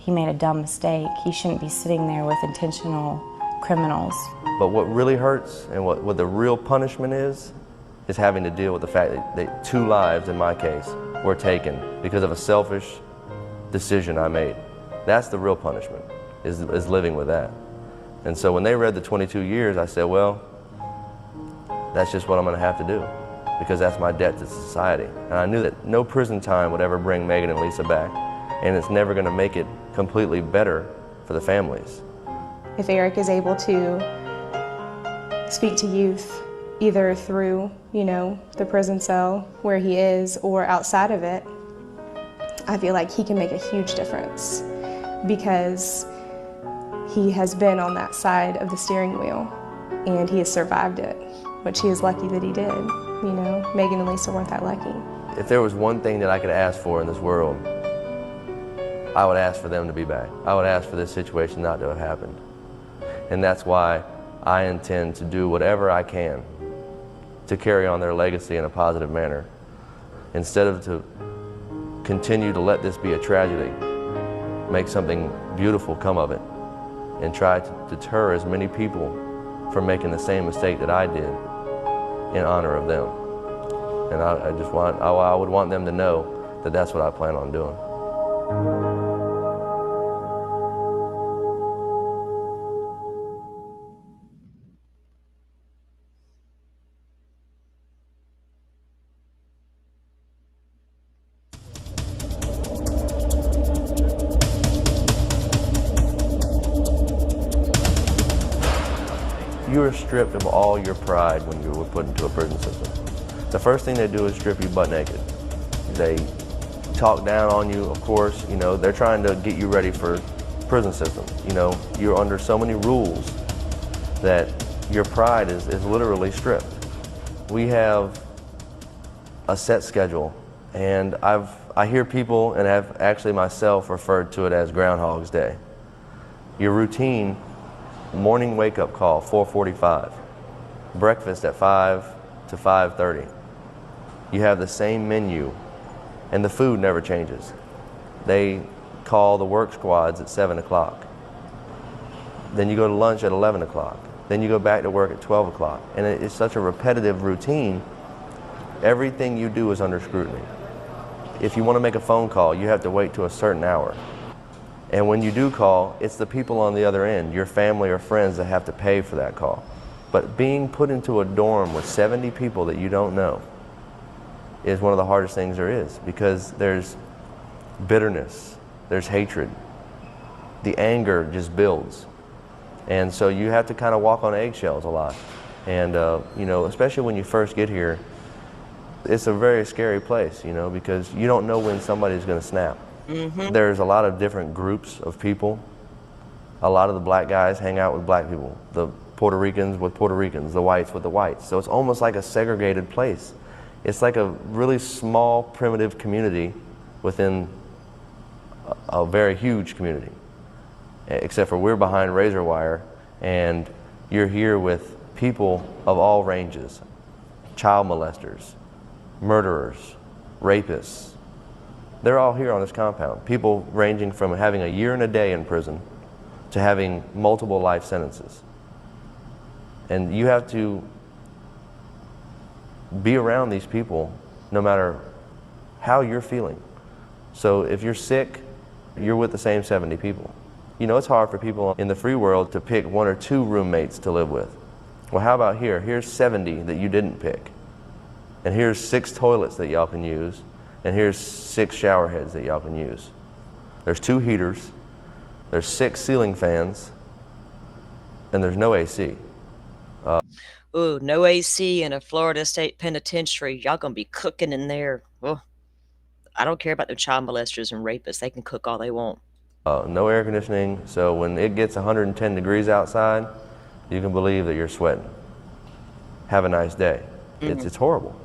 made a dumb mistake. He shouldn't be sitting there with intentional criminals. But what really hurts and what the real punishment is having to deal with the fact that 2 lives in my case were taken because of a selfish decision I made. That's the real punishment, is living with that. And so when they read the 22 years, I said, well, that's just what I'm gonna have to do because that's my debt to society. And I knew that no prison time would ever bring Megan and Lisa back, and it's never gonna make it completely better for the families. If Eric is able to speak to youth, either through, you know, the prison cell where he is or outside of it, I feel like he can make a huge difference because he has been on that side of the steering wheel and he has survived it, which he is lucky that he did. You know, Megan and Lisa weren't that lucky. If there was one thing that I could ask for in this world, I would ask for them to be back. I would ask for this situation not to have happened. And that's why I intend to do whatever I can to carry on their legacy in a positive manner. Instead of to continue to let this be a tragedy, make something beautiful come of it, and try to deter as many people from making the same mistake that I did in honor of them. And I would want them to know that that's what I plan on doing. You are stripped of all your pride when you were put into a prison system. The first thing they do is strip you butt naked. They talk down on you, of course. You know, they're trying to get you ready for prison system. You know, you're under so many rules that your pride is literally stripped. We have a set schedule, and I hear people, and have actually myself referred to it as Groundhog's Day. Your routine: morning wake-up call, 4:45, breakfast at 5 to 5:30. You have the same menu, and the food never changes. They call the work squads at 7 o'clock. Then you go to lunch at 11 o'clock. Then you go back to work at 12 o'clock. And it's such a repetitive routine. Everything you do is under scrutiny. If you want to make a phone call, you have to wait to a certain hour. And when you do call, it's the people on the other end, your family or friends, that have to pay for that call. But being put into a dorm with 70 people that you don't know is one of the hardest things there is, because there's bitterness, there's hatred. The anger just builds. And so you have to kind of walk on eggshells a lot. And, you know, especially when you first get here, it's a very scary place, you know, because you don't know when somebody's going to snap. Mm-hmm. There's a lot of different groups of people. A lot of the black guys hang out with black people, the Puerto Ricans with Puerto Ricans, the whites with the whites. So it's almost like a segregated place. It's like a really small, primitive community within a very huge community. Except for we're behind razor wire, and you're here with people of all ranges: child molesters, murderers, rapists. They're all here on this compound. People ranging from having a year and a day in prison to having multiple life sentences. And you have to be around these people no matter how you're feeling. So if you're sick, you're with the same 70 people. You know, it's hard for people in the free world to pick 1 or 2 roommates to live with. Well, how about here? Here's 70 that you didn't pick. And here's 6 toilets that y'all can use. And here's 6 shower heads that y'all can use. There's 2 heaters. There's 6 ceiling fans. And there's no AC. Ooh, no AC in a Florida State Penitentiary. Y'all gonna be cooking in there. Oh, I don't care about the child molesters and rapists. They can cook all they want. No air conditioning, so when it gets 110 degrees outside, you can believe that you're sweating. Have a nice day. It's horrible.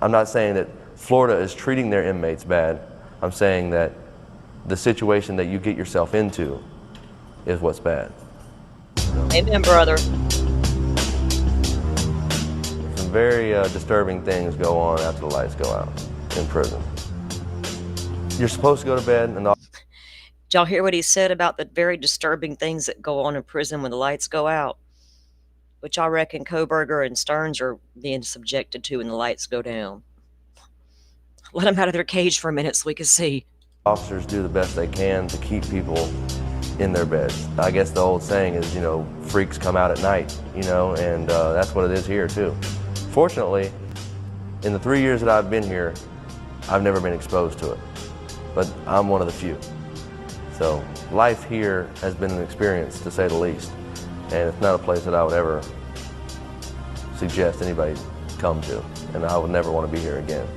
I'm not saying that Florida is treating their inmates bad. I'm saying that the situation that you get yourself into is what's bad. Amen, brother. Some very disturbing things go on after the lights go out in prison. You're supposed to go to bed and Did y'all hear what he said about the very disturbing things that go on in prison when the lights go out? Which I reckon Koberger and Stearns are being subjected to when the lights go down. Let them out of their cage for a minute so we can see. officers do the best they can to keep people in their beds. I guess the old saying is, you know, freaks come out at night, you know, and that's what it is here too. Fortunately, in the 3 years that I've been here, I've never been exposed to it, but I'm one of the few. So life here has been an experience, to say the least, and it's not a place that I would ever suggest anybody come to, and I would never want to be here again.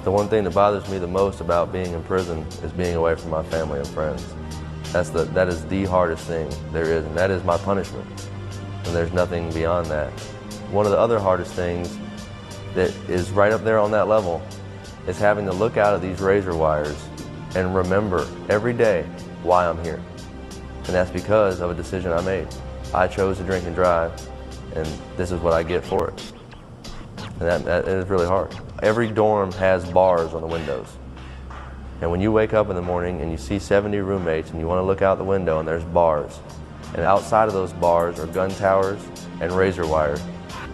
The one thing that bothers me the most about being in prison is being away from my family and friends. That is the hardest thing there is, and that is my punishment, and there's nothing beyond that. One of the other hardest things that is right up there on that level is having to look out at these razor wires and remember every day why I'm here. And that's because of a decision I made. I chose to drink and drive, and this is what I get for it. And that is really hard. Every dorm has bars on the windows. And when you wake up in the morning and you see 70 roommates and you want to look out the window and there's bars, and outside of those bars are gun towers and razor wire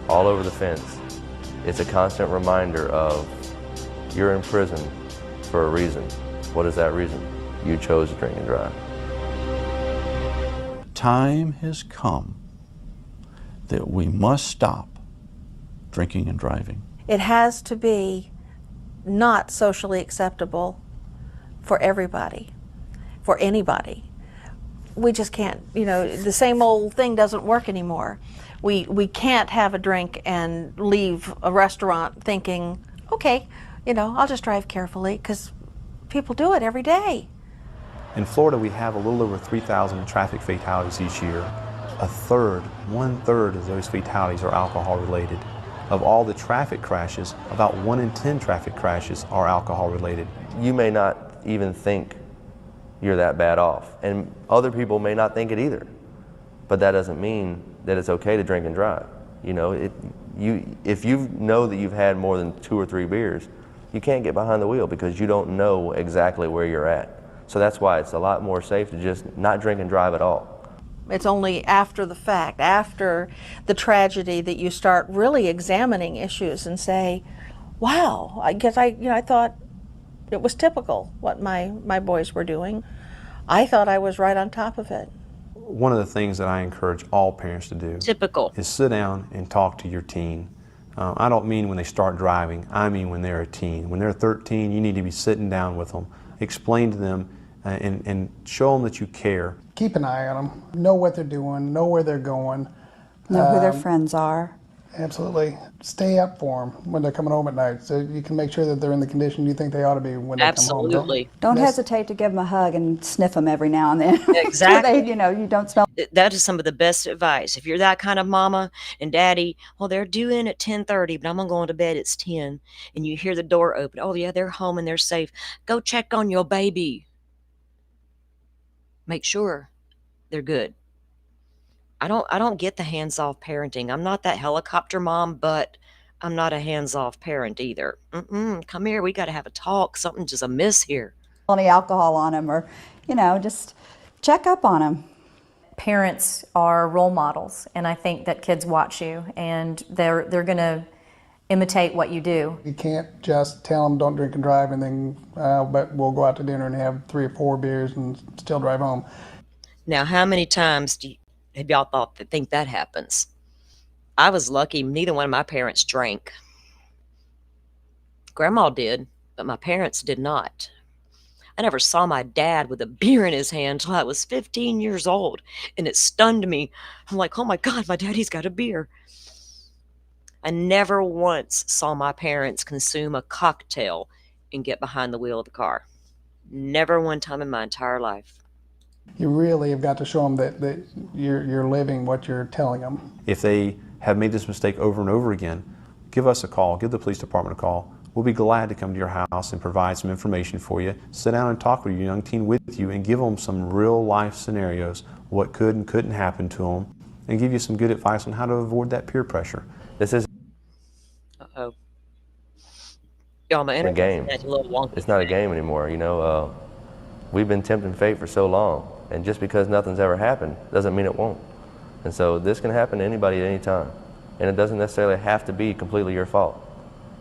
all over the fence, it's a constant reminder of you're in prison for a reason. What is that reason? You chose to drink and drive. Time has come that we must stop drinking and driving. It has to be not socially acceptable for everybody, for anybody. we just can't, you know, the same old thing doesn't work anymore. We can't have a drink and leave a restaurant thinking, okay, you know, I'll just drive carefully, because people do it every day. In Florida, we have a little over 3,000 traffic fatalities each year. One-third of those fatalities are alcohol related. Of all the traffic crashes, about 1 in 10 traffic crashes are alcohol related. You may not even think you're that bad off, and other people may not think it either. But that doesn't mean that it's okay to drink and drive. You know, if you know that you've had more than 2 or 3 beers, you can't get behind the wheel because you don't know exactly where you're at. So that's why it's a lot more safe to just not drink and drive at all. It's only after the fact, after the tragedy, that you start really examining issues and say, wow, I guess I thought it was typical what my boys were doing. I thought I was right on top of it. One of the things that I encourage all parents to do is sit down and talk to your teen. I don't mean when they start driving, I mean when they're a teen. When they're 13, you need to be sitting down with them, explain to them and show them that you care. Keep an eye on them, know what they're doing, know where they're going. Know who their friends are. Absolutely. Stay up for them when they're coming home at night, so you can make sure that they're in the condition you think they ought to be when they come home. Absolutely. Don't hesitate to give them a hug and sniff them every now and then. Exactly. So you don't smell. That is some of the best advice. If you're that kind of mama and daddy, well, they're due in at 10:30, but I'm going to go to bed at 10, and you hear the door open. Oh, yeah, they're home and they're safe. Go check on your baby. Make sure they're good. I don't get the hands-off parenting. I'm not that helicopter mom, but I'm not a hands-off parent either. Come here, we got to have a talk. Something's just amiss here. Any alcohol on them, or just check up on them. Parents are role models, and I think that kids watch you, and they're going to imitate what you do. You can't just tell them don't drink and drive and then but we'll go out to dinner and have 3 or 4 beers and still drive home. Now, how many times have y'all think that happens? I was lucky neither one of my parents drank. Grandma did, but my parents did not. I never saw my dad with a beer in his hand until I was 15 years old, and it stunned me. I'm like, oh my God, my daddy's got a beer. I never once saw my parents consume a cocktail and get behind the wheel of the car. Never one time in my entire life. You really have got to show them that you're living what you're telling them. If they have made this mistake over and over again, give us a call, give the police department a call. We'll be glad to come to your house and provide some information for you. Sit down and talk with your young teen with you and give them some real life scenarios, what could and couldn't happen to them, and give you some good advice on how to avoid that peer pressure. This is Uh-oh. Y'all, my a game. a little wonky. It's not a game anymore, We've been tempting fate for so long, and just because nothing's ever happened doesn't mean it won't. And so this can happen to anybody at any time, and it doesn't necessarily have to be completely your fault,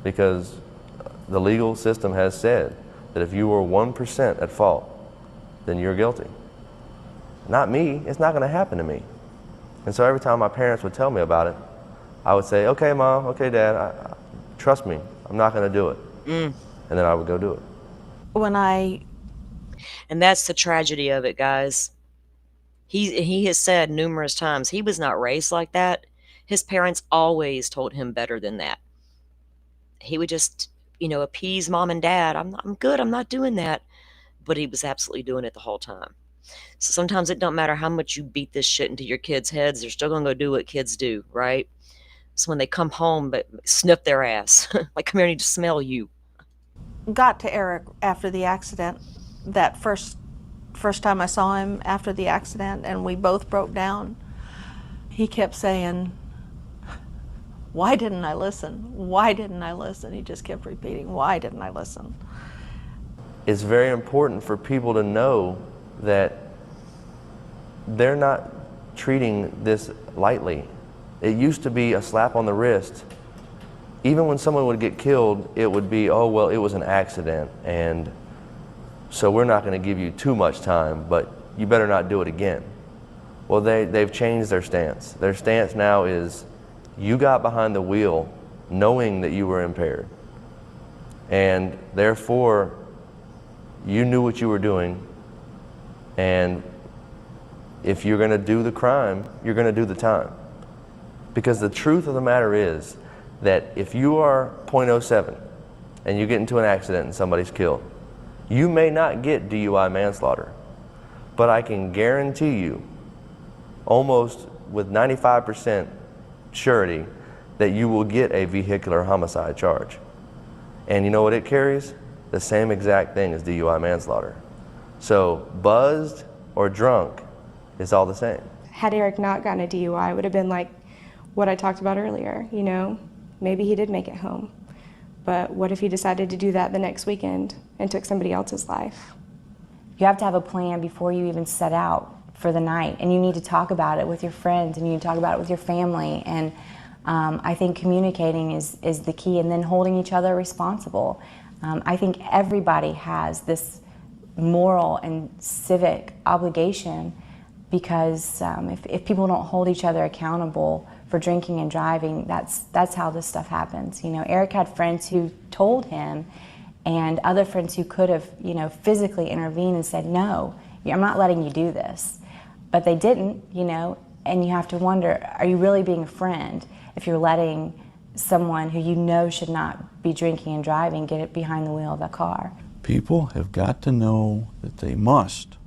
because the legal system has said that if you were 1% at fault, then you're guilty. Not me. It's not going to happen to me. And so every time my parents would tell me about it, I would say, okay, Mom, okay, Dad, trust me, I'm not going to do it. And then I would go do it. And that's the tragedy of it, guys. He has said numerous times he was not raised like that. His parents always told him better than that. He would just, appease Mom and Dad. I'm good. I'm not doing that. But he was absolutely doing it the whole time. So sometimes it don't matter how much you beat this shit into your kids' heads. They're still going to go do what kids do, right? So when they come home, but sniff their ass. Like, come here, I need to smell you. Got to Eric after the accident. That first time I saw him after the accident, and we both broke down. He kept saying, why didn't I listen? Why didn't I listen? He just kept repeating, why didn't I listen? It's very important for people to know that they're not treating this lightly. It used to be a slap on the wrist. Even when someone would get killed, it would be, oh, well, it was an accident, and so we're not going to give you too much time, but you better not do it again. Well, they've changed their stance. Their stance now is, you got behind the wheel knowing that you were impaired, and therefore you knew what you were doing, and if you're going to do the crime, you're going to do the time. Because the truth of the matter is that if you are .07 and you get into an accident and somebody's killed, you may not get DUI manslaughter, but I can guarantee you, almost with 95% surety, that you will get a vehicular homicide charge. And you know what it carries? The same exact thing as DUI manslaughter. So buzzed or drunk is all the same. Had Eric not gotten a DUI, it would have been like what I talked about earlier, you know? Maybe he did make it home. But what if he decided to do that the next weekend and took somebody else's life? You have to have a plan before you even set out for the night, and you need to talk about it with your friends, and you need to talk about it with your family, and I think communicating is the key, and then holding each other responsible. I think everybody has this moral and civic obligation, because if people don't hold each other accountable for drinking and driving, that's how this stuff happens. You know, Eric had friends who told him, and other friends who could have, you know, physically intervened and said, no, I'm not letting you do this. But they didn't, you know, and you have to wonder, are you really being a friend if you're letting someone who you know should not be drinking and driving get it behind the wheel of a car? People have got to know that they must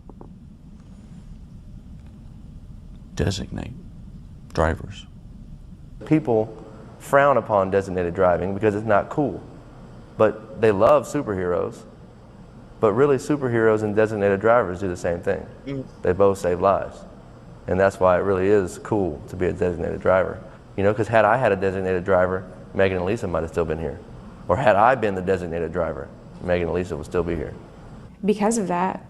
designate drivers. People frown upon designated driving because it's not cool, but they love superheroes. But really, superheroes and designated drivers do the same thing. They both save lives. And that's why it really is cool to be a designated driver. You know, because had I had a designated driver, Megan and Lisa might have still been here. Or had I been the designated driver, Megan and Lisa would still be here. Because of that,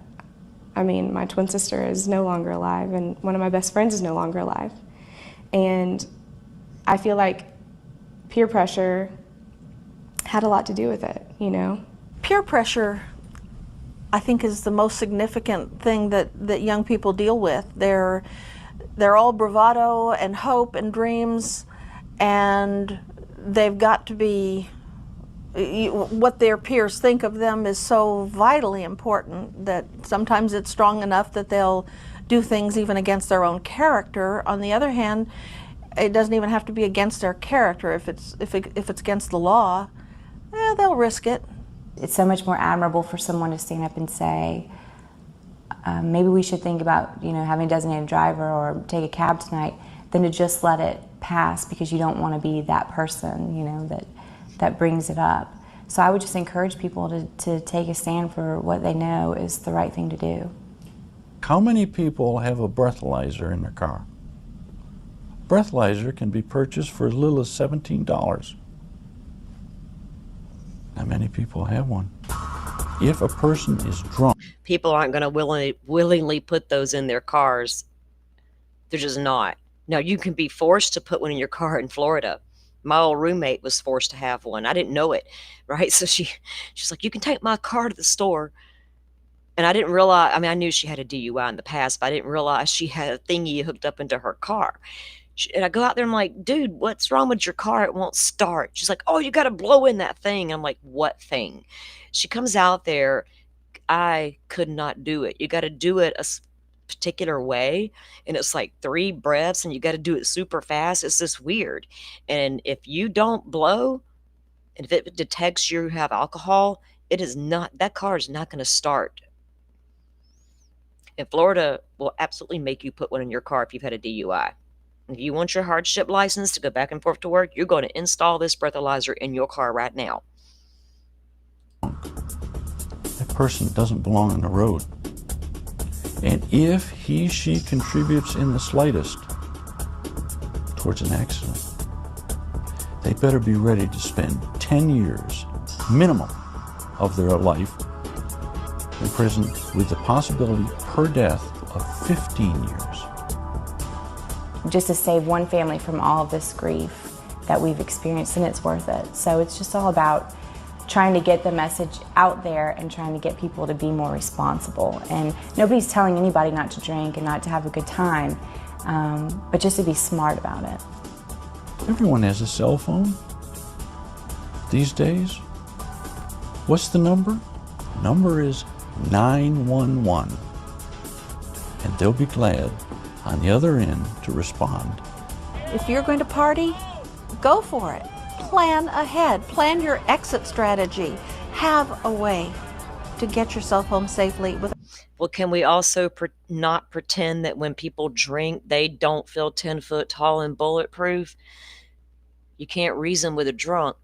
I mean, my twin sister is no longer alive, and one of my best friends is no longer alive. And I feel like peer pressure had a lot to do with it, you know? Peer pressure, I think, is the most significant thing that young people deal with. They're all bravado and hope and dreams, and they've got to be, what their peers think of them is so vitally important that sometimes it's strong enough that they'll do things even against their own character. On the other hand, it doesn't even have to be against their character. If it's against the law, they'll risk it. It's so much more admirable for someone to stand up and say, maybe we should think about, you know, having a designated driver or take a cab tonight, than to just let it pass because you don't want to be that person, you know, that brings it up. So I would just encourage people to take a stand for what they know is the right thing to do. How many people have a breathalyzer in their car? Breathalyzer can be purchased for as little as $17. Not many people have one. If a person is drunk, people aren't going to willingly put those in their cars. They're just not. Now, you can be forced to put one in your car in Florida. My old roommate was forced to have one. I didn't know it, right? So she's like, you can take my car to the store. And I didn't realize, I mean, I knew she had a DUI in the past, but I didn't realize she had a thingy hooked up into her car. And I go out there and I'm like, dude, what's wrong with your car? It won't start. She's like, oh, you got to blow in that thing. I'm like, what thing? She comes out there. I could not do it. You got to do it a particular way. And it's like 3 breaths and you got to do it super fast. It's just weird. And if you don't blow, and if it detects you have alcohol, it is not, that car is not going to start. And Florida will absolutely make you put one in your car if you've had a DUI. If you want your hardship license to go back and forth to work, you're going to install this breathalyzer in your car right now. that person doesn't belong on the road. And if she contributes in the slightest towards an accident, they better be ready to spend 10 years, minimum, of their life in prison with the possibility per death of 15 years. Just to save one family from all of this grief that we've experienced, and it's worth it. So it's just all about trying to get the message out there and trying to get people to be more responsible. And nobody's telling anybody not to drink and not to have a good time, but just to be smart about it. Everyone has a cell phone these days. What's the number? Number is 911, and they'll be glad on the other end to respond. If you're going to party, go for it. Plan ahead. Plan your exit strategy. Have a way to get yourself home safely. Well, can we also not pretend that when people drink, they don't feel 10 foot tall and bulletproof? You can't reason with a drunk.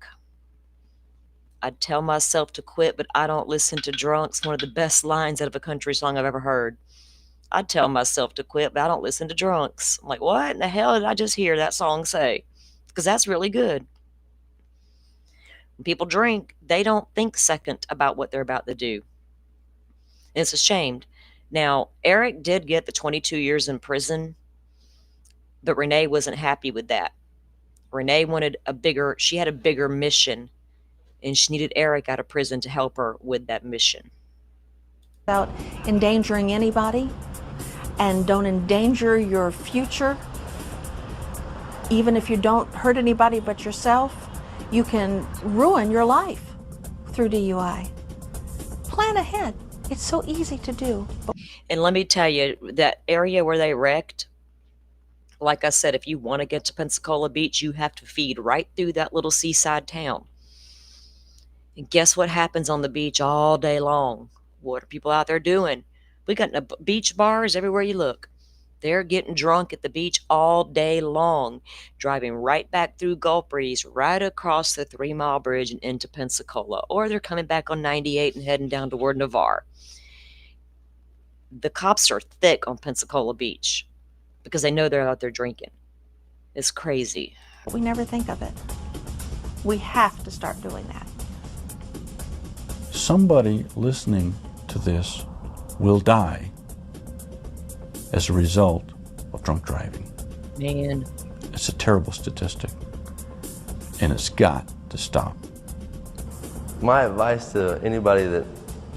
I'd tell myself to quit, but I don't listen to drunks. One of the best lines out of a country song I've ever heard. I'd tell myself to quit, but I don't listen to drunks. I'm like, what in the hell did I just hear that song say? Because that's really good. When people drink, they don't think second about what they're about to do. And it's a shame. Now, Eric did get the 22 years in prison, but Renee wasn't happy with that. Renee wanted she had a bigger mission, and she needed Eric out of prison to help her with that mission. Without endangering anybody, and don't endanger your future. Even if you don't hurt anybody but yourself, you can ruin your life through DUI. Plan ahead. It's so easy to do. And let me tell you, that area where they wrecked, like I said, if you want to get to Pensacola Beach, you have to feed right through that little seaside town. And guess what happens on the beach all day long? What are people out there doing? We got beach bars everywhere you look. They're getting drunk at the beach all day long, driving right back through Gulf Breeze, right across the 3 Mile Bridge and into Pensacola. Or they're coming back on 98 and heading down toward Navarre. The cops are thick on Pensacola Beach because they know they're out there drinking. It's crazy. We never think of it. We have to start doing that. Somebody listening to this will die as a result of drunk driving. Man. It's a terrible statistic, and it's got to stop. My advice to anybody that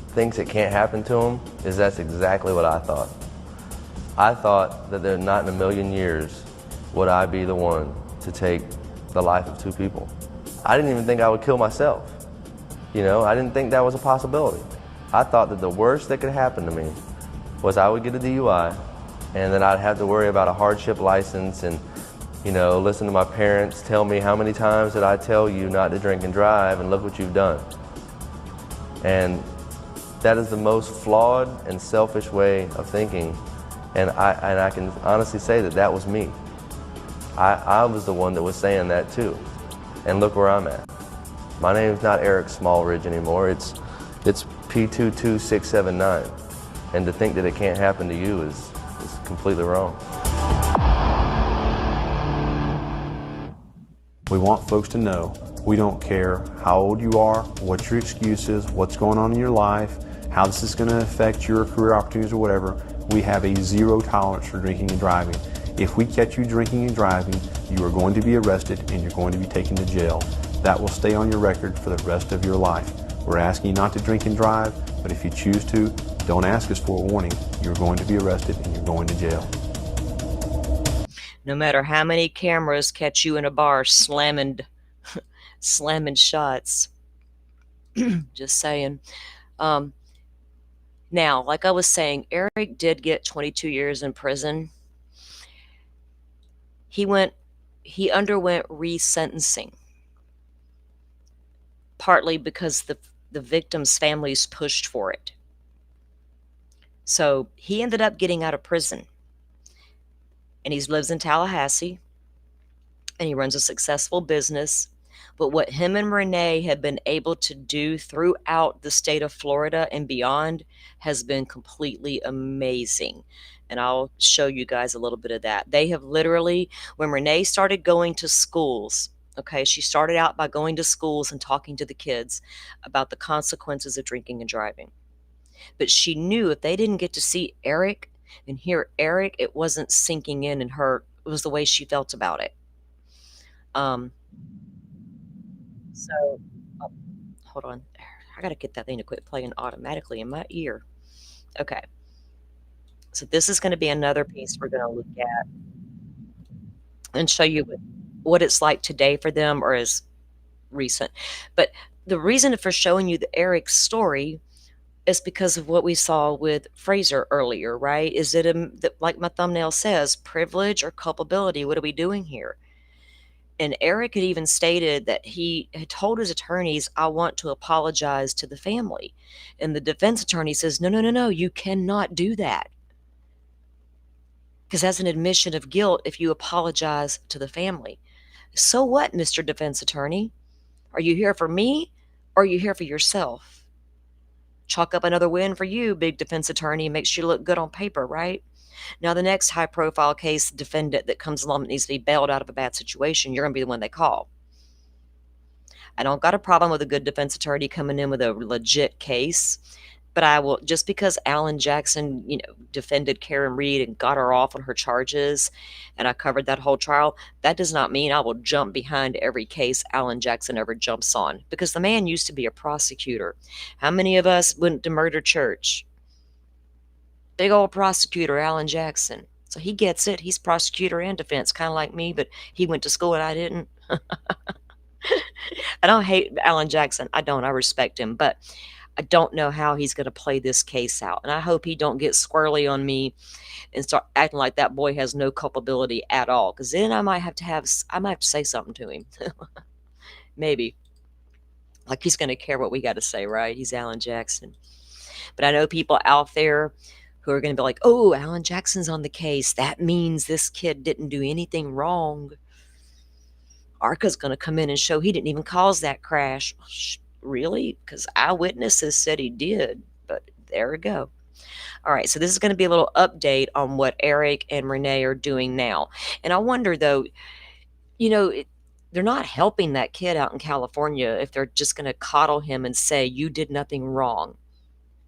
thinks it can't happen to them is that's exactly what I thought. I thought that there, not in a million years would I be the one to take the life of 2 people. I didn't even think I would kill myself. You know, I didn't think that was a possibility. I thought that the worst that could happen to me was I would get a DUI, and then I'd have to worry about a hardship license and, you know, listen to my parents tell me, how many times did I tell you not to drink and drive, and look what you've done. And that is the most flawed and selfish way of thinking, and I can honestly say that that was me. I was the one that was saying that too, and look where I'm at. My name's not Eric Smallridge anymore, it's P22679, and to think that it can't happen to you is completely wrong. We want folks to know we don't care how old you are, what your excuse is, what's going on in your life, how this is going to affect your career opportunities or whatever. We have a 0 tolerance for drinking and driving. If we catch you drinking and driving, you are going to be arrested and you're going to be taken to jail. That will stay on your record for the rest of your life. We're asking you not to drink and drive, but if you choose to, don't ask us for a warning. You're going to be arrested and you're going to jail. No matter how many cameras catch you in a bar slamming shots. Just saying. Now, like I was saying, Eric did get 22 years in prison. He underwent resentencing, partly because the victim's families pushed for it. So he ended up getting out of prison, and he lives in Tallahassee, and he runs a successful business. But what him and Renee have been able to do throughout the state of Florida and beyond has been completely amazing. And I'll show you guys a little bit of that. They have literally, when Renee started going to schools, okay, she started out by going to schools and talking to the kids about the consequences of drinking and driving. But she knew if they didn't get to see Eric and hear Eric, it wasn't sinking in her. It was the way she felt about it. So, hold on. I got to get that thing to quit playing automatically in my ear. Okay. So this is going to be another piece we're going to look at and show you what it's like today for them or as recent. But the reason for showing you the Eric's story It's because of what we saw with Fraser earlier, right? Is it, like my thumbnail says, privilege or culpability? What are we doing here? And Eric had even stated that he had told his attorneys, I want to apologize to the family. And the defense attorney says, no, no, no, no, you cannot do that. Because that's an admission of guilt if you apologize to the family. So what, Mr. Defense Attorney? Are you here for me or are you here for yourself? Chalk up another win for you, big defense attorney. Makes you look good on paper, right? Now, the next high-profile case defendant that comes along that needs to be bailed out of a bad situation, you're going to be the one they call. I don't got a problem with a good defense attorney coming in with a legit case, but I will, just because Alan Jackson, defended Karen Reed and got her off on her charges, and I covered that whole trial, that does not mean I will jump behind every case Alan Jackson ever jumps on, because the man used to be a prosecutor. How many of us went to Murder Church? Big old prosecutor, Alan Jackson. So he gets it. He's prosecutor and defense, kind of like me, but he went to school and I didn't. I don't hate Alan Jackson. I don't. I respect him, but I don't know how he's going to play this case out. And I hope he don't get squirrely on me and start acting like that boy has no culpability at all. Because then I might have to say something to him. Maybe. Like he's going to care what we got to say, right? He's Alan Jackson. But I know people out there who are going to be like, oh, Alan Jackson's on the case. That means this kid didn't do anything wrong. ARCA's going to come in and show he didn't even cause that crash. Really? Because eyewitnesses said he did. But there we go. All right, so this is going to be a little update on what Eric and Renee are doing now. And I wonder, though, they're not helping that kid out in California if they're just going to coddle him and say, you did nothing wrong.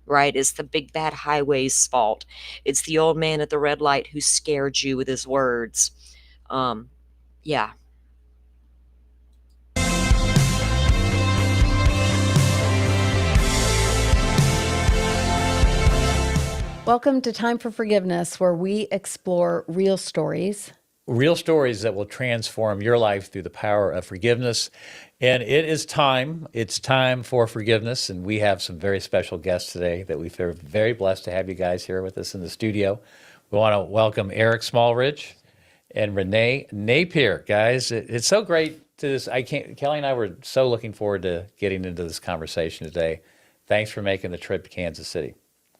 Right? It's the big bad highway's fault. It's the old man at the red light who scared you with his words. Yeah. Welcome to Time for Forgiveness, where we explore real stories. Real stories that will transform your life through the power of forgiveness. And it is time. It's time for forgiveness. And we have some very special guests today that we feel very blessed to have you guys here with us in the studio. We want to welcome Eric Smallridge and Renee Napier. Guys, it's so great Kelly and I were so looking forward to getting into this conversation today. Thanks for making the trip to Kansas City.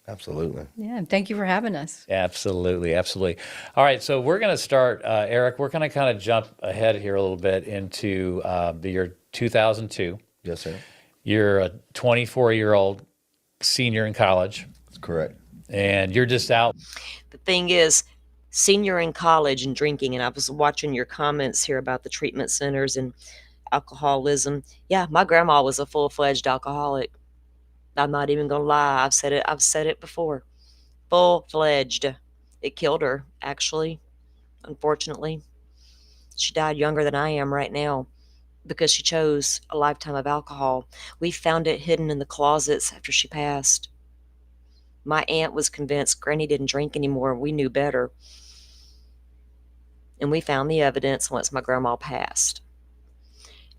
Absolutely. Yeah, thank you for having us. Absolutely, absolutely. All right, so we're going to start, Eric, we're going to kind of jump ahead here a little bit into the year 2002. Yes, sir. You're a 24-year-old senior in college. That's correct. And you're just out. The thing is, senior in college and drinking, and I was watching your comments here about the treatment centers and alcoholism. Yeah, my grandma was a full-fledged alcoholic. I'm not even gonna lie. I've said it before. Full-fledged. It killed her, actually. Unfortunately, she died younger than I am right now because she chose a lifetime of alcohol. We found it hidden in the closets after she passed. My aunt was convinced Granny didn't drink anymore. We knew better. And we found the evidence once my grandma passed.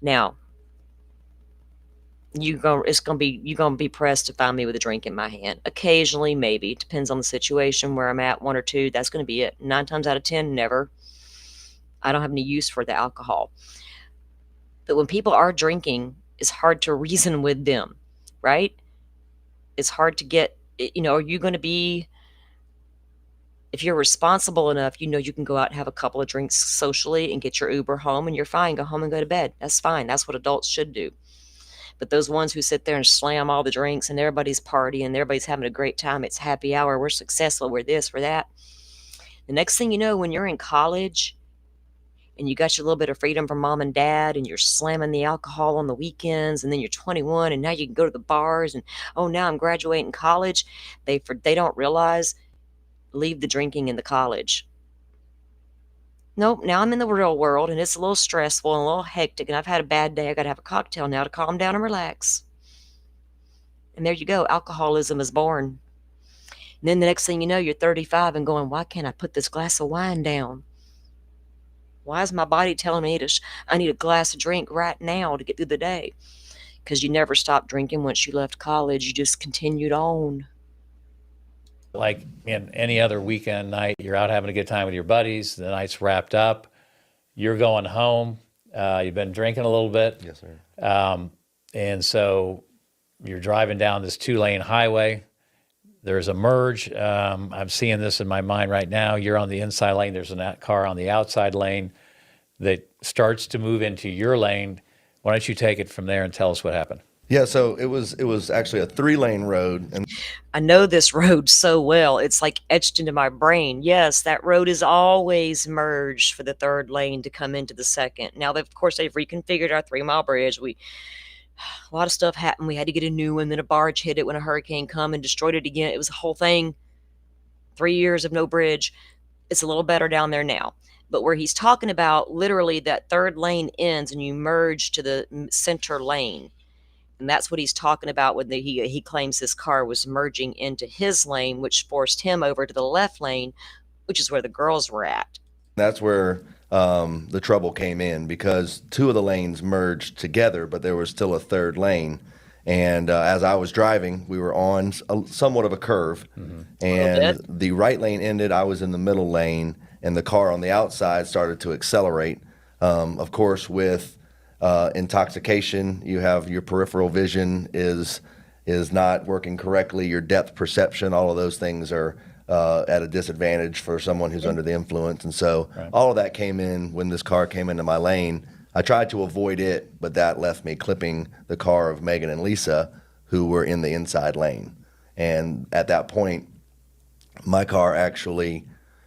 Now, you're gonna be pressed to find me with a drink in my hand. Occasionally, maybe. It depends on the situation where I'm at, 1 or 2. That's gonna be it. 9 times out of 10, never. I don't have any use for the alcohol. But when people are drinking, it's hard to reason with them, right? It's hard to get, are you going to be, if you're responsible enough, you can go out and have a couple of drinks socially and get your Uber home and you're fine. Go home and go to bed. That's fine. That's what adults should do. But those ones who sit there and slam all the drinks and everybody's partying and everybody's having a great time, it's happy hour, we're successful, we're this, we're that. The next thing you know, when you're in college and you got your little bit of freedom from mom and dad and you're slamming the alcohol on the weekends, and then you're 21 and now you can go to the bars and, oh, now I'm graduating college. They don't realize, leave the drinking in the college. Nope, now I'm in the real world and it's a little stressful and a little hectic and I've had a bad day. I got to have a cocktail now to calm down and relax. And there you go. Alcoholism is born. And then the next thing you know, you're 35 and going, why can't I put this glass of wine down? Why is my body telling me I need a glass of drink right now to get through the day? because you never stopped drinking once you left college. You just continued on. Like in any other weekend night, you're out having a good time with your buddies. The night's wrapped up. You're going home. You've been drinking a little bit. Yes, sir. And so you're driving down this 2-lane highway. There's a merge. I'm seeing this in my mind right now. You're on the inside lane. There's a car on the outside lane that starts to move into your lane. Why don't you take it from there and tell us what happened? Yeah, so it was actually a 3-lane road, and I know this road so well. It's like etched into my brain. Yes, that road is always merged for the third lane to come into the second. Now, of course, they've reconfigured our 3-mile bridge. A lot of stuff happened. We had to get a new one. Then a barge hit it when a hurricane come and destroyed it again. It was a whole thing. 3 years of no bridge. It's a little better down there now. But where he's talking about, literally that third lane ends and you merge to the center lane. And that's what he's talking about when he claims his car was merging into his lane, which forced him over to the left lane, which is where the girls were at. that's where the trouble came in, because 2 of the lanes merged together, but there was still a 3rd lane. And as I was driving, we were on somewhat of a curve, and the right lane ended. I was in the middle lane, and the car on the outside started to accelerate. Of course, with intoxication, you have your peripheral vision is not working correctly. Your depth perception, all of those things are at a disadvantage for someone who's under the influence. And so all of that came in when this car came into my lane. I tried to avoid it, but that left me clipping the car of Megan and Lisa, who were in the inside lane. And at that point, my car actually,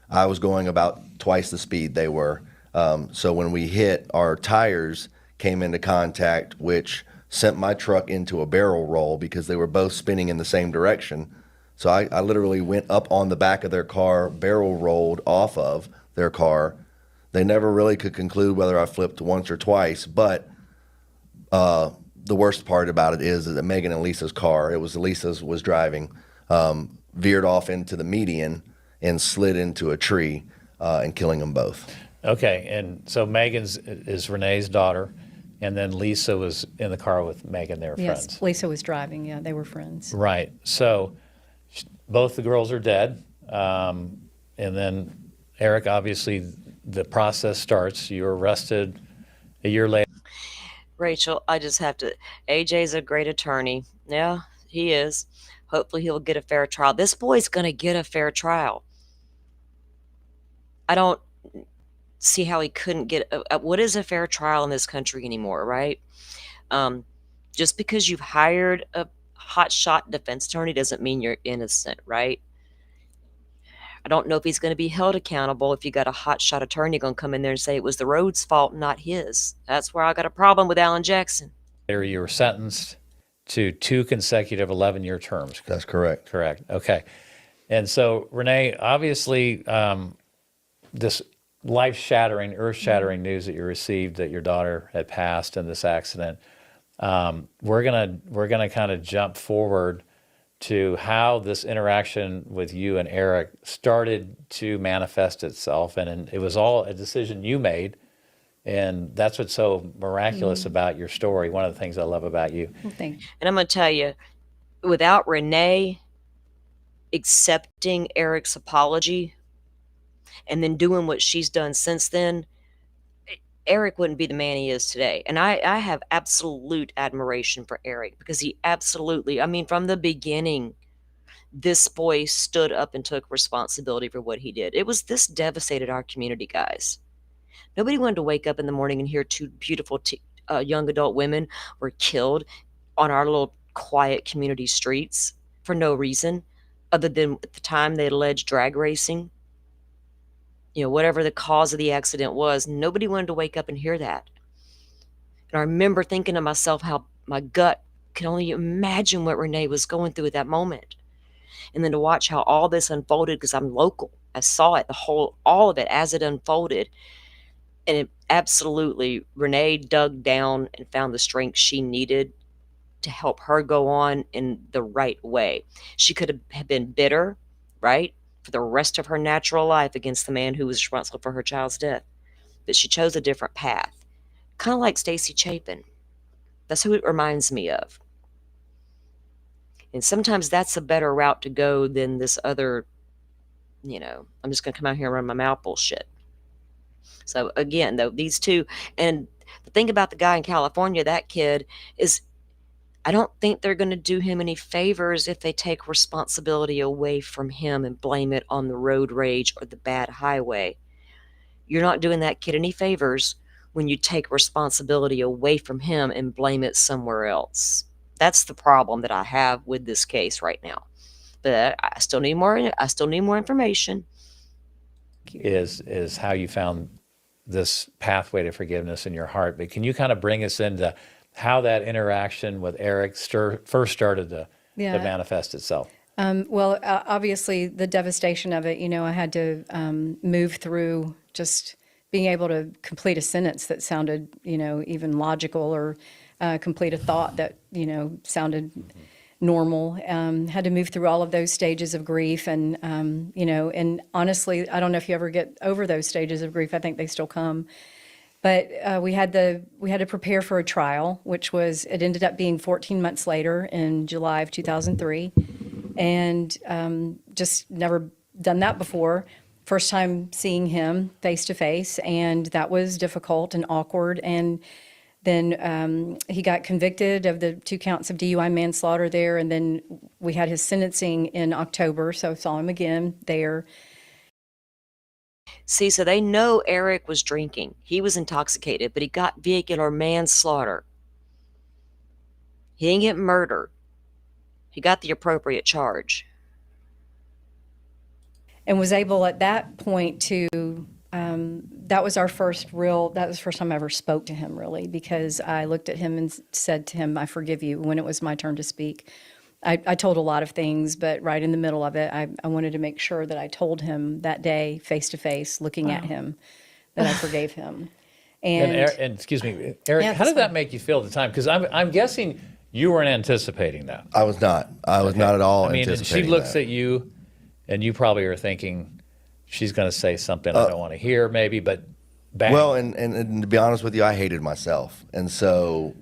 I was going about twice the speed they were. So when we hit, our tires came into contact, which sent my truck into a barrel roll because they were both spinning in the same direction. So I literally went up on the back of their car, barrel rolled off of their car. They never really could conclude whether I flipped once or twice, but the worst part about it is that Megan and Lisa's car, it was Lisa's was driving, veered off into the median and slid into a tree and killing them both. Okay, and so Megan's is Renee's daughter, and then Lisa was in the car with Megan. They were Yes, friends. Lisa was driving. Yeah, they were friends. Right. So both the girls are dead. And then Eric, obviously, the process starts. You're arrested a year later. Rachel, I just have to, AJ's a great attorney. Yeah, he is. Hopefully he'll get a fair trial. This boy's going to get a fair trial. I don't see how he couldn't get what is a fair trial in this country anymore, right? Just because you've hired a hotshot defense attorney doesn't mean you're innocent, right? I don't know if he's going to be held accountable if you got a hotshot attorney going to come in there and say it was the road's fault, not his. That's where I got a problem with Alan Jackson. You were sentenced to 2 consecutive 11-year terms. That's correct. Correct. Okay. And so, Renee, obviously, this life-shattering, earth-shattering news that you received that your daughter had passed in this accident, we're gonna kind of jump forward to how this interaction with you and Eric started to manifest itself, and it was all a decision you made, and that's what's so miraculous about your story. One of the things I love about you. Thank you. And I'm going to tell you, without Renee accepting Eric's apology and then doing what she's done since then, Eric wouldn't be the man he is today. And I have absolute admiration for Eric, because he absolutely, I mean, from the beginning, this boy stood up and took responsibility for what he did. This devastated our community, guys. Nobody wanted to wake up in the morning and hear 2 beautiful young adult women were killed on our little quiet community streets for no reason other than at the time they alleged drag racing. You know, whatever the cause of the accident was, nobody wanted to wake up and hear that. And I remember thinking to myself how my gut could only imagine what Renee was going through at that moment. And then to watch how all this unfolded, because I'm local. I saw it, all of it as it unfolded. And it absolutely, Renee dug down and found the strength she needed to help her go on in the right way. She could have been bitter, right, for the rest of her natural life against the man who was responsible for her child's death. But she chose a different path. Kind of like Stacy Chapin. That's who it reminds me of. And sometimes that's a better route to go than this other, I'm just going to come out here and run my mouth bullshit. So again, though, these two, and the thing about the guy in California, that kid, is I don't think they're going to do him any favors if they take responsibility away from him and blame it on the road rage or the bad highway. You're not doing that kid any favors when you take responsibility away from him and blame it somewhere else. That's the problem that I have with this case right now. But I still need more information. Is how you found this pathway to forgiveness in your heart. But can you kind of bring us into how that interaction with Eric first started to manifest itself? Well, obviously the devastation of it, I had to move through just being able to complete a sentence that sounded, even logical, or complete a thought that, sounded normal. Had to move through all of those stages of grief. And, and honestly, I don't know if you ever get over those stages of grief. I think they still come. But we had to prepare for a trial, it ended up being 14 months later in July of 2003. And just never done that before. First time seeing him face to face, and that was difficult and awkward. And then he got convicted of the 2 counts of DUI manslaughter there, and then we had his sentencing in October, so I saw him again there. See, so they know Eric was drinking. He was intoxicated, but he got vehicular manslaughter. He didn't get murder. He got the appropriate charge. And was able at that point to, that was the first time I ever spoke to him, really, because I looked at him and said to him, I forgive you, when it was my turn to speak. I told a lot of things, but right in the middle of it, I wanted to make sure that I told him that day, face to face, looking at him, that I forgave him. And excuse me, Eric, how did that make you feel at the time? Because I'm guessing you weren't anticipating that. I was not. I was not at all anticipating she looks at you, and you probably are thinking, she's going to say something I don't want to hear, maybe, but bang. Well, and to be honest with you, I hated myself. And so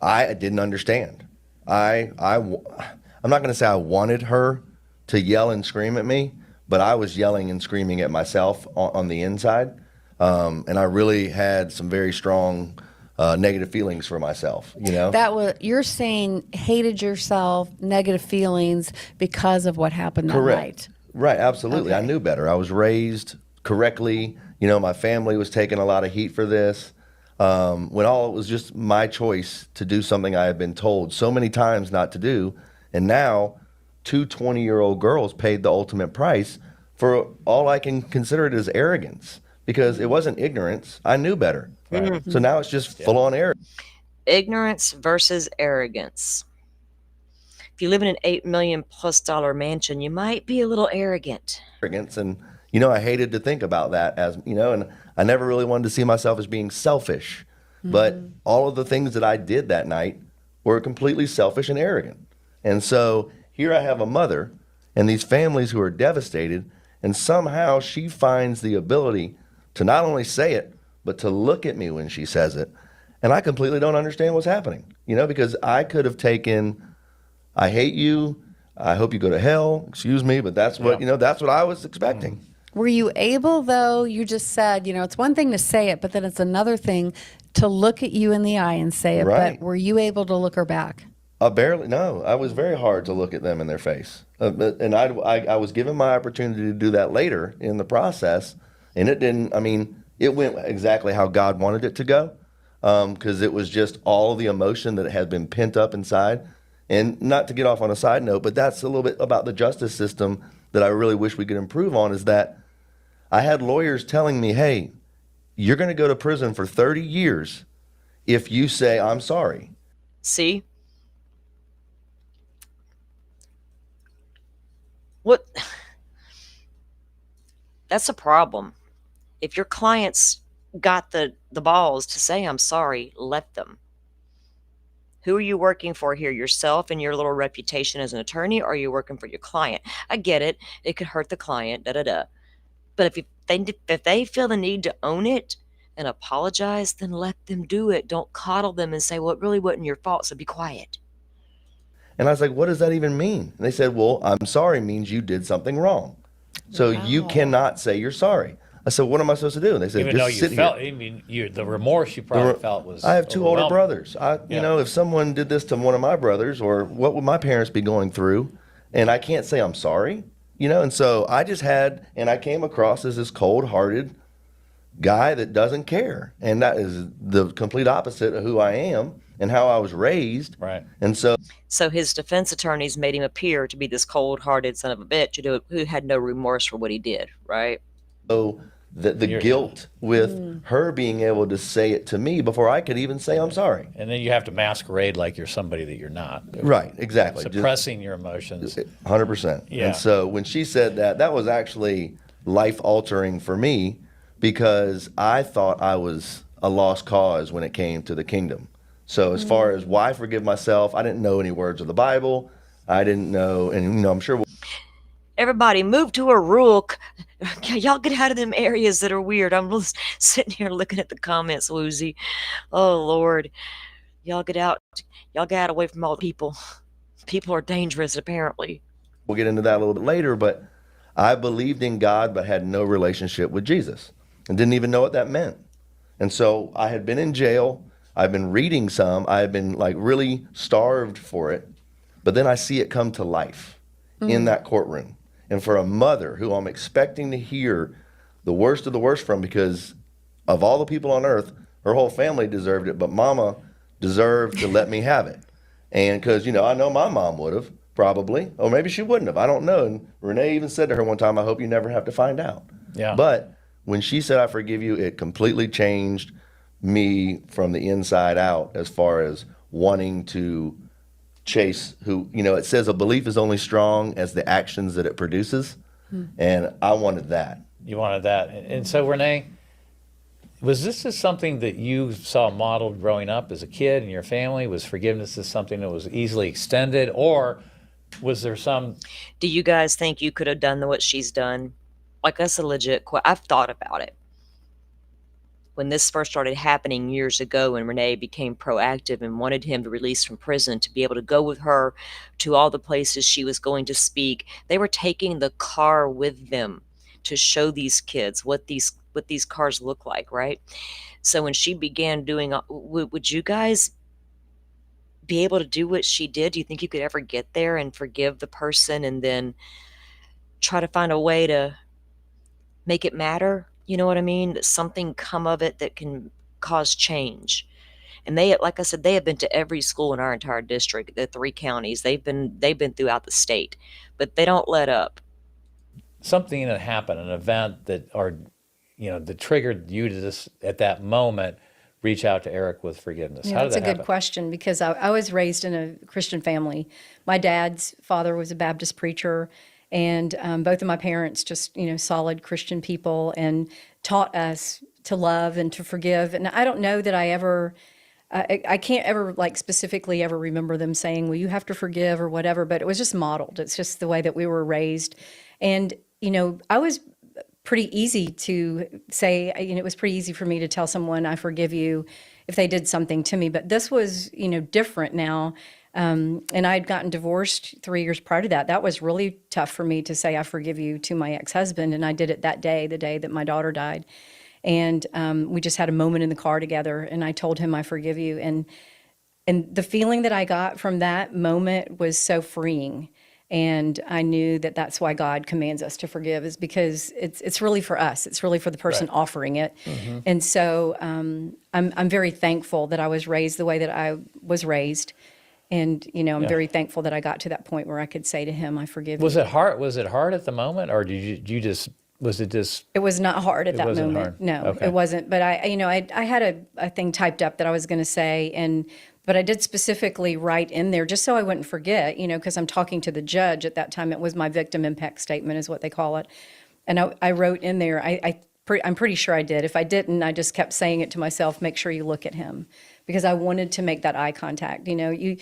I didn't understand. I'm not going to say I wanted her to yell and scream at me, but I was yelling and screaming at myself on the inside. And I really had some very strong negative feelings for myself, You're saying hated yourself, negative feelings because of what happened that Correct. night. Right, absolutely. Okay. I knew better. I was raised correctly. My family was taking a lot of heat for this. When it was just my choice to do something I had been told so many times not to do. And now 2 20-year-old girls paid the ultimate price for all I can consider it as arrogance, because it wasn't ignorance. I knew better. Right. So now it's just full on arrogance. Ignorance versus arrogance. If you live in an $8 million+ mansion, you might be a little arrogant. And, I hated to think about that and I never really wanted to see myself as being selfish. Mm-hmm. But all of the things that I did that night were completely selfish and arrogant. And so here I have a mother and these families who are devastated, and somehow she finds the ability to not only say it, but to look at me when she says it. And I completely don't understand what's happening, because I could have taken, I hate you, I hope you go to hell, excuse me, but that's what, that's what I was expecting. Were you able, though, you just said, it's one thing to say it, but then it's another thing to look at you in the eye and say it. Right. But were you able to look her back? No, I was very hard to look at them in their face. And I was given my opportunity to do that later in the process, and it went exactly how God wanted it to go, because it was just all of the emotion that had been pent up inside. And not to get off on a side note, but that's a little bit about the justice system that I really wish we could improve on, is that I had lawyers telling me, hey, you're going to go to prison for 30 years if you say, I'm sorry. See? What? That's a problem. If your clients got the balls to say, I'm sorry, let them. Who are you working for here? Yourself and your little reputation as an attorney, or are you working for your client? I get it. It could hurt the client, But if they feel the need to own it and apologize, then let them do it. Don't coddle them and say, well, it really wasn't your fault, so be quiet. And I was like, what does that even mean? And they said, well, I'm sorry means you did something wrong. So you cannot say you're sorry. I said, what am I supposed to do? And they said, Even just though you sit felt, here. I mean, the remorse you probably felt was I have two older overwhelming. brothers. You know, if someone did this to one of my brothers, or what would my parents be going through? And I can't say I'm sorry, you know? And so I just I came across as this cold-hearted guy that doesn't care. And that is the complete opposite of who I am and how I was raised. Right. And so his defense attorneys made him appear to be this cold-hearted son of a bitch, who had no remorse for what he did, right? So the guilt with her being able to say it to me before I could even say I'm sorry. And then you have to masquerade like you're somebody that you're not. Right, exactly. Suppressing your emotions. 100%. Yeah. And so when she said that, that was actually life-altering for me, because I thought I was a lost cause when it came to the kingdom. So as far as why forgive myself, I didn't know any words of the Bible. I didn't know, and you know, I'm sure. Everybody move to a rural. Y'all get out of them areas that are weird. I'm just sitting here looking at the comments, Woozy. Oh Lord, y'all get out. Y'all get out away from all the people. People are dangerous, apparently. We'll get into that a little bit later, but I believed in God but had no relationship with Jesus and didn't even know what that meant. And so I had been in jail. I've been reading some. I had been like really starved for it. But then I see it come to life in that courtroom. And for a mother who I'm expecting to hear the worst of the worst from, because of all the people on earth, her whole family deserved it, but mama deserved to let me have it. And because, you know, I know my mom would have, probably, or maybe she wouldn't have. I don't know. And Renee even said to her one time, I hope you never have to find out. Yeah. But when she said, I forgive you, it completely changed me from the inside out as far as wanting to chase who, you know, it says a belief is only strong as the actions that it produces. And I wanted that. You wanted that. And so, Renee, was this just something that you saw modeled growing up as a kid in your family? Was forgiveness just something that was easily extended? Or was there some... Do you guys think you could have done what she's done? Like, that's a legit question. I've thought about it. When this first started happening years ago, and Renee became proactive and wanted him to release from prison to be able to go with her to all the places she was going to speak, they were taking the car with them to show these kids what these cars look like, right? So when she began doing, would you guys be able to do what she did? Do you think you could ever get there and forgive the person and then try to find a way to make it matter? You know what I mean? That something come of it that can cause change. And they, like I said, they have been to every school in our entire district, the 3 counties. They've been throughout the state, but they don't let up. Something that happened, an event that, or, you know, that triggered you to just, at that moment, reach out to Eric with forgiveness. Yeah, How did that's that a happen? good question, because I was raised in a Christian family. My dad's father was a Baptist preacher, and both of my parents just, you know, solid Christian people, and taught us to love and to forgive. And I don't know that I ever, I can't ever like specifically ever remember them saying, well, you have to forgive or whatever, but it was just modeled. It's just the way that we were raised. And, you know, I was pretty easy to say, you know, it was pretty easy for me to tell someone I forgive you if they did something to me. But this was, you know, different now. And I'd gotten divorced 3 years prior to that. That was really tough for me to say I forgive you to my ex-husband. And I did it that day, the day that my daughter died. And we just had a moment in the car together, and I told him I forgive you. And the feeling that I got from that moment was so freeing. And I knew that that's why God commands us to forgive, is because it's really for us. It's really for the person offering it. Mm-hmm. And so I'm very thankful that I was raised the way that I was raised. And, you know, I'm very thankful that I got to that point where I could say to him, I forgive you. Was it hard? Was it hard at the moment, or did you just, was it just? It was not hard at that wasn't moment. hard. No, Okay. it wasn't. But I had a thing typed up that I was going to say, but I did specifically write in there just so I wouldn't forget, you know, because I'm talking to the judge at that time. It was my victim impact statement is what they call it. And I wrote in there, I I'm pretty sure I did. If I didn't, I just kept saying it to myself, make sure you look at him, because I wanted to make that eye contact. You know,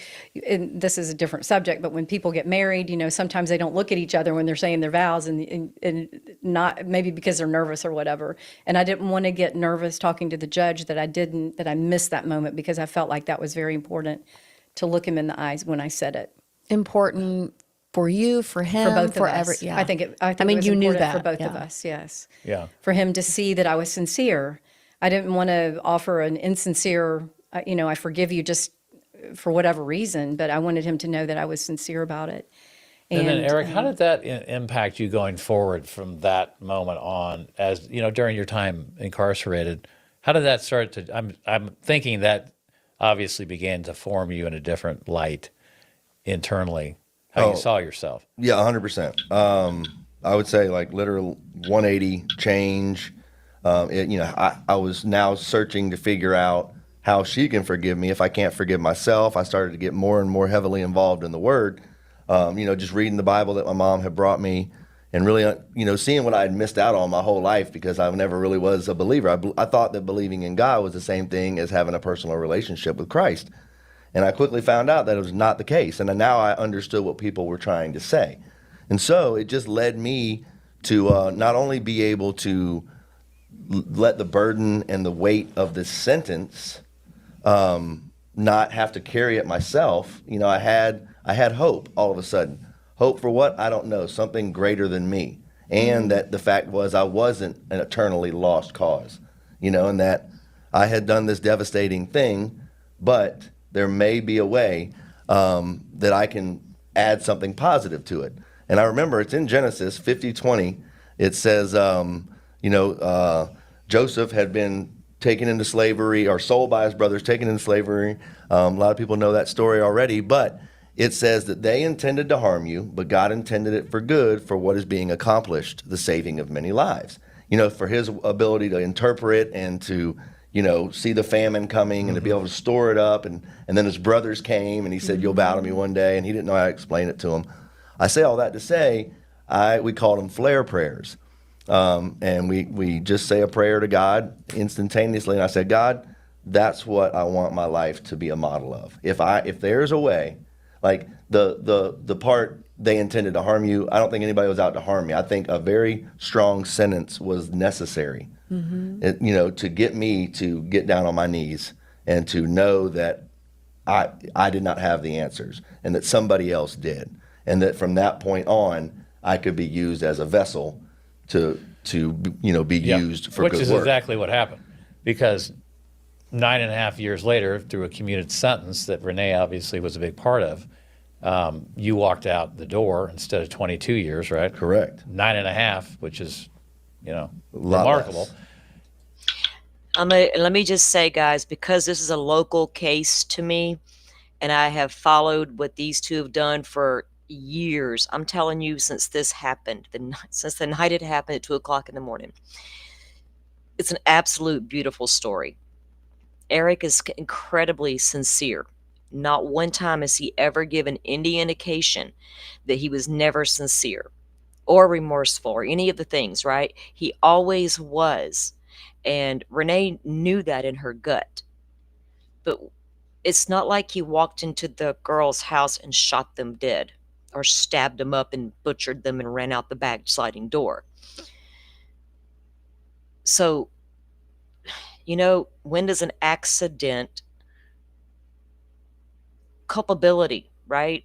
and this is a different subject, but when people get married, you know, sometimes they don't look at each other when they're saying their vows, and not maybe because they're nervous or whatever. And I didn't want to get nervous talking to the judge that I missed that moment, because I felt like that was very important to look him in the eyes when I said it. Important for you, for him, For both for of us. yeah. I think it mean, was you knew important that for both yeah. of us, yes. Yeah. For him to see that I was sincere. I didn't want to offer an insincere, you know, I forgive you just for whatever reason, but I wanted him to know that I was sincere about it. And then, Eric, how did that impact you going forward from that moment on, as you know, during your time incarcerated? How did that start to? I'm thinking that obviously began to form you in a different light internally, how you saw yourself. Yeah, 100%. I would say like literal 180 change. You know, I was now searching to figure out how she can forgive me if I can't forgive myself. I started to get more and more heavily involved in the Word. You know, just reading the Bible that my mom had brought me, and really, you know, seeing what I had missed out on my whole life because I never really was a believer. I thought that believing in God was the same thing as having a personal relationship with Christ. And I quickly found out that it was not the case. And now I understood what people were trying to say. And so it just led me to not only be able to let the burden and the weight of this sentence not have to carry it myself. You know, I had hope all of a sudden. Hope for what? I don't know. Something greater than me. And that the fact was I wasn't an eternally lost cause. You know, and that I had done this devastating thing, but there may be a way that I can add something positive to it. And I remember it's in Genesis 50:20. It says, you know, Joseph had been taken into slavery or sold by his brothers, taken into slavery. A lot of people know that story already, but it says that they intended to harm you, but God intended it for good for what is being accomplished, the saving of many lives. You know, for his ability to interpret and to, you know, see the famine coming and to be able to store it up. And then his brothers came and he said, you'll bow to me one day. And he didn't know how to explain it to them. I say all that to say, we called them flare prayers. And we just say a prayer to God instantaneously. And I said, God, that's what I want my life to be a model of. If there's a way, like the part they intended to harm you, I don't think anybody was out to harm me. I think a very strong sentence was necessary, you know, to get me to get down on my knees and to know that I did not have the answers and that somebody else did. And that from that point on, I could be used as a vessel to you know, be used for good work. Which is exactly what happened. Because 9.5 years later, through a commuted sentence that Renee obviously was a big part of, you walked out the door instead of 22 years, right? Correct. 9.5, which is, you know, lot remarkable. less. Let me just say, guys, because this is a local case to me, and I have followed what these two have done for years. I'm telling you, since this happened, since the night it happened at 2 o'clock in the morning, it's an absolute beautiful story. Eric is incredibly sincere. Not one time has he ever given any indication that he was never sincere or remorseful or any of the things, right? He always was. And Renee knew that in her gut. But it's not like he walked into the girl's house and shot them dead or stabbed them up and butchered them and ran out the back sliding door. So, you know, when does an accident, culpability, right?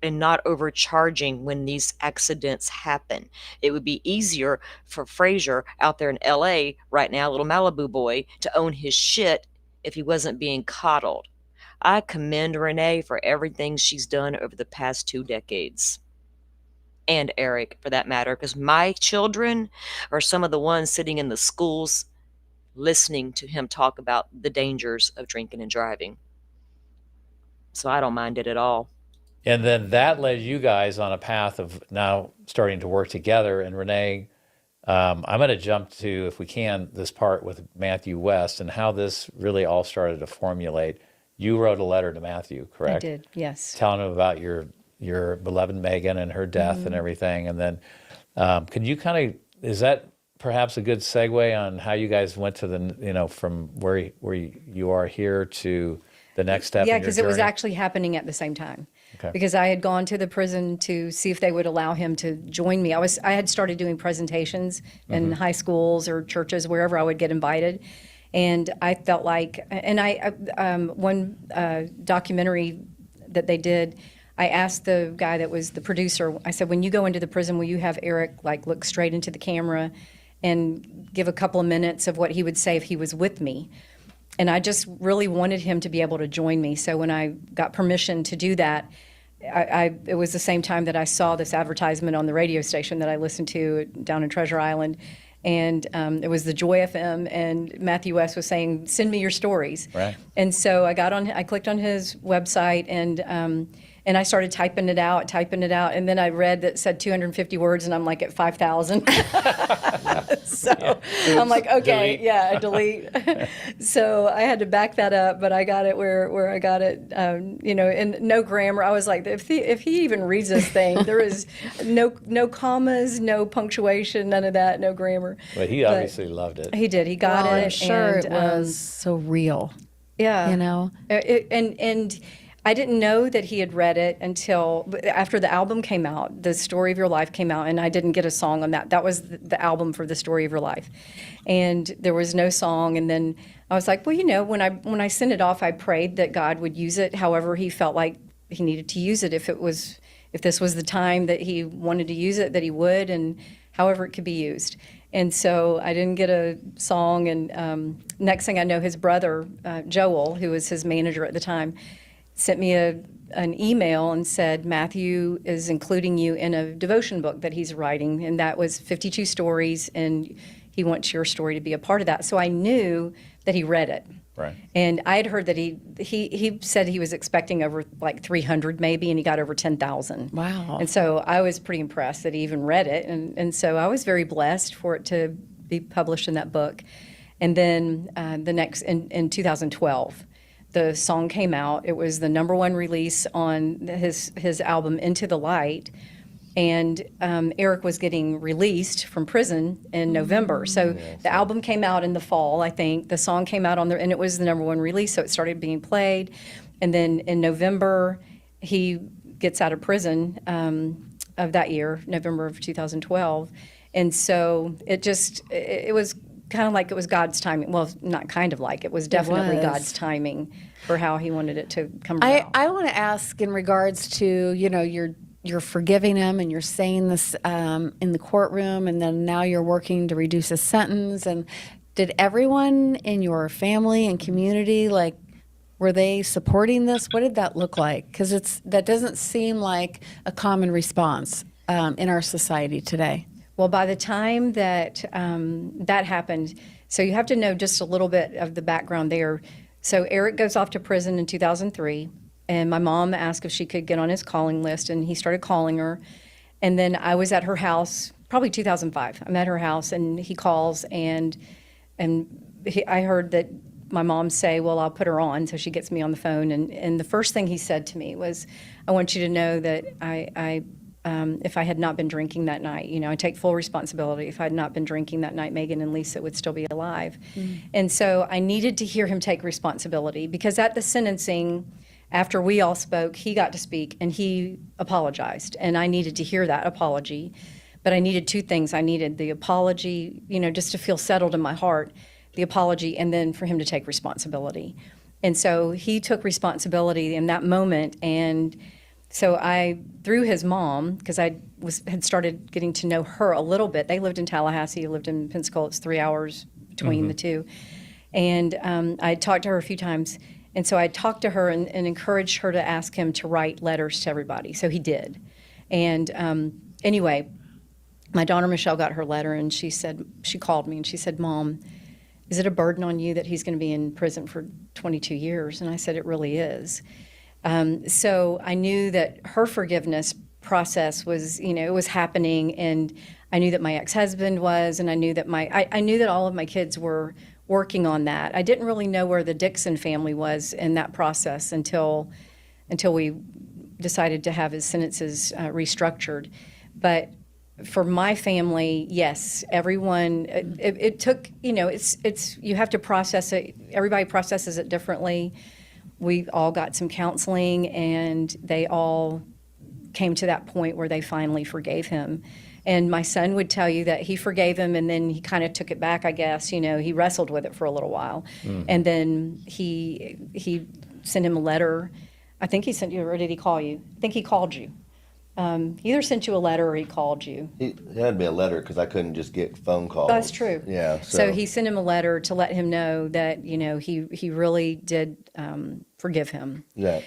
And not overcharging when these accidents happen. It would be easier for Frazier out there in LA right now, little Malibu boy, to own his shit if he wasn't being coddled. I commend Renee for everything she's done over the past 2 decades. And Eric, for that matter, because my children are some of the ones sitting in the schools listening to him talk about the dangers of drinking and driving. So I don't mind it at all. And then that led you guys on a path of now starting to work together. And Renee, I'm going to jump to, if we can, this part with Matthew West and how this really all started to formulate. You wrote a letter to Matthew, correct? I did, yes. Telling him about your beloved Megan and her death and everything. And then can you kind of, is that perhaps a good segue on how you guys went to the, from where you are here to the next step in Yeah, your because it was journey? actually happening at the same time. Okay. Because I had gone to the prison to see if they would allow him to join me. I had started doing presentations in high schools or churches, wherever I would get invited. And I felt like, and one documentary that they did, I asked the guy that was the producer, I said, when you go into the prison, will you have Eric look straight into the camera and give a couple of minutes of what he would say if he was with me? And I just really wanted him to be able to join me. So when I got permission to do that, it was the same time that I saw this advertisement on the radio station that I listened to down in Treasure Island. And it was the Joy FM, and Matthew West was saying, send me your stories. Right. And so I clicked on his website, and I started typing it out, and then I read that said 250 words, and I'm like at 5,000. So I'm like, okay, delete. So I had to back that up, but I got it where I got it, and no grammar. I was like, if he even reads this thing, there is no commas, no punctuation, none of that, no grammar. But he obviously loved it. He did. He got it. I'm sure and, it was so real. Yeah. And I didn't know that he had read it until after the album came out, The Story of Your Life came out, and I didn't get a song on that. That was the album for The Story of Your Life. And there was no song. And then I was like, well, when I sent it off, I prayed that God would use it however he felt like he needed to use it. If this was the time that he wanted to use it, that he would, and however it could be used. And so I didn't get a song. And next thing I know, his brother, Joel, who was his manager at the time, sent me an email and said, Matthew is including you in a devotion book that he's writing, and that was 52 stories, and he wants your story to be a part of that. So I knew that he read it. Right. And I had heard that he said he was expecting over 300 maybe, and he got over 10,000. Wow. And so I was pretty impressed that he even read it, and so I was very blessed for it to be published in that book. And then in 2012, the song came out. It was the #1 release on his album Into the Light, and Eric was getting released from prison in November. So the album came out in the fall, I think. The song came out and it was the #1 release, so it started being played. And then in November, he gets out of prison of that year, November of 2012. And so it was kind of like it was God's timing. Well, not kind of like, it was definitely God's timing for how he wanted it to come about. I want to ask in regards to, you're forgiving him and you're saying this in the courtroom, and then now you're working to reduce his sentence. And did everyone in your family and community, were they supporting this? What did that look like? Because that doesn't seem like a common response in our society today. Well, by the time that that happened, so you have to know just a little bit of the background there. So Eric goes off to prison in 2003, and my mom asked if she could get on his calling list, and he started calling her. And then I was at her house, probably 2005. I'm at her house, and he calls, and I heard that my mom say, well, I'll put her on. So she gets me on the phone, and the first thing he said to me was, I want you to know that if I had not been drinking that night, I take full responsibility. If I had not been drinking that night, Megan and Lisa would still be alive. And so I needed to hear him take responsibility, because at the sentencing, after we all spoke, he got to speak and he apologized. And I needed to hear that apology. But I needed two things. I needed the apology, just to feel settled in my heart, the apology, and then for him to take responsibility. And so he took responsibility in that moment. And so I, through his mom, because I had started getting to know her a little bit. They lived in Tallahassee, he lived in Pensacola. It's 3 hours between the two. And I talked to her a few times. And so I talked to her and encouraged her to ask him to write letters to everybody. So he did. And anyway, my daughter Michelle got her letter, and she called me and she said, Mom, is it a burden on you that he's going to be in prison for 22 years? And I said, it really is. So I knew that her forgiveness process was, it was happening, and I knew that my ex-husband was, and I knew that I knew that all of my kids were working on that. I didn't really know where the Dixon family was in that process until we decided to have his sentences restructured. But for my family, yes, everyone, it took, it's, you have to process it. Everybody processes it differently. We all got some counseling, and they all came to that point where they finally forgave him. And my son would tell you that he forgave him, and then he kind of took it back, I guess. He wrestled with it for a little while. And then he sent him a letter. I think he sent you, or did he call you? I think he called you. He either sent you a letter or he called you. It had to be a letter because I couldn't just get phone calls. That's true. Yeah. So he sent him a letter to let him know that, he really did forgive him. Yeah.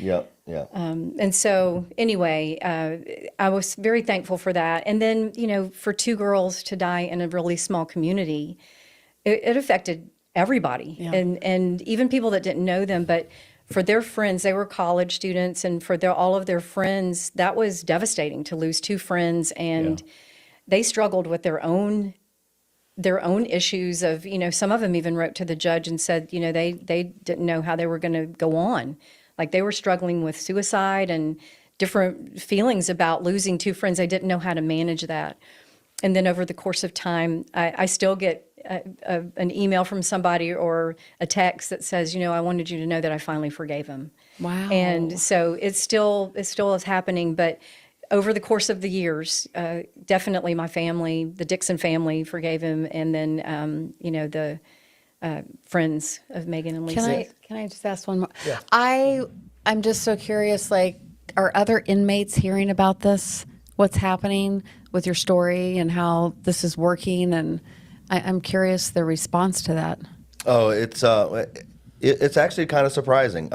And so anyway, I was very thankful for that. And then, for two girls to die in a really small community, it affected everybody. Yeah. And even people that didn't know them, but for their friends, they were college students, and for all of their friends, that was devastating to lose two friends. And they struggled with their own issues of, some of them even wrote to the judge and said, they didn't know how they were going to go on. Like, they were struggling with suicide and different feelings about losing two friends. They didn't know how to manage that. And then over the course of time, I still get an email from somebody or a text that says, I wanted you to know that I finally forgave him. Wow. And so it still is happening. But over the course of the years, definitely my family, the Dixon family, forgave him. And then, the friends of Megan and Lisa. Can I just ask one more? Yeah. I'm just so curious, like, are other inmates hearing about this? What's happening with your story and how this is working? And I'm curious the response to that. Oh, it's actually kind of surprising.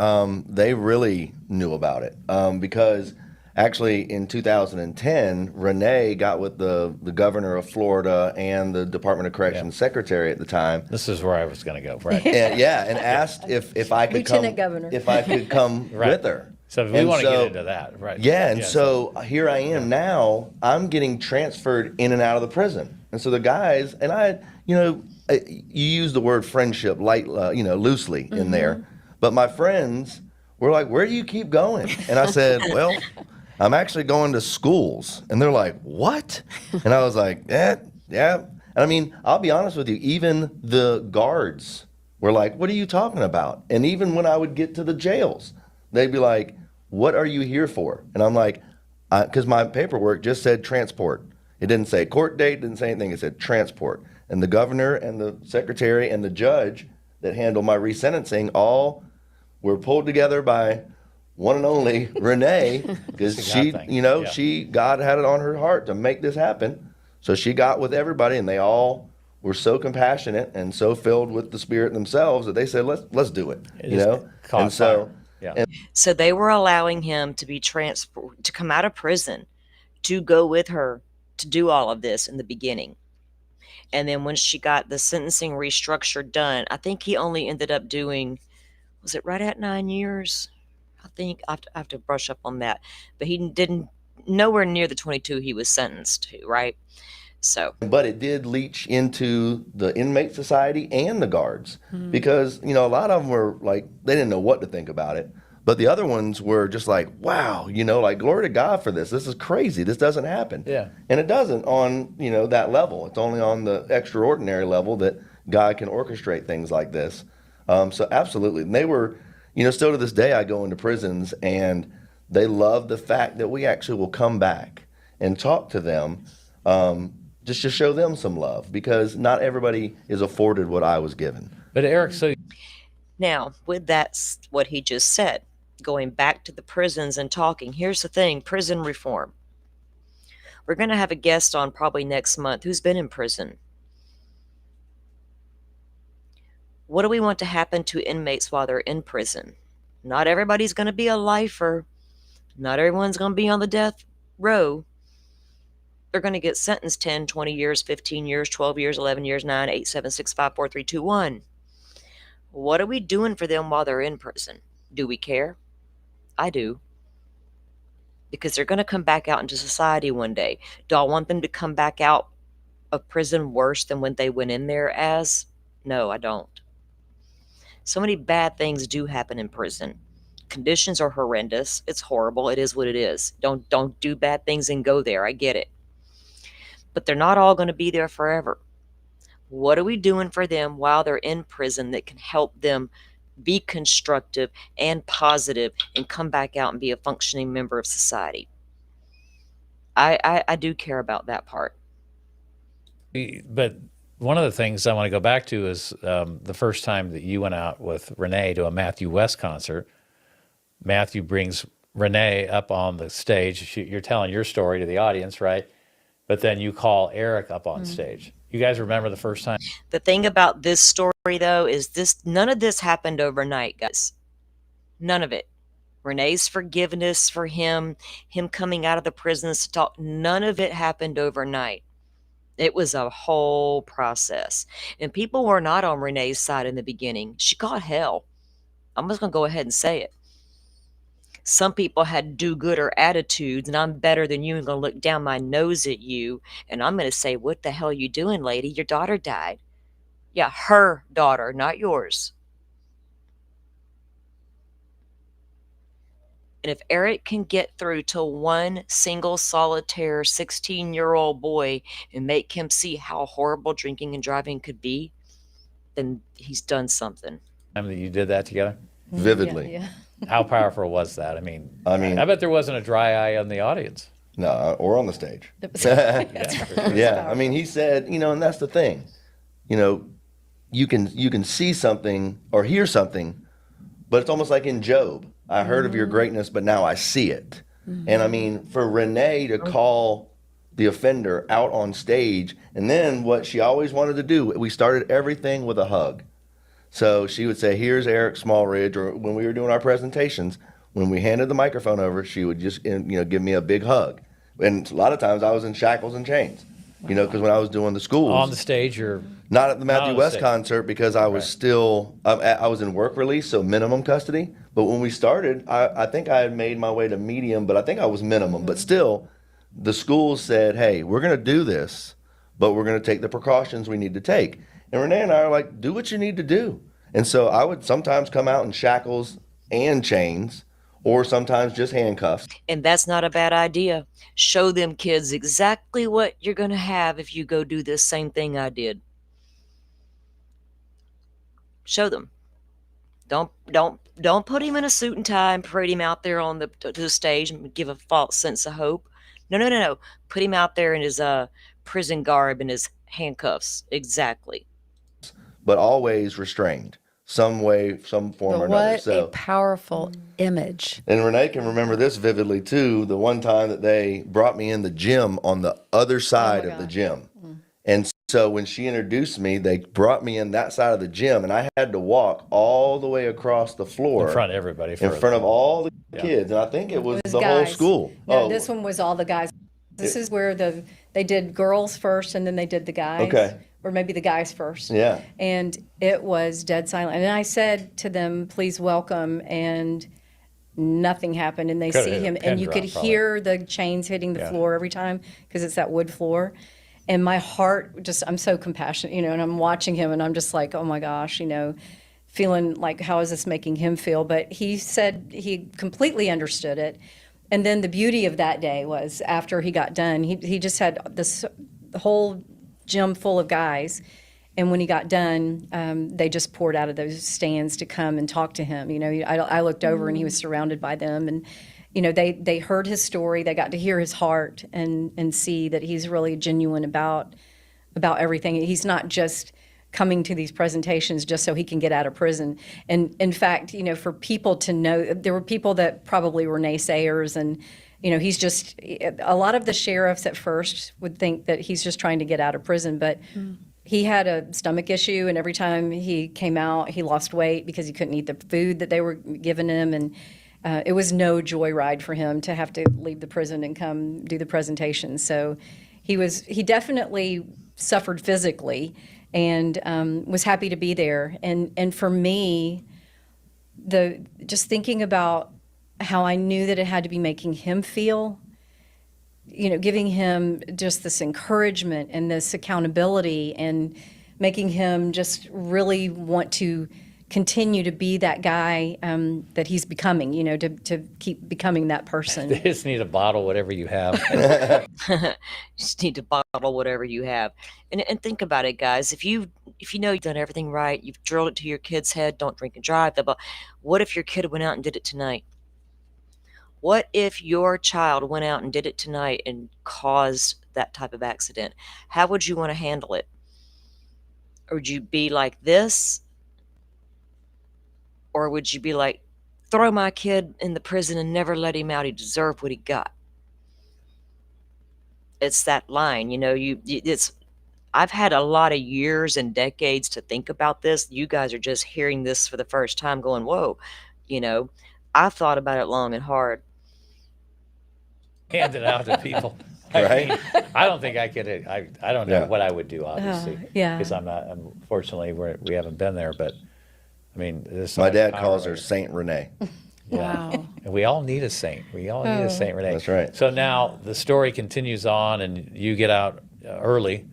They really knew about it because actually in 2010, Renee got with the governor of Florida and the Department of Corrections secretary at the time. This is where I was going to go, right? And asked if I could Lieutenant Governor. if I could come with her. So we want to get into that, right? Yeah, and so here I am now. I'm getting transferred in and out of the prison, and so the guys and I, you use the word friendship loosely in there, but my friends were like, "Where do you keep going?" And I said, "Well, I'm actually going to schools," and they're like, "What?" And I was like, "Yeah." And I mean, I'll be honest with you, even the guards were like, "What are you talking about?" And even when I would get to the jails, they'd be like, "What are you here for?" And I'm like, because my paperwork just said transport. It didn't say court date, didn't say anything. It said transport. And the governor and the secretary and the judge that handled my resentencing all were pulled together by one and only Renee, because God had it on her heart to make this happen. So she got with everybody, and they all were so compassionate and so filled with the Spirit themselves that they said, let's do it. And so. Yeah. So they were allowing him to be transported, to come out of prison, to go with her, to do all of this in the beginning. And then when she got the sentencing restructure done, I think he only ended up doing, was it right at 9 years? I think I have to brush up on that. But he didn't, nowhere near the 22 he was sentenced to, right? So, but it did leach into the inmate society and the guards because, a lot of them were like, they didn't know what to think about it. But the other ones were just like, wow, like, glory to God for this. This is crazy. This doesn't happen. Yeah. And it doesn't on, that level. It's only on the extraordinary level that God can orchestrate things like this. So absolutely. And they were, still to this day, I go into prisons and they love the fact that we actually will come back and talk to them. Just to show them some love, because not everybody is afforded what I was given. But Eric, so now with that, what he just said, going back to the prisons and talking, here's the thing, prison reform. We're going to have a guest on probably next month who's been in prison. What do we want to happen to inmates while they're in prison? Not everybody's going to be a lifer. Not everyone's going to be on the death row. They're going to get sentenced 10, 20 years, 15 years, 12 years, 11 years, 9, 8, 7, 6, 5, 4, 3, 2, 1. What are we doing for them while they're in prison? Do we care? I do. Because they're going to come back out into society one day. Do I want them to come back out of prison worse than when they went in there as? No, I don't. So many bad things do happen in prison. Conditions are horrendous. It's horrible. It is what it is. Don't do bad things and go there. I get it. but they're not all going to be there forever. What are we doing for them while they're in prison that can help them be constructive and positive and come back out and be a functioning member of society? I do care about that part. But one of the things I want to go back to is the first time that you went out with Renee to a Matthew West concert. Matthew brings Renee up on the stage. You're telling your story to the audience, right? But then you call Eric up on stage. You guys remember the first time? The thing about this story, though, is none of this happened overnight, guys. None of it. Renee's forgiveness for him coming out of the prison to talk, none of it happened overnight. It was a whole process. And people were not on Renee's side in the beginning. She got hell. I'm just going to go ahead and say it. Some people had do-gooder attitudes, and I'm better than you and going to look down my nose at you, and I'm going to say, what the hell are you doing, lady? Your daughter died. Yeah, her daughter, not yours. And if Eric can get through to one single solitaire 16-year-old boy and make him see how horrible drinking and driving could be, then he's done something. Time that you did that together? Vividly. Yeah. How powerful was that? I mean, I bet there wasn't a dry eye in the audience. No, or on the stage. That's Yeah, I mean, he said, and that's the thing. You can see something or hear something, but it's almost like in Job. I heard of your greatness, but now I see it. And I mean, for Renee to call the offender out on stage, and then what she always wanted to do, we started everything with a hug. So she would say, here's Eric Smallridge, or when we were doing our presentations, when we handed the microphone over, she would just, give me a big hug. And a lot of times I was in shackles and chains, because when I was doing the schools. On the stage, or not at the Matthew West stage. concert, because I was still, I was in work release, so minimum custody. But when we started, I think I had made my way to medium, but I think I was minimum. But still, the schools said, hey, we're going to do this, but we're going to take the precautions we need to take. And Renee and I are like, do what you need to do. And so I would sometimes come out in shackles and chains, or sometimes just handcuffs. And that's not a bad idea. Show them kids exactly what you're going to have if you go do this same thing I did. Show them. Don't put him in a suit and tie and parade him out there on the stage and give a false sense of hope. No. Put him out there in his prison garb and his handcuffs. Exactly. But always restrained, some way, some form or another. What a powerful image. And Renee can remember this vividly too. The one time that they brought me in the gym on the other side of the gym. And so when she introduced me, they brought me in that side of the gym, and I had to walk all the way across the floor. In front of everybody. In front of all the kids. And I think it was the whole school. No, this one was all the guys. This is where they did girls first, and then they did the guys. Okay. Or maybe the guys first. Yeah. And it was dead silent. And I said to them, please welcome, and nothing happened. And they see him, and you could hear the chains hitting the floor every time, because it's that wood floor. And my heart just, I'm so compassionate, and I'm watching him, and I'm just like, oh my gosh, feeling like, how is this making him feel? But he said he completely understood it. And then the beauty of that day was, after he got done, he just had the whole gym full of guys. And when he got done, they just poured out of those stands to come and talk to him. I looked over, and he was surrounded by them. And, they heard his story. They got to hear his heart and see that he's really genuine about everything. He's not just coming to these presentations just so he can get out of prison. And in fact, for people to know, there were people that probably were naysayers, and he's just, a lot of the sheriffs at first would think that he's just trying to get out of prison, but he had a stomach issue, and every time he came out, he lost weight because he couldn't eat the food that they were giving him, and it was no joyride for him to have to leave the prison and come do the presentation. So he definitely suffered physically, and was happy to be there. And for me, just thinking about how I knew that it had to be making him feel, giving him just this encouragement and this accountability, and making him just really want to continue to be that guy that he's becoming, to keep becoming that person. They just need to bottle whatever you have. Just need to bottle whatever you have. And think about it, guys. If you know you've done everything right, you've drilled it to your kid's head, don't drink and drive, blah, blah. What if your kid went out and did it tonight? What if your child went out and did it tonight and caused that type of accident? How would you want to handle it? Or would you be like this? Or would you be like, throw my kid in the prison and never let him out? He deserved what he got. It's that line, I've had a lot of years and decades to think about this. You guys are just hearing this for the first time going, whoa, I've thought about it long and hard. Hand it out to people. Right? I don't think I could. I don't know what I would do, obviously. Yeah. Because I'm not. Unfortunately, we haven't been there. But I mean, there's so My much dad power calls in her it. Saint Renee. Yeah. Wow. And we all need a saint. We all need a Saint Renee. That's right. So now the story continues on, and you get out early,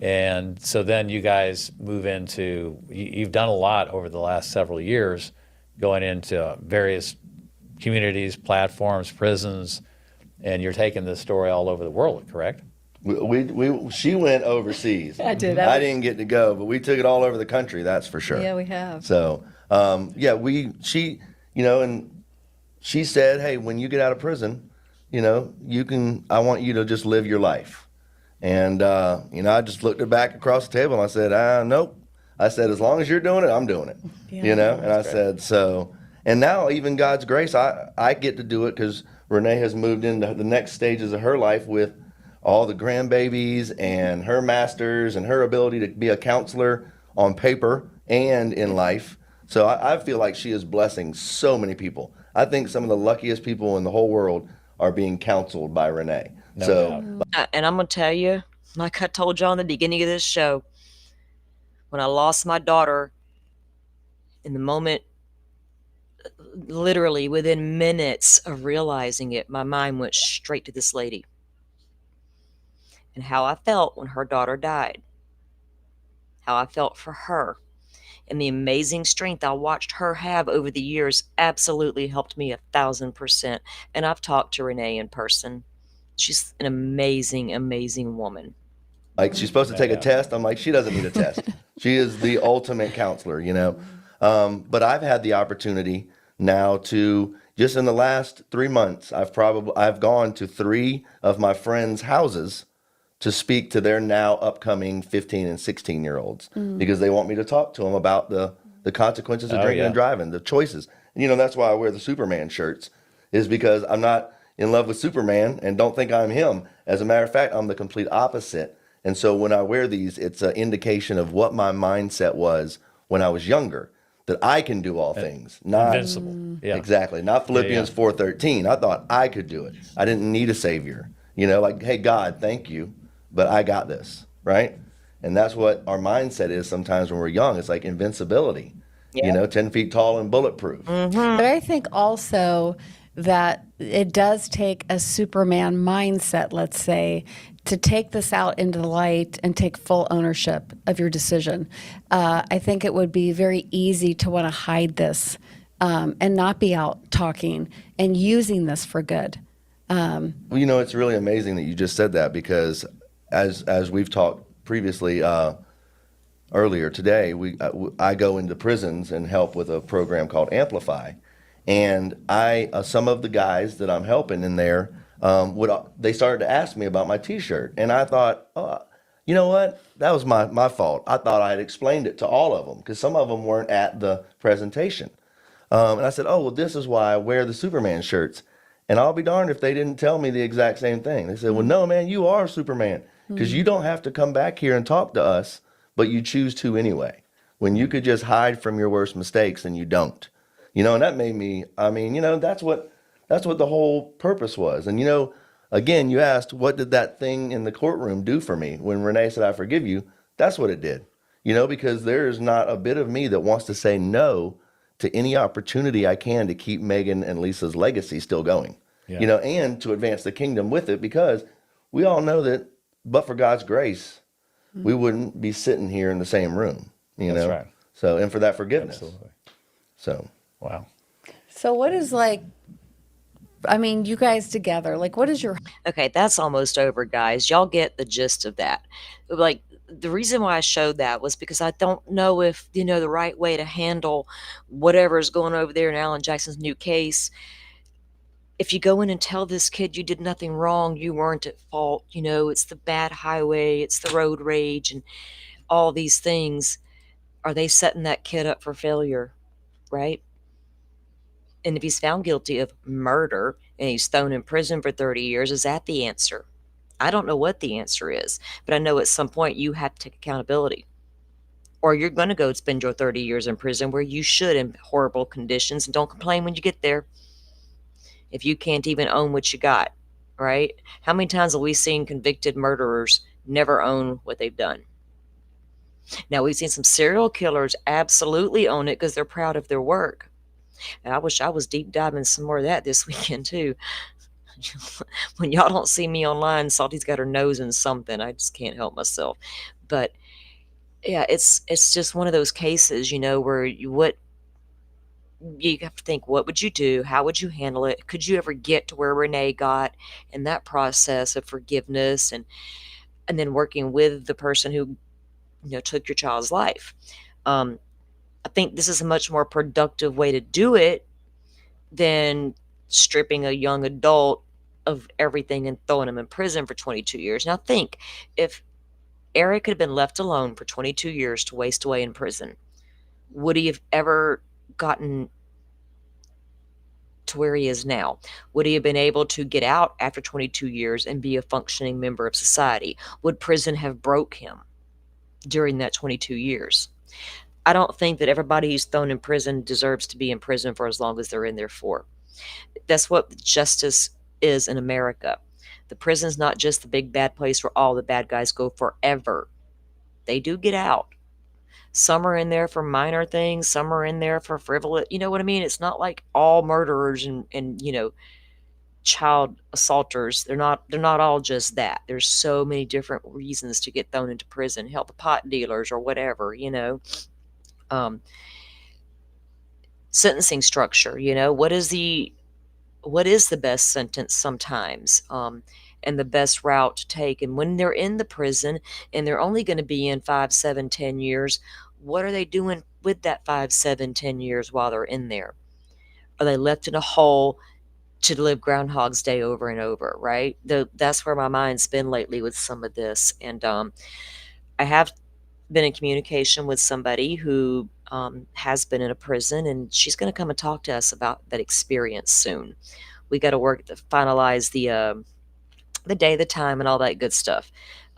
and so then you guys move into. You've done a lot over the last several years, going into various communities, platforms, prisons, and you're taking this story all over the world, correct? She went overseas. I did. I didn't get to go, but we took it all over the country. That's for sure. Yeah, we have. So, she, and she said, hey, when you get out of prison, I want you to just live your life. And, I just looked her back across the table and I said, nope. I said, as long as you're doing it, I'm doing it. And I said, and now even God's grace, I get to do it because Renee has moved into the next stages of her life with all the grandbabies and her masters and her ability to be a counselor on paper and in life. So I feel like she is blessing so many people. I think some of the luckiest people in the whole world are being counseled by Renee. No doubt. And I'm going to tell you, like I told y'all in the beginning of this show, when I lost my daughter, in the moment, literally within minutes of realizing it, my mind went straight to this lady and how I felt when her daughter died, how I felt for her, and the amazing strength I watched her have over the years absolutely helped me 1,000%. And I've talked to Renee in person. She's an amazing, amazing woman. Like, she's supposed to take a test. I'm like, she doesn't need a test. She is the ultimate counselor, But I've had the opportunity now to, just in the last 3 months, I've gone to 3 of my friends' houses to speak to their now upcoming 15 and 16-year-olds because they want me to talk to them about the consequences of drinking and driving, the choices. And, that's why I wear the Superman shirts, is because I'm not in love with Superman and don't think I'm him. As a matter of fact, I'm the complete opposite. And so when I wear these, it's an indication of what my mindset was when I was younger, that I can do all things. Not Invincible. Yeah. Exactly. Not Philippians 4:13. I thought I could do it. I didn't need a savior. Like, hey, God, thank you, but I got this, right? And that's what our mindset is sometimes when we're young. It's like invincibility, 10 feet tall and bulletproof. But I think also that it does take a Superman mindset, let's say, to take this out into the light and take full ownership of your decision. I think it would be very easy to want to hide this and not be out talking and using this for good. Well, it's really amazing that you just said that because as we've talked previously earlier today, I go into prisons and help with a program called Amplify. And some of the guys that I'm helping in there, they started to ask me about my T-shirt, and I thought, you know what? That was my fault. I thought I had explained it to all of them because some of them weren't at the presentation. And I said, oh, well, this is why I wear the Superman shirts. And I'll be darned if they didn't tell me the exact same thing. They said, well, no, man, you are Superman because you don't have to come back here and talk to us, but you choose to anyway. When you could just hide from your worst mistakes and you don't. And that made me, that's what the whole purpose was. And, again, you asked, what did that thing in the courtroom do for me? When Renee said, I forgive you, that's what it did. Because there's not a bit of me that wants to say no to any opportunity I can to keep Megan and Lisa's legacy still going, and to advance the kingdom with it, because we all know that, but for God's grace, we wouldn't be sitting here in the same room, That's right. So, and for that forgiveness. Absolutely. So, wow. So what is you guys together, what is your Okay, that's almost over, guys. Y'all get the gist of that. Like, the reason why I showed that was because I don't know if, the right way to handle whatever is going over there in Alan Jackson's new case. If you go in and tell this kid you did nothing wrong, you weren't at fault, it's the bad highway, it's the road rage, and all these things, are they setting that kid up for failure, right? And if he's found guilty of murder and he's thrown in prison for 30 years, is that the answer? I don't know what the answer is, but I know at some point you have to take accountability. Or you're going to go spend your 30 years in prison where you should, in horrible conditions, and don't complain when you get there if you can't even own what you got, right? How many times have we seen convicted murderers never own what they've done? Now, we've seen some serial killers absolutely own it because they're proud of their work. And I wish I was deep diving some more of that this weekend too. When y'all don't see me online, Salty's got her nose in something. I just can't help myself. But yeah, it's just one of those cases, where you have to think, what would you do? How would you handle it? Could you ever get to where Renee got in that process of forgiveness and then working with the person who took your child's life? I think this is a much more productive way to do it than stripping a young adult of everything and throwing him in prison for 22 years. Now think, if Eric had been left alone for 22 years to waste away in prison, would he have ever gotten to where he is now? Would he have been able to get out after 22 years and be a functioning member of society? Would prison have broke him during that 22 years? I don't think that everybody who's thrown in prison deserves to be in prison for as long as they're in there for. That's what justice is in America. The prison's not just the big bad place where all the bad guys go forever. They do get out. Some are in there for minor things. Some are in there for frivolous. You know what I mean? It's not like all murderers and child assaulters. They're not all just that. There's so many different reasons to get thrown into prison. Help the pot dealers or whatever. Sentencing structure. What is the best sentence sometimes, and the best route to take. And when they're in the prison and they're only going to be in 5, 7, 10 years, what are they doing with that 5, 7, 10 years while they're in there? Are they left in a hole to live Groundhog's Day over and over, right? That's where my mind's been lately with some of this. And I have been in communication with somebody who has been in a prison, and she's going to come and talk to us about that experience soon. We got to work to finalize the day, the time, and all that good stuff.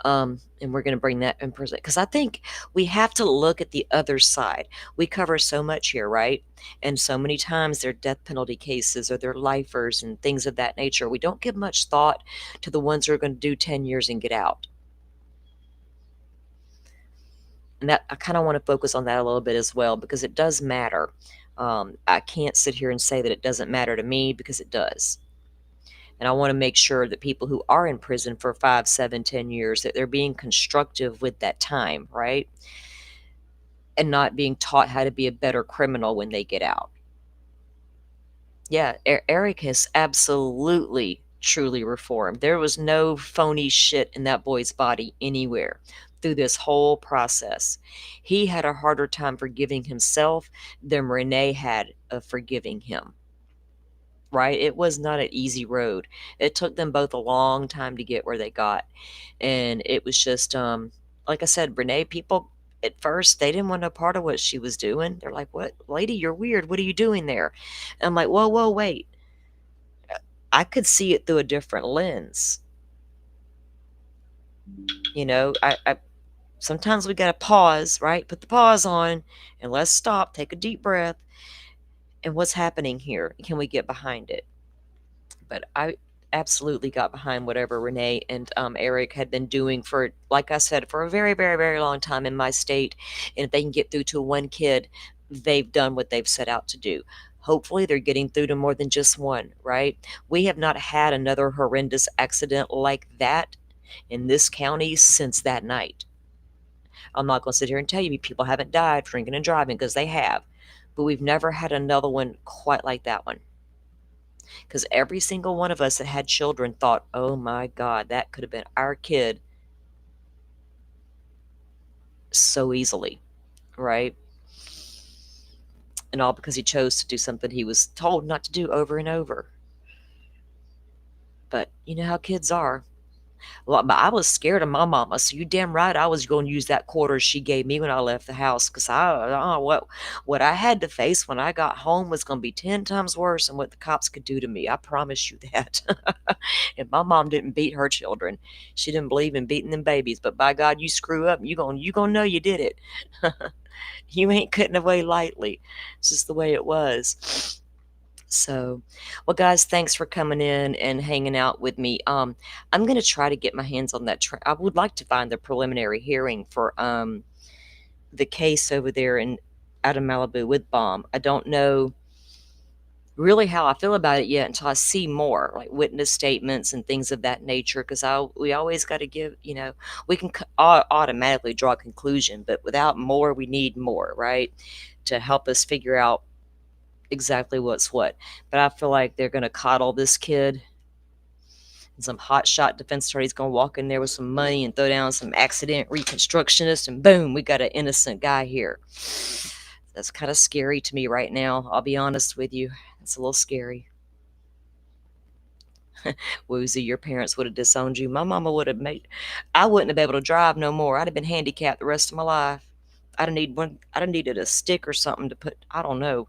And we're going to bring that in prison, because I think we have to look at the other side. We cover so much here, right? And so many times they're death penalty cases or they're lifers and things of that nature. We don't give much thought to the ones who are going to do 10 years and get out. And that I kind of want to focus on that a little bit as well, because it does matter. I can't sit here and say that it doesn't matter to me, because it does. And I want to make sure that people who are in prison for 5, 7, 10 years, that they're being constructive with that time, right? And not being taught how to be a better criminal when they get out. Yeah, Eric has absolutely, truly reformed. There was no phony shit in that boy's body anywhere through this whole process. He had a harder time forgiving himself than Renee had of forgiving him. Right? It was not an easy road. It took them both a long time to get where they got. And it was just, like I said, Renee, people at first, they didn't want no part of what she was doing. They're like, "What, lady, you're weird. What are you doing there?" And I'm like, whoa, wait. I could see it through a different lens. I sometimes we got to pause, right? Put the pause on and let's stop, take a deep breath. And what's happening here? Can we get behind it? But I absolutely got behind whatever Renee and Eric had been doing for, like I said, for a very, very, very long time in my state. And if they can get through to one kid, they've done what they've set out to do. Hopefully they're getting through to more than just one, right? We have not had another horrendous accident like that in this county since that night. I'm not going to sit here and tell you people haven't died drinking and driving, because they have. But we've never had another one quite like that one. Because every single one of us that had children thought, oh my God, that could have been our kid so easily, right? And all because he chose to do something he was told not to do over and over. But you know how kids are. Well, but I was scared of my mama, so you damn right I was going to use that quarter she gave me when I left the house, because what I had to face when I got home was going to be 10 times worse than what the cops could do to me. I promise you that. And my mom didn't beat her children. She didn't believe in beating them babies. But by God, you screw up, you gonna know you did it. You ain't cutting away lightly. It's just the way it was. So, well, guys, thanks for coming in and hanging out with me. I'm going to try to get my hands on that. I would like to find the preliminary hearing for the case over there out of Malibu with Bomb. I don't know really how I feel about it yet until I see more, like witness statements and things of that nature. Because we always got to give, we can automatically draw a conclusion, but without more, we need more, right, to help us figure out exactly what's what. But I feel like they're going to coddle this kid, and some hotshot defense attorney's going to walk in there with some money and throw down some accident reconstructionist, and boom, we got an innocent guy here. That's kind of scary to me right now. I'll be honest with you. It's a little scary. Woozy, your parents would have disowned you. My mama would have I wouldn't have been able to drive no more. I'd have been handicapped the rest of my life. I'd have needed a stick or something to put, I don't know.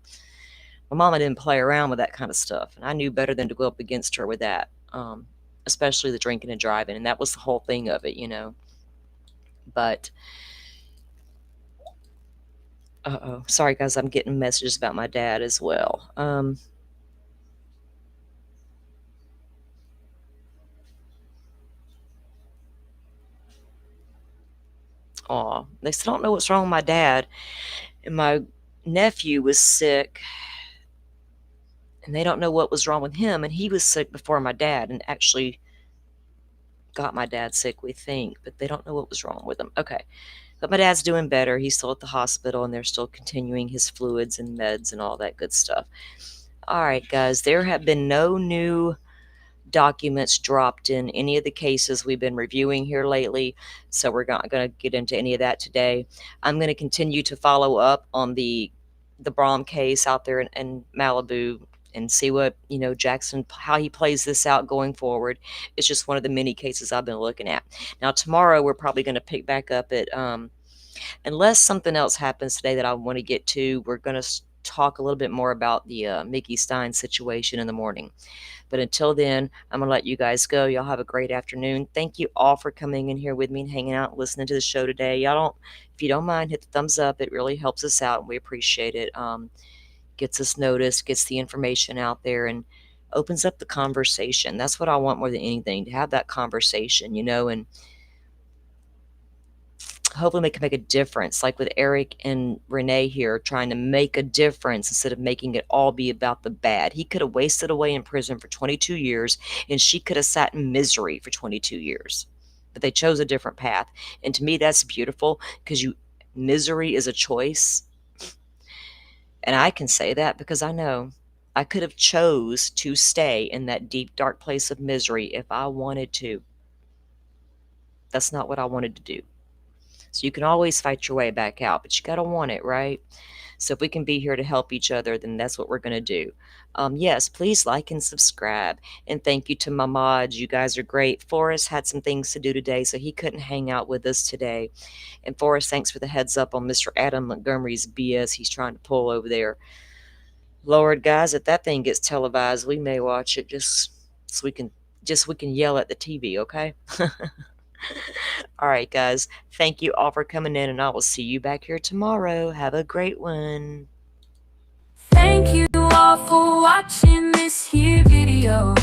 My mama didn't play around with that kind of stuff, and I knew better than to go up against her with that, especially the drinking and driving, and that was the whole thing of it, But, sorry guys, I'm getting messages about my dad as well. They still don't know what's wrong with my dad, and my nephew was sick, and they don't know what was wrong with him, and he was sick before my dad, and actually got my dad sick, we think, but they don't know what was wrong with him. Okay, but my dad's doing better. He's still at the hospital, and they're still continuing his fluids and meds and all that good stuff. All right, guys, there have been no new documents dropped in any of the cases we've been reviewing here lately, so we're not going to get into any of that today. I'm going to continue to follow up on the Brom case out there in Malibu and see what, Jackson, how he plays this out going forward. It's just one of the many cases I've been looking at. Now, tomorrow we're probably going to pick back up at, unless something else happens today that I want to get to, we're going to talk a little bit more about the Mickey Stein situation in the morning. But until then, I'm going to let you guys go. Y'all have a great afternoon. Thank you all for coming in here with me and hanging out and listening to the show today. If you don't mind, hit the thumbs up. It really helps us out, and we appreciate it. Gets us noticed, gets the information out there, and opens up the conversation. That's what I want more than anything, to have that conversation, and hopefully we can make a difference, like with Eric and Renee here, trying to make a difference instead of making it all be about the bad. He could have wasted away in prison for 22 years, and she could have sat in misery for 22 years. But they chose a different path. And to me, that's beautiful, because misery is a choice. And I can say that because I know I could have chose to stay in that deep, dark place of misery if I wanted to. That's not what I wanted to do. So you can always fight your way back out, but you got to want it, right? So if we can be here to help each other, then that's what we're going to do. Yes, please like and subscribe. And thank you to my mods. You guys are great. Forrest had some things to do today, so he couldn't hang out with us today. And Forrest, thanks for the heads up on Mr. Adam Montgomery's BS he's trying to pull over there. Lord, guys, if that thing gets televised, we may watch it just so we can yell at the TV, okay? All right, guys. Thank you all for coming in, and I will see you back here tomorrow. Have a great one. Thank you all for watching this here video.